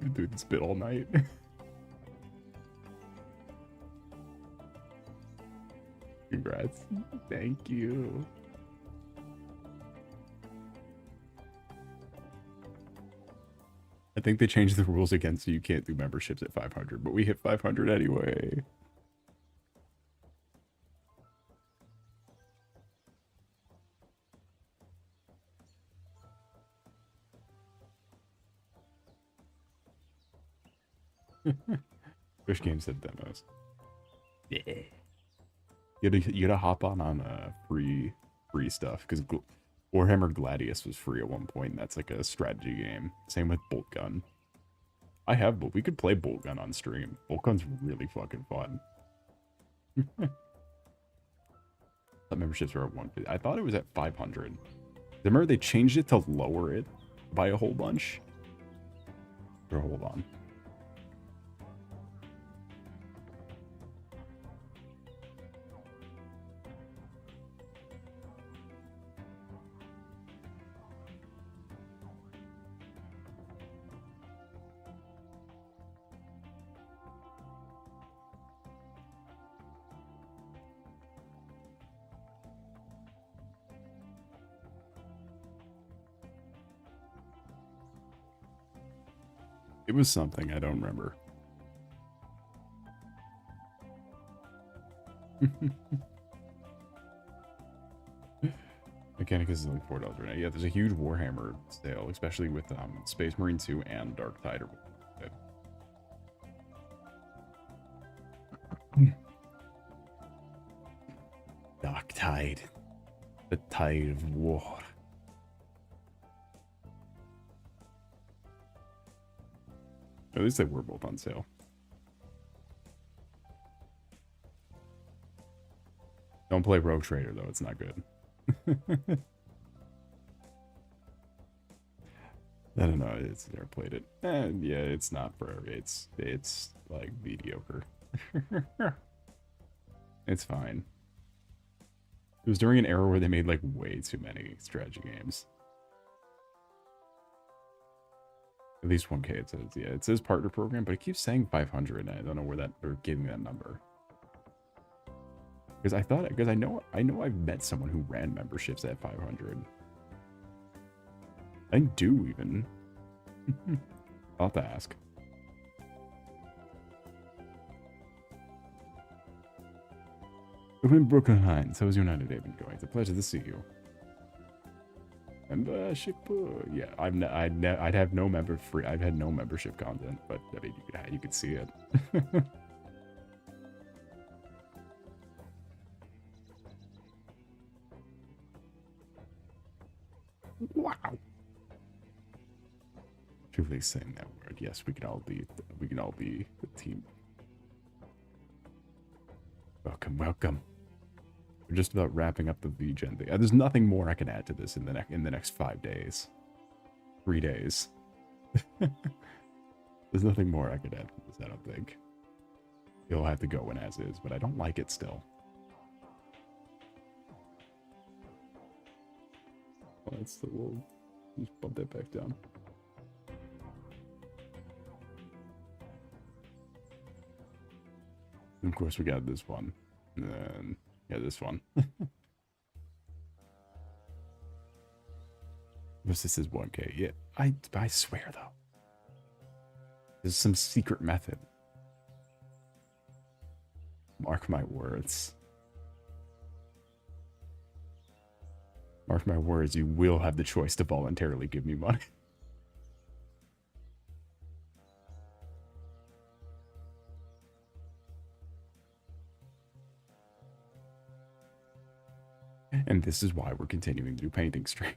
We've been doing this bit all night. Congrats. Thank you. I think they changed the rules again so you can't do memberships at 500, but we hit 500 anyway. Wish games had demos. Yeah. You gotta hop on free stuff because Warhammer Gladius was free at one point. And that's like a strategy game. Same with Bolt Gun. I have, but we could play Bolt Gun on stream. Bolt Gun's really fucking fun. That memberships are at 150. I thought it was at 500. Remember they changed it to lower it by a whole bunch? Or hold on. It was something, I don't remember. Mechanicus is like $4 right now. Yeah, there's a huge Warhammer sale, especially with Space Marine 2 and Dark Tide. Dark Tide. The tide of war. At least they were both on sale. Don't play Rogue Trader though, it's not good. I don't know, it's never played it. And yeah, it's not for it's like mediocre. It's fine. It was during an era where they made like way too many strategy games. At least 1K it says, yeah, it says partner program, but it keeps saying 500 and I don't know where that they're getting that number. Because I know I've met someone who ran memberships at 500. I think do even. I'll have to ask. When Brooklyn Hines, how was your night today been going? It's a pleasure to see you. Membership, yeah, I'd have no member free. I've had no membership content, but I mean, you could see it. Wow. Truly saying that word. Yes, we can all be the team. Welcome, welcome. We're just about wrapping up the VGen thing. There's nothing more I can add to this in the next 5 days. 3 days. There's nothing more I could add to this, I don't think. It'll have to go in as is, but I don't like it still. Well, that's the we'll just bump that back down. And of course we got this one. And then yeah, this one. This is 1K. Yeah, I swear though. There's some secret method. Mark my words. Mark my words, you will have the choice to voluntarily give me money. And this is why we're continuing to do painting streams.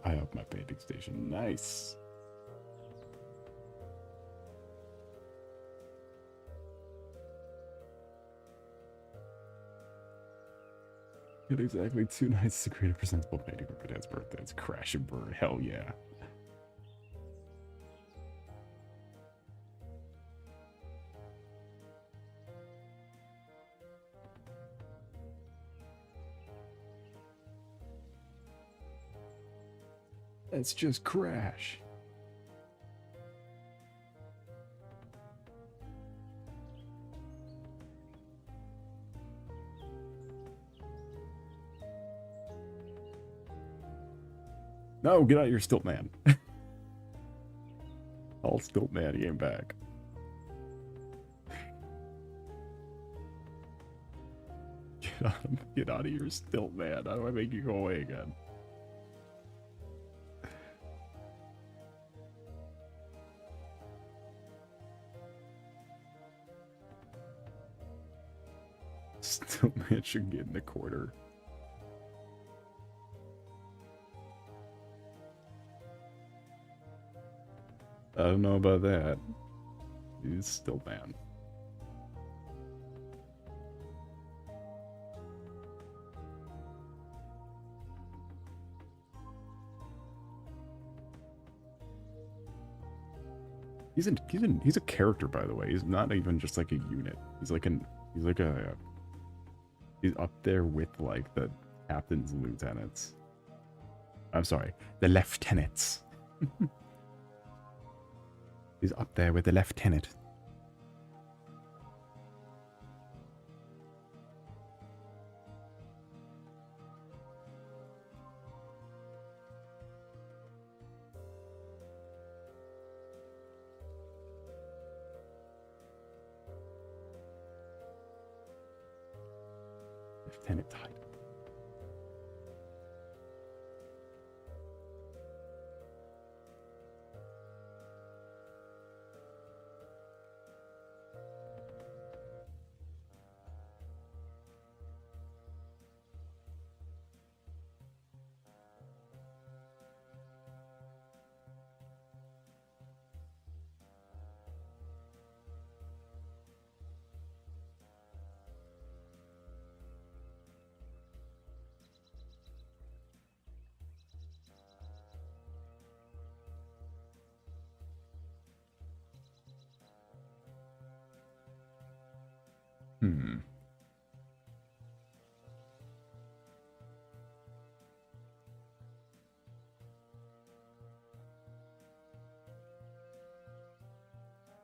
I have my painting station. Nice. Get exactly 2 nights to create a presentable painting for my dad's birthday. It's crash and burn. Hell yeah. Let's just crash. No, get out of your stilt man. All stilt man, he ain't back. Get out of your stilt man. How do I make you go away again? Stilt man should get in the quarter. I don't know about that. He's still man. He's a character, by the way. He's not even just like a unit. He's up there with like the captains and lieutenants. I'm sorry, the lieutenants. He's up there with the lieutenant. Lieutenant title.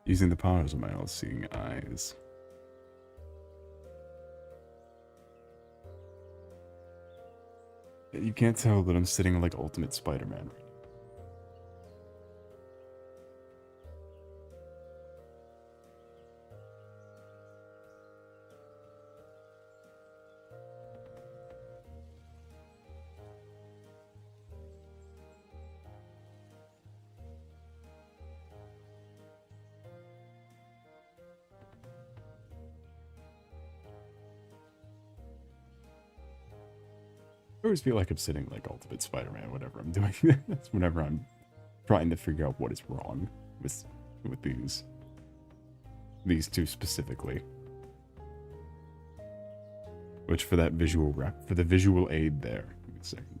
Using the powers of my all-seeing eyes. You can't tell, but I'm sitting like Ultimate Spider-Man. I always feel like I'm sitting like Ultimate Spider-Man whenever I'm doing this. Whenever I'm trying to figure out what is wrong with these two specifically. Which for that visual for the visual aid there. Give me a second.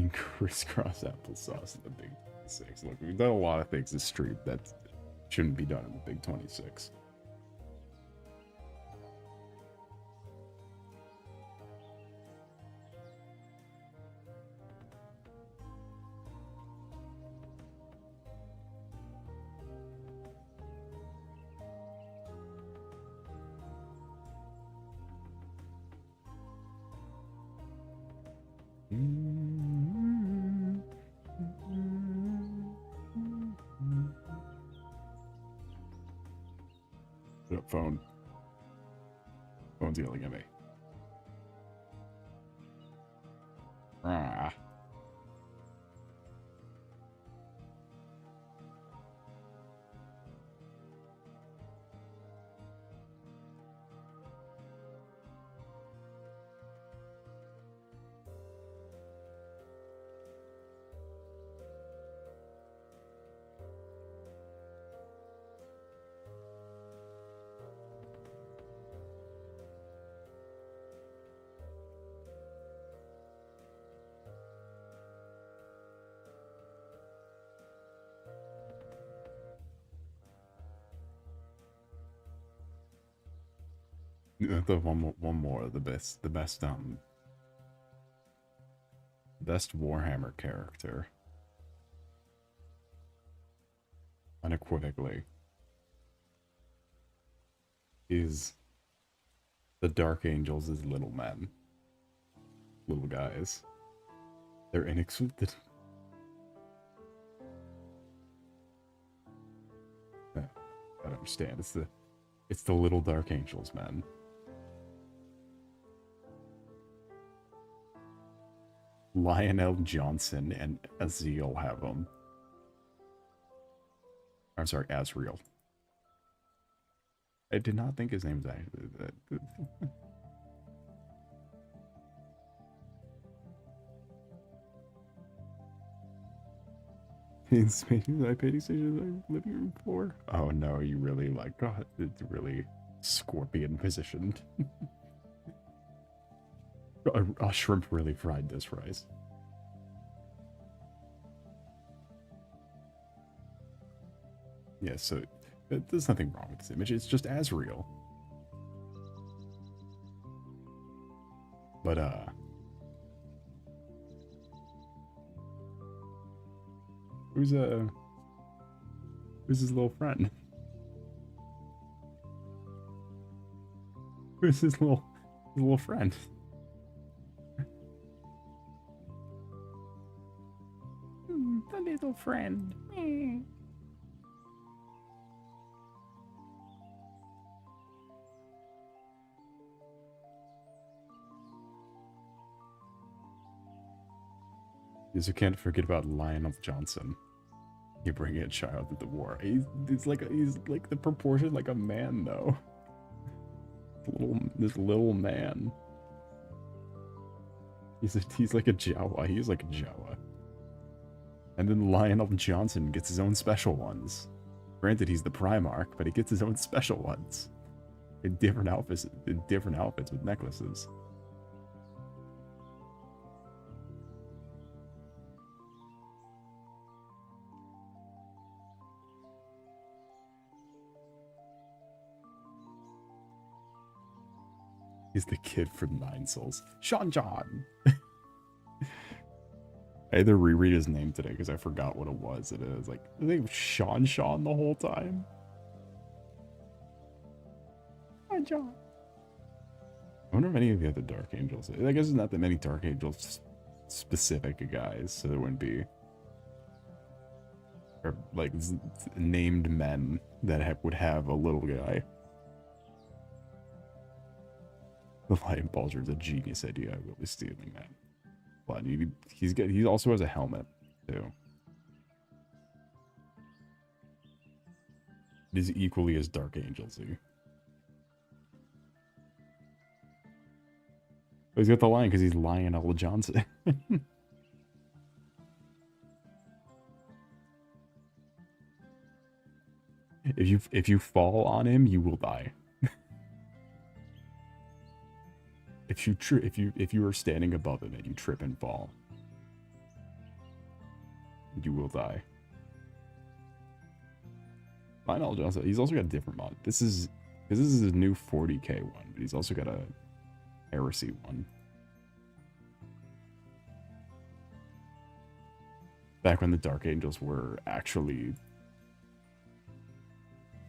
and crisscross applesauce in the Big 26. Look, we've done a lot of things this stream that shouldn't be done in the Big 26. Shut up, phone. Phone's yelling at me. Ah. The one more, the best Warhammer character, unequivocally, is the Dark Angels as little men, little guys. They're inexplicable. I don't understand. It's the little Dark Angels, man. Lionel Johnson and Azrael have them. I'm sorry, Azrael. I did not think his name's actually that. In space, I paid stations I living room floor. Oh no, you really like God, it's really scorpion positioned. A shrimp really fried this rice. Yeah, so there's nothing wrong with this image. It's just Azrael. But who's his little friend? Who's his little friend? The little friend. You can't forget about Lionel Johnson. You bring a child to the war. He's like the proportion like a man though. This little man. He's like a Jawa. He's like a Jawa. And then Lionel Johnson gets his own special ones. Granted, he's the Primarch, but he gets his own special ones. In different outfits with necklaces. He's the kid from Nine Souls. Sean John! I had to reread his name today because I forgot what it was. It is like, I think Sean the whole time. Sean John. I wonder if any of the other Dark Angels. I guess there's not that many Dark Angels specific guys, so there wouldn't be. Or like named men that would have a little guy. The Lion Bulger is a genius idea. I will be stealing that. But he also has a helmet too. It is equally as Dark Angelsy. But he's got the lion because he's Lionel Johnson. If you fall on him, you will die. If you are standing above him and you trip and fall, You will die. My knowledge also, he's also got a different mod. This is a new 40k one, but he's also got a heresy one. Back when the Dark Angels were actually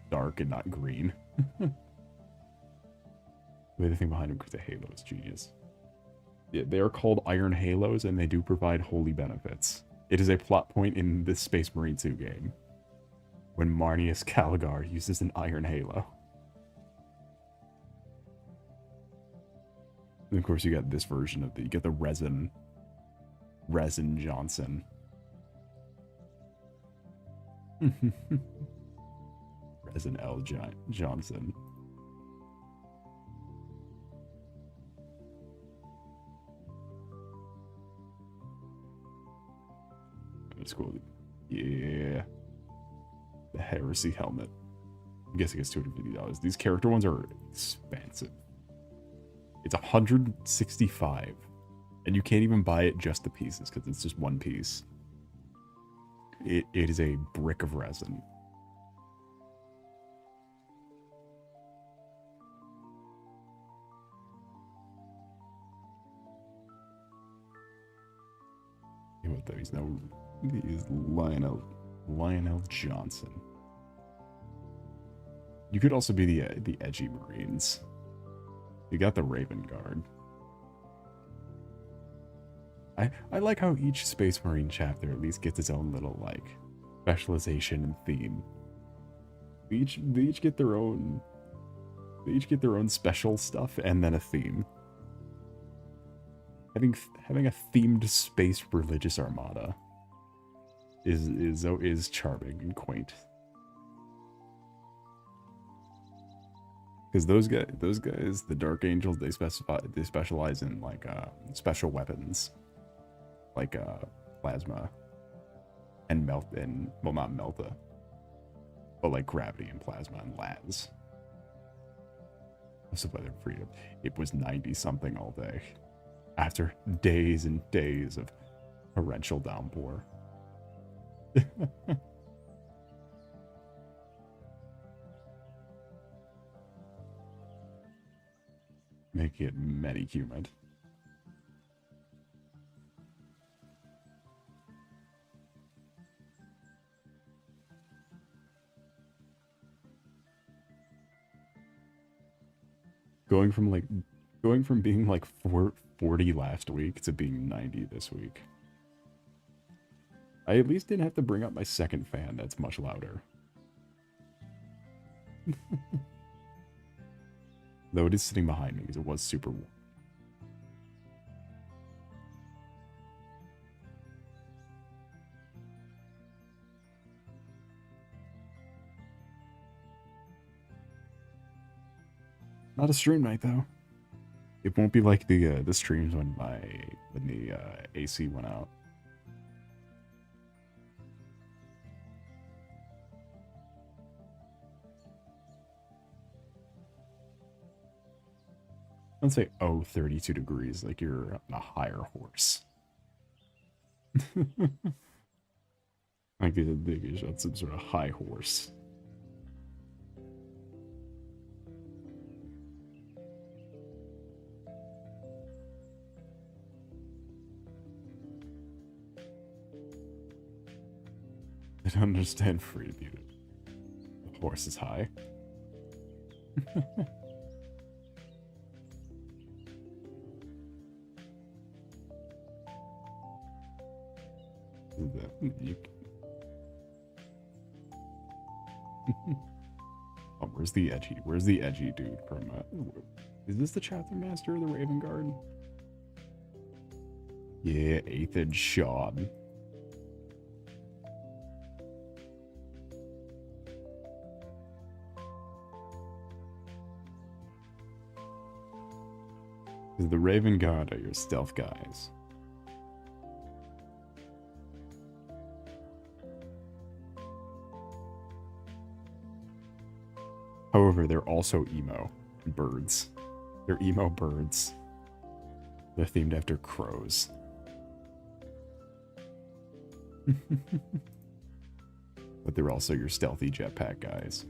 dark and not green. The way the thing behind him because the halo is genius. Yeah, they are called Iron Halos, and they do provide holy benefits. It is a plot point in this Space Marine 2 game, when Marnius Caligar uses an Iron Halo. And of course, you got this version of you get the Resin Johnson. Resin L. Johnson. It's cool. Yeah. The Heresy helmet. I'm guessing it's $250. These character ones are expensive. It's $165. And you can't even buy it just the pieces because it's just one piece. It is a brick of resin. What though? He's Lionel Johnson. You could also be the edgy Marines. You got the Raven Guard. I like how each Space Marine chapter at least gets its own little like specialization and theme. They each get their own special stuff and then a theme. Having a themed space religious armada is charming and quaint. Because those guys, the Dark Angels, they specialize in like special weapons, like plasma and not melta, but like gravity and plasma and las. Also by their freedom. It was 90 something all day, after days and days of torrential downpour. Make it many humid. Going from being like 40 last week to being 90 this week. I at least didn't have to bring up my second fan that's much louder. Though it is sitting behind me because it was super warm. Not a stream night though. It won't be like the streams when the AC went out. Don't say, oh, 32 degrees, like you're on a higher horse. Like you're on some sort of high horse. I don't understand free beauty. The horse is high. Oh, where's the edgy dude from is this the chapter master of the Raven Guard? Yeah, Ethan Sean. The Raven Guard are your stealth guys. However, they're also emo birds. They're emo birds. They're themed after crows. But they're also your stealthy jetpack guys.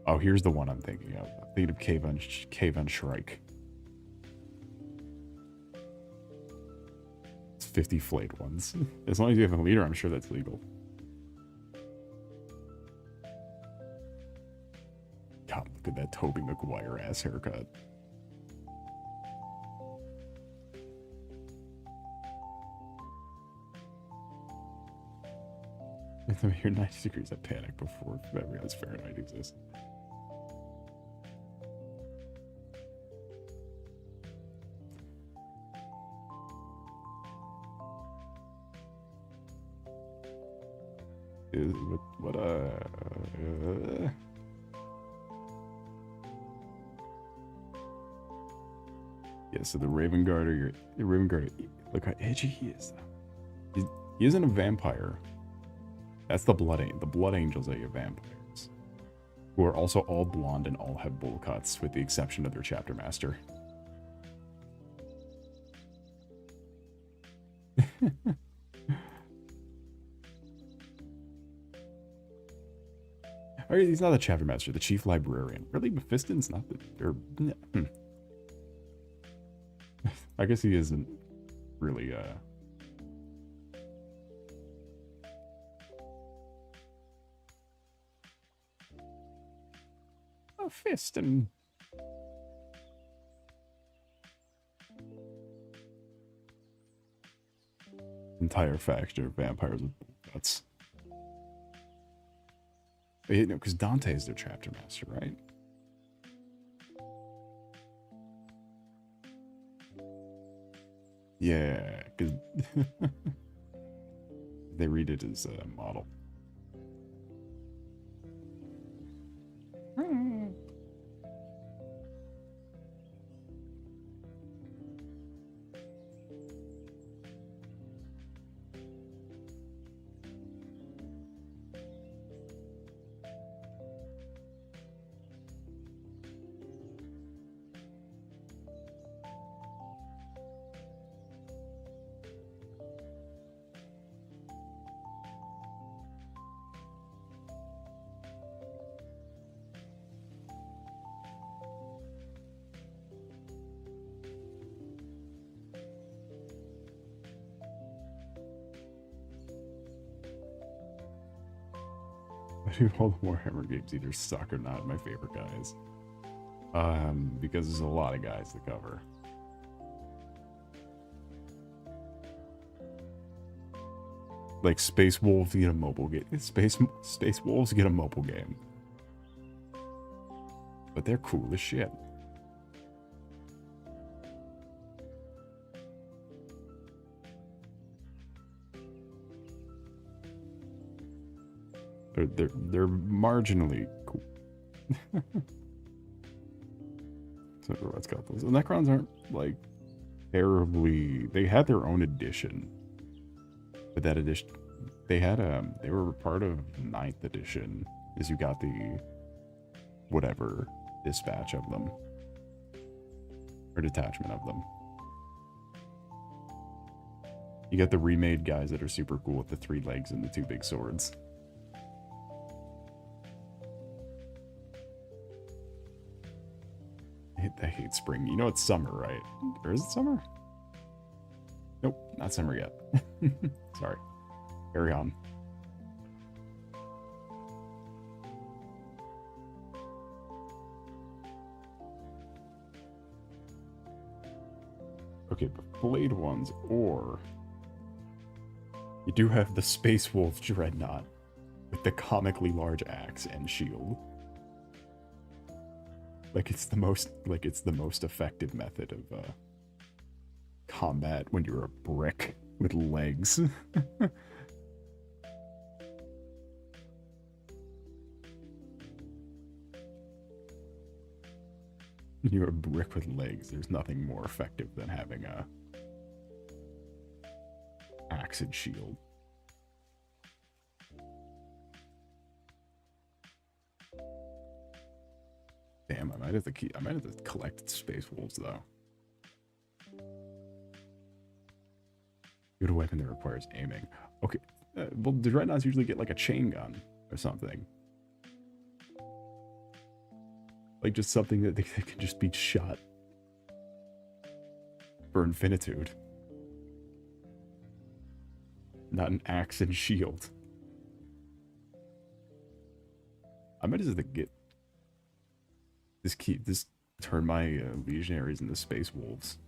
Oh, here's the one I'm thinking of. I'm thinking of Cave on Shrike. It's 50 flayed ones. As long as you have a leader, I'm sure that's legal. God, look at that Tobey Maguire ass haircut. If I'm here 90 degrees, I panic before I realize Fahrenheit exists. Yeah, so the Raven Guard, look how edgy he is. He isn't a vampire. That's the the Blood Angels are your vampires, who are also all blonde and all have bowl cuts, with the exception of their chapter master. Oh, he's not the chapter master, the chief librarian. Really, Mephiston's not the... I guess he isn't really, Mephiston. Entire faction of vampires with guts. No, because Dante is their chapter master, right? Yeah, because they read it as a model. I do all the Warhammer games either suck or not my favorite guys. Because there's a lot of guys to cover. Like Space Wolves get a mobile game. Space Wolves get a mobile game. But they're cool as shit. They're marginally cool. So everyone's got those. The Necrons aren't like terribly. They had their own edition, but that edition they were part of 9th edition. Is you got the whatever dispatch of them or detachment of them. You got the remade guys that are super cool with the 3 legs and the 2 big swords. I hate spring. You know it's summer, right? Or is it summer? Nope, not summer yet. Sorry. Carry on. Okay, but blade ones, or you do have the Space Wolf Dreadnought with the comically large axe and shield. Like it's the most effective method of combat when you're a brick with legs. You're a brick with legs. There's nothing more effective than having a axe and shield. Damn, I might have to collect Space Wolves though. Good weapon that requires aiming. Okay, Well, the dreadnoughts usually get like a chain gun or something. Like just something that they can just be shot for infinitude. Not an axe and shield. I might just get this turn my legionaries into space wolves.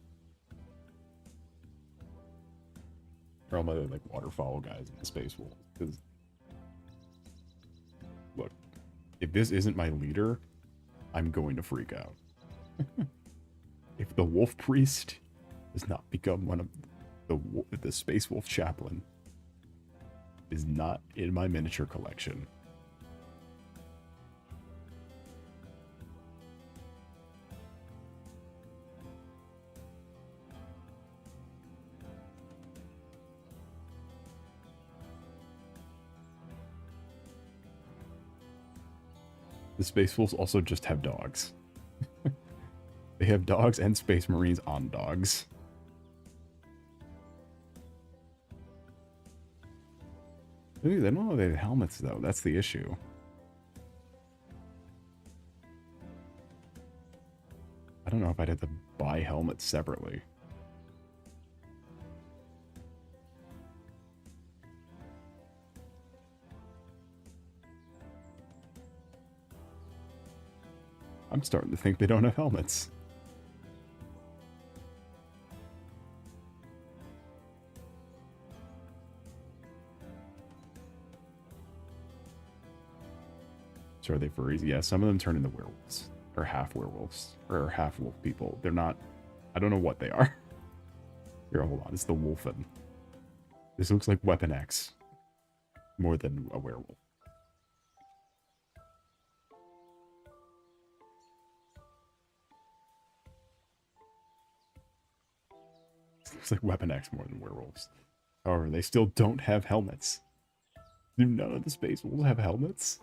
Or all my like waterfowl guys into space wolves. Because look, if this isn't my leader, I'm going to freak out. If the wolf priest does not become one of the space wolf chaplain, is not in my miniature collection. The Space Wolves also just have dogs. They have dogs and Space Marines on dogs. Ooh, they don't know they have helmets, though. That's the issue. I don't know if I'd have to buy helmets separately. I'm starting to think they don't have helmets. So are they furries? Yeah, some of them turn into werewolves. Or half werewolves. Or half wolf people. They're not... I don't know what they are. Here, hold on. It's the Wolfen. This looks like Weapon X. More than a werewolf. Looks like Weapon X more than werewolves. However, they still don't have helmets. Do none of the Space Wolves have helmets?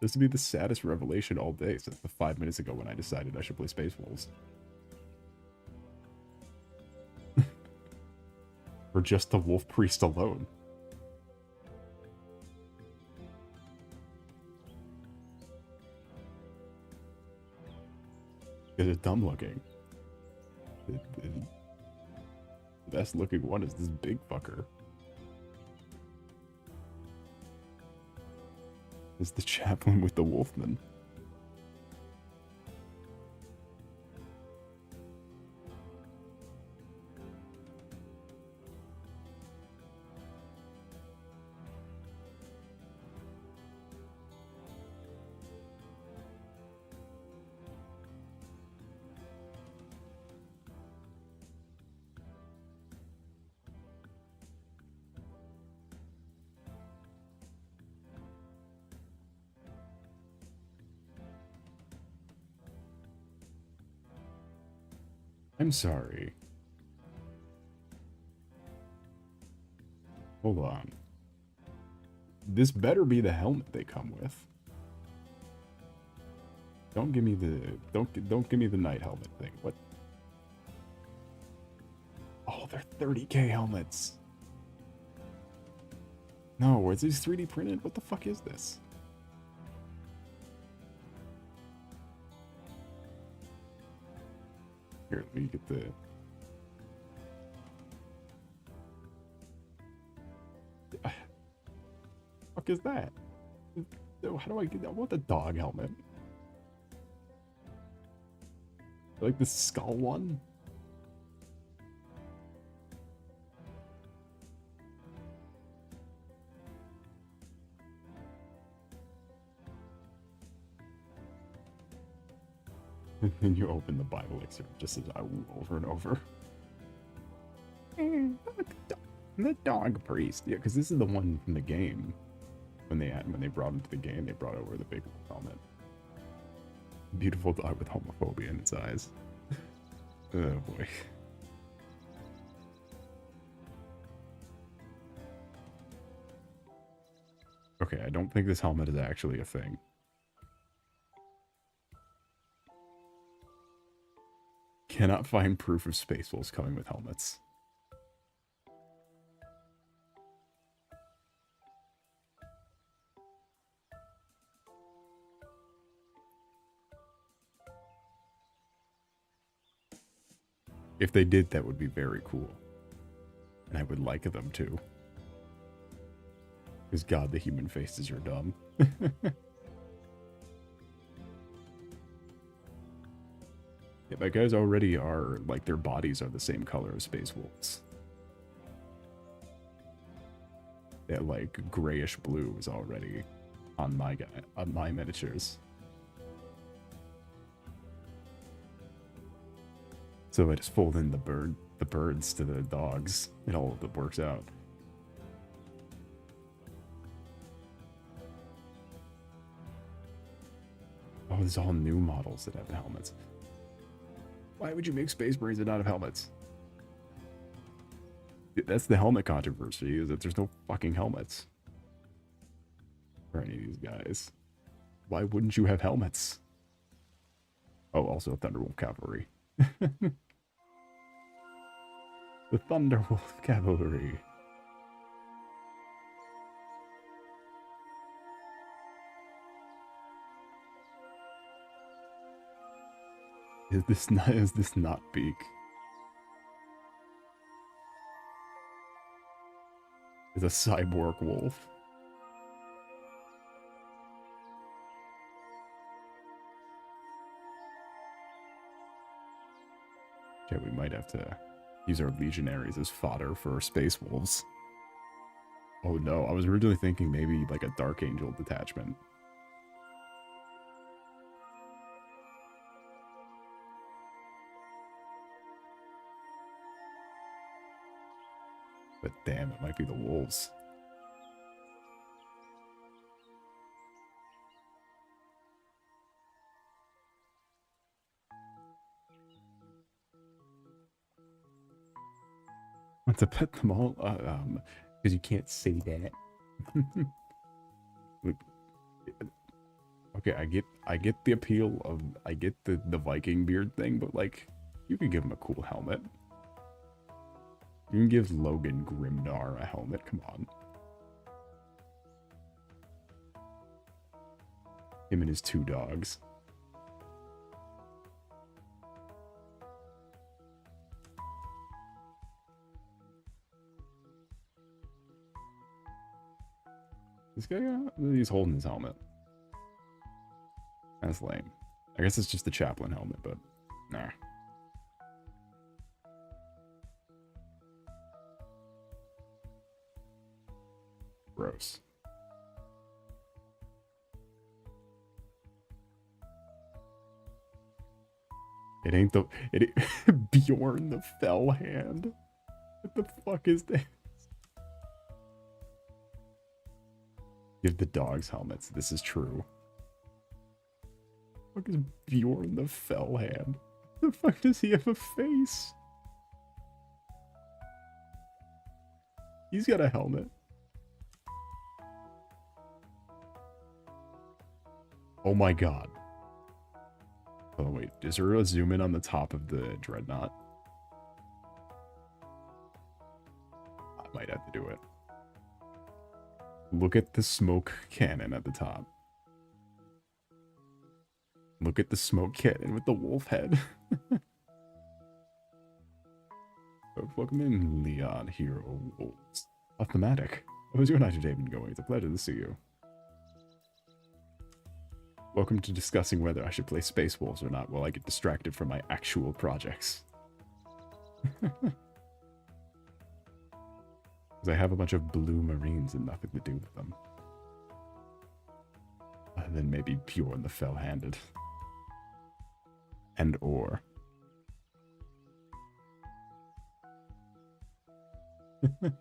This would be the saddest revelation all day since the 5 minutes ago when I decided I should play Space Wolves. Or just the Wolf Priest alone. Because it's dumb looking. The best looking one is this big fucker. Is the chaplain with the wolfman. I'm sorry. Hold on. This better be the helmet they come with. Don't give me the don't give me the knight helmet thing. What? Oh, they're 30k helmets. No, is these 3D printed? What the fuck is this? Here, let me get the... Fuck is that? How do I get that? I want the dog helmet. I like the skull one. And then you open the Bible elixir, it just says "I will" over and over. The dog priest, yeah, because this is the one from the game. When they brought him to the game, they brought over the big helmet. Beautiful dog with homophobia in its eyes. Oh boy. Okay, I don't think this helmet is actually a thing. Cannot find proof of Space Wolves coming with helmets. If they did, that would be very cool. And I would like them to. Because God, the human faces are dumb. Yeah, my guys already are, like, their bodies are the same color as space wolves. That, like, grayish blue is already on my guy, on my miniatures. So I just fold in the birds to the dogs. It all works out. Oh, there's all new models that have the helmets. Why would you make Space Marines and not have helmets? That's the helmet controversy, is that there's no fucking helmets for any of these guys. Why wouldn't you have helmets? Oh, also Thunderwolf Cavalry. The Thunderwolf Cavalry. Is this not peak? It's a cyborg wolf. Yeah, we might have to use our legionaries as fodder for our space wolves. Oh no, I was originally thinking maybe like a Dark Angel detachment. But damn, it might be the wolves. Want to pet them all? Because you can't say that. Look, okay, I get the appeal of, I get the Viking beard thing, but like, you can give him a cool helmet. You can give Logan Grimnar a helmet, come on. Him and his two dogs. This guy, he's holding his helmet. That's lame. I guess it's just the chaplain helmet, but nah. Gross. It ain't the Bjorn the Fell Hand. What the fuck is this? Give the dogs helmets. This is true. What the fuck is Bjorn the Fell Hand? The fuck does he have a face? He's got a helmet. Oh my god. Oh wait, is there a zoom in on the top of the dreadnought? I might have to do it. Look at the smoke cannon at the top. Look at the smoke cannon with the wolf head. Welcome in, Leon, Hero Wolves. Thematic. How's your night today been going? It's a pleasure to see you. Welcome to discussing whether I should play Space Wolves or not while I get distracted from my actual projects. Because I have a bunch of blue Marines and nothing to do with them. Other than maybe Bjorn the Fell-Handed. And or. The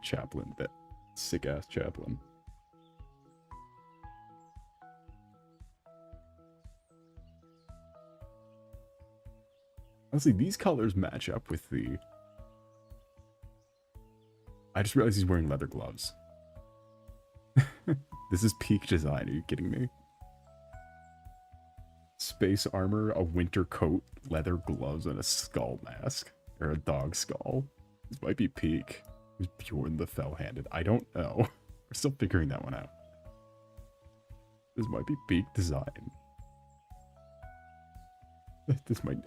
chaplain, that sick-ass chaplain. Honestly, these colors match up with the... I just realized he's wearing leather gloves. This is peak design, are you kidding me? Space armor, a winter coat, leather gloves, and a skull mask. Or a dog skull. This might be peak. Who's Bjorn the Fell-Handed? I don't know. We're still figuring that one out. This might be peak design.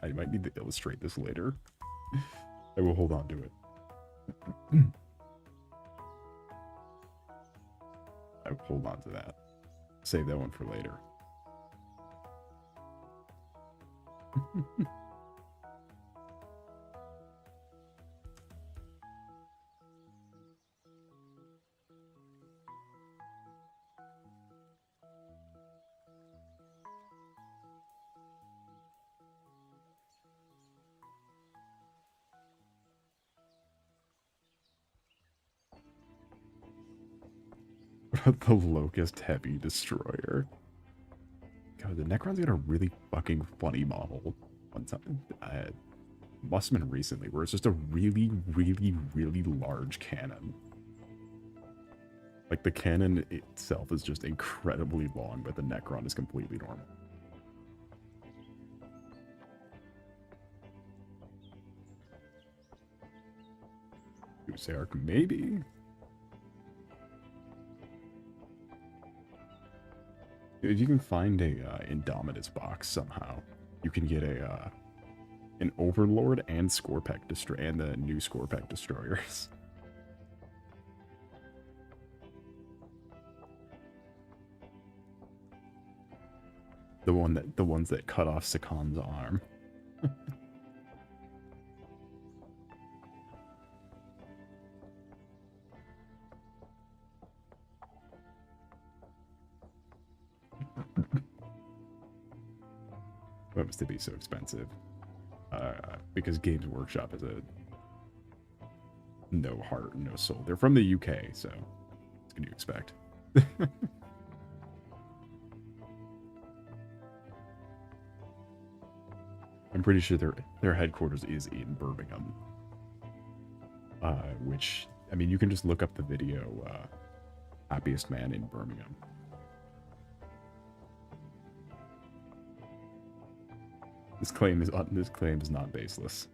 I might need to illustrate this later. I will hold on to it. I will hold on to that. Save that one for later. The Locust Heavy Destroyer. God, the Necron's got a really fucking funny model. One time, must have been recently, where it's just a really, really, really large cannon. Like, the cannon itself is just incredibly long, but the Necron is completely normal. Say arc, maybe? If you can find a Indomitus box somehow, you can get a an Overlord and Scorpec destroyer and the new Scorpec destroyers. The ones that cut off Sakon's arm. What was to be so expensive? Because Games Workshop is a no heart, no soul. They're from the UK, so what can you expect? I'm pretty sure their headquarters is in Birmingham. Which, I mean, you can just look up the video, Happiest Man in Birmingham. This claim is not baseless.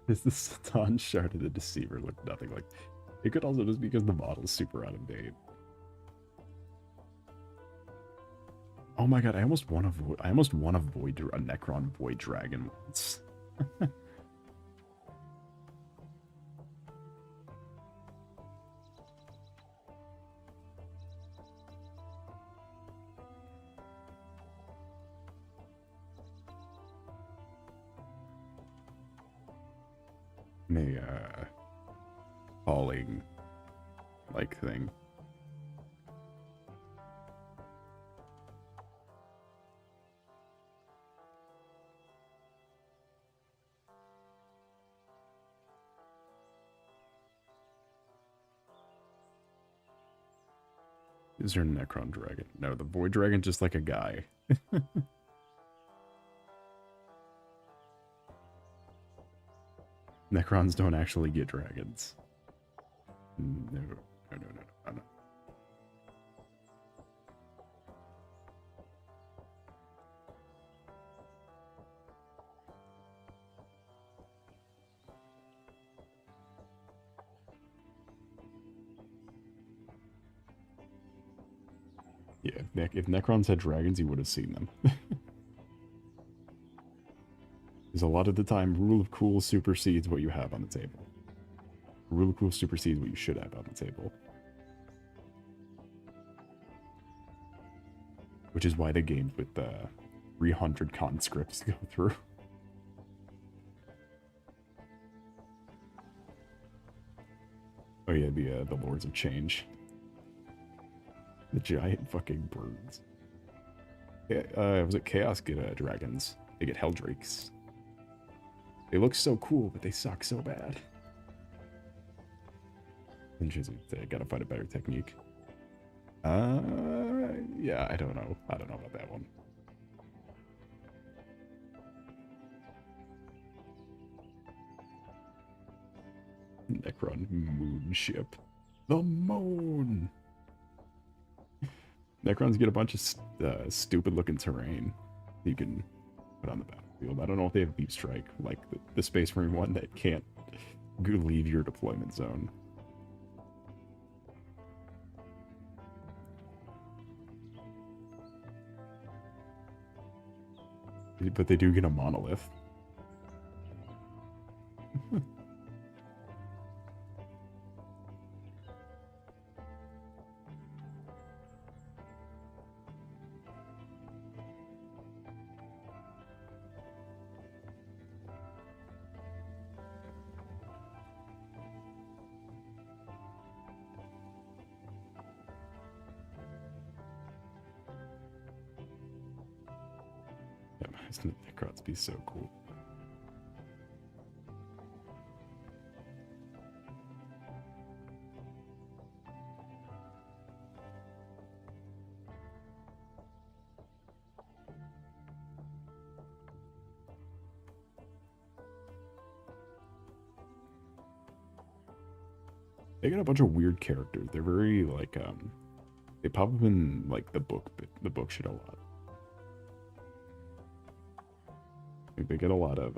Is the Satan Shard of the Deceiver look nothing like? It could also just be because the model's super out of date. Oh my god, I almost won a Necron Void Dragon once. A falling like thing. Is there a Necron Dragon? No, the Void Dragon's just like a guy. Necrons don't actually get dragons. No. Yeah, if Necrons had dragons, you would have seen them. Because a lot of the time, rule of cool supersedes what you have on the table. Rule of cool supersedes what you should have on the table. Which is why the games with 300 conscripts go through. Oh yeah, the Lords of Change. The giant fucking birds. Yeah, was it Chaos get dragons? They get Helldrakes. They look so cool, but they suck so bad. Interesting. They gotta find a better technique. Yeah, I don't know. I don't know about that one. Necron moon ship. The moon! Necrons get a bunch of stupid-looking terrain you can put on the battlefield. I don't know if they have Deep Strike, like the Space Marine one that can't leave your deployment zone. But they do get a monolith. Isn't it? Necrons be so cool. They got a bunch of weird characters. They're very like they pop up in like the book shit a lot. Like, they get a lot of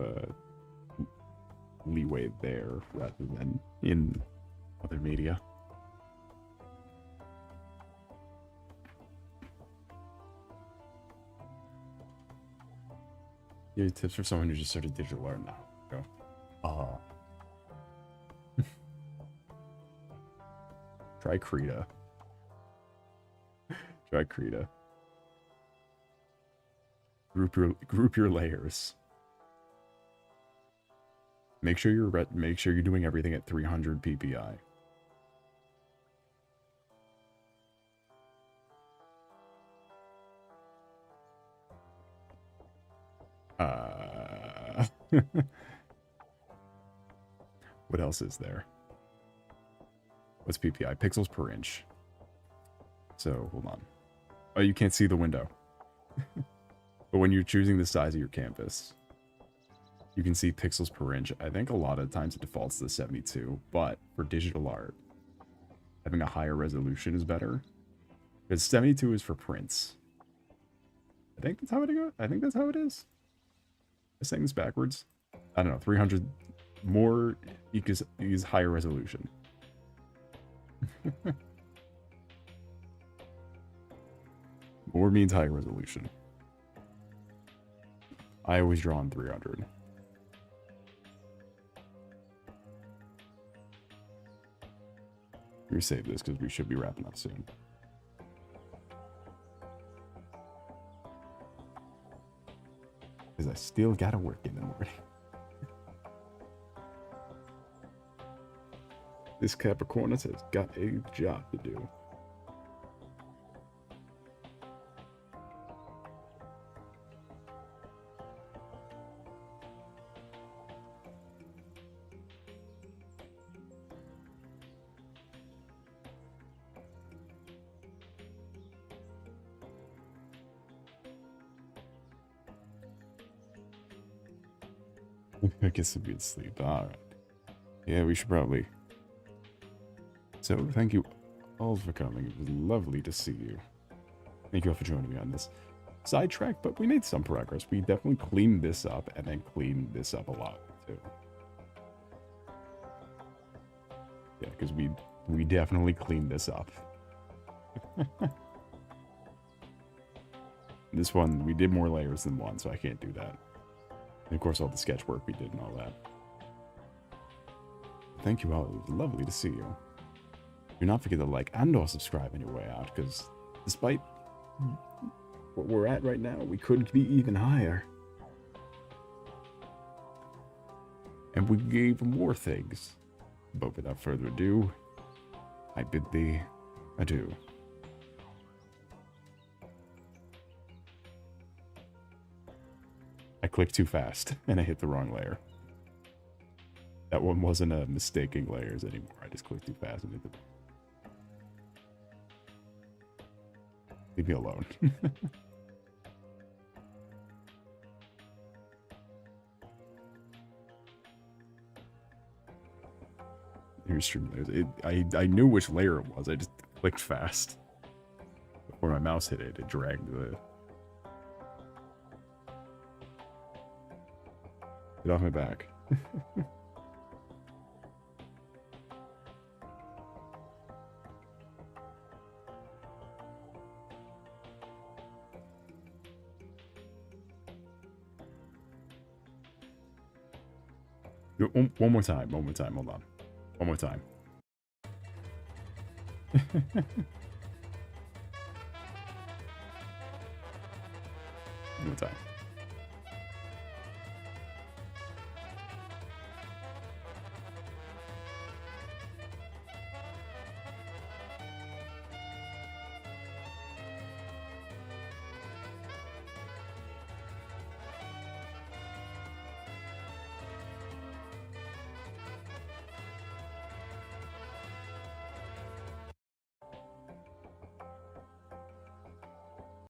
leeway there rather than in other media. Any tips for someone who just started digital art now? Go. Try Krita. Try Krita. Group your layers. Make sure you're doing everything at 300 PPI. What else is there? What's PPI? Pixels per inch. So, hold on. Oh, you can't see the window. But when you're choosing the size of your canvas, you can see pixels per inch. I think a lot of times it defaults to 72, but for digital art, having a higher resolution is better. Because 72 is for prints. I think that's how it goes. I think that's how it is. I'm saying this backwards. I don't know. 300 more equals higher resolution. More means higher resolution. I always draw on 300. Let me save this because we should be wrapping up soon. Because I still gotta work in the morning. This Capricornus has got a job to do. I guess it'd be asleep. Alright. Yeah, we should probably. So, thank you all for coming. It was lovely to see you. Thank you all for joining me on this sidetrack, but we made some progress. We definitely cleaned this up and then cleaned this up a lot, too. Yeah, because we definitely cleaned this up. This one, we did more layers than one, so I can't do that. And of course, all the sketch work we did and all that. Thank you all. It was lovely to see you. Do not forget to like and or subscribe on your way out, because despite what we're at right now, we could be even higher. And we gave more things. But without further ado, I bid thee adieu. I clicked too fast, and I hit the wrong layer. That one wasn't a mistaking layers anymore. I just clicked too fast and hit the... Leave me alone. Here's Streamlabs. I knew which layer it was. I just clicked fast. Before my mouse hit it, it dragged the... Get off my back. One more time, hold on. One more time. One more time.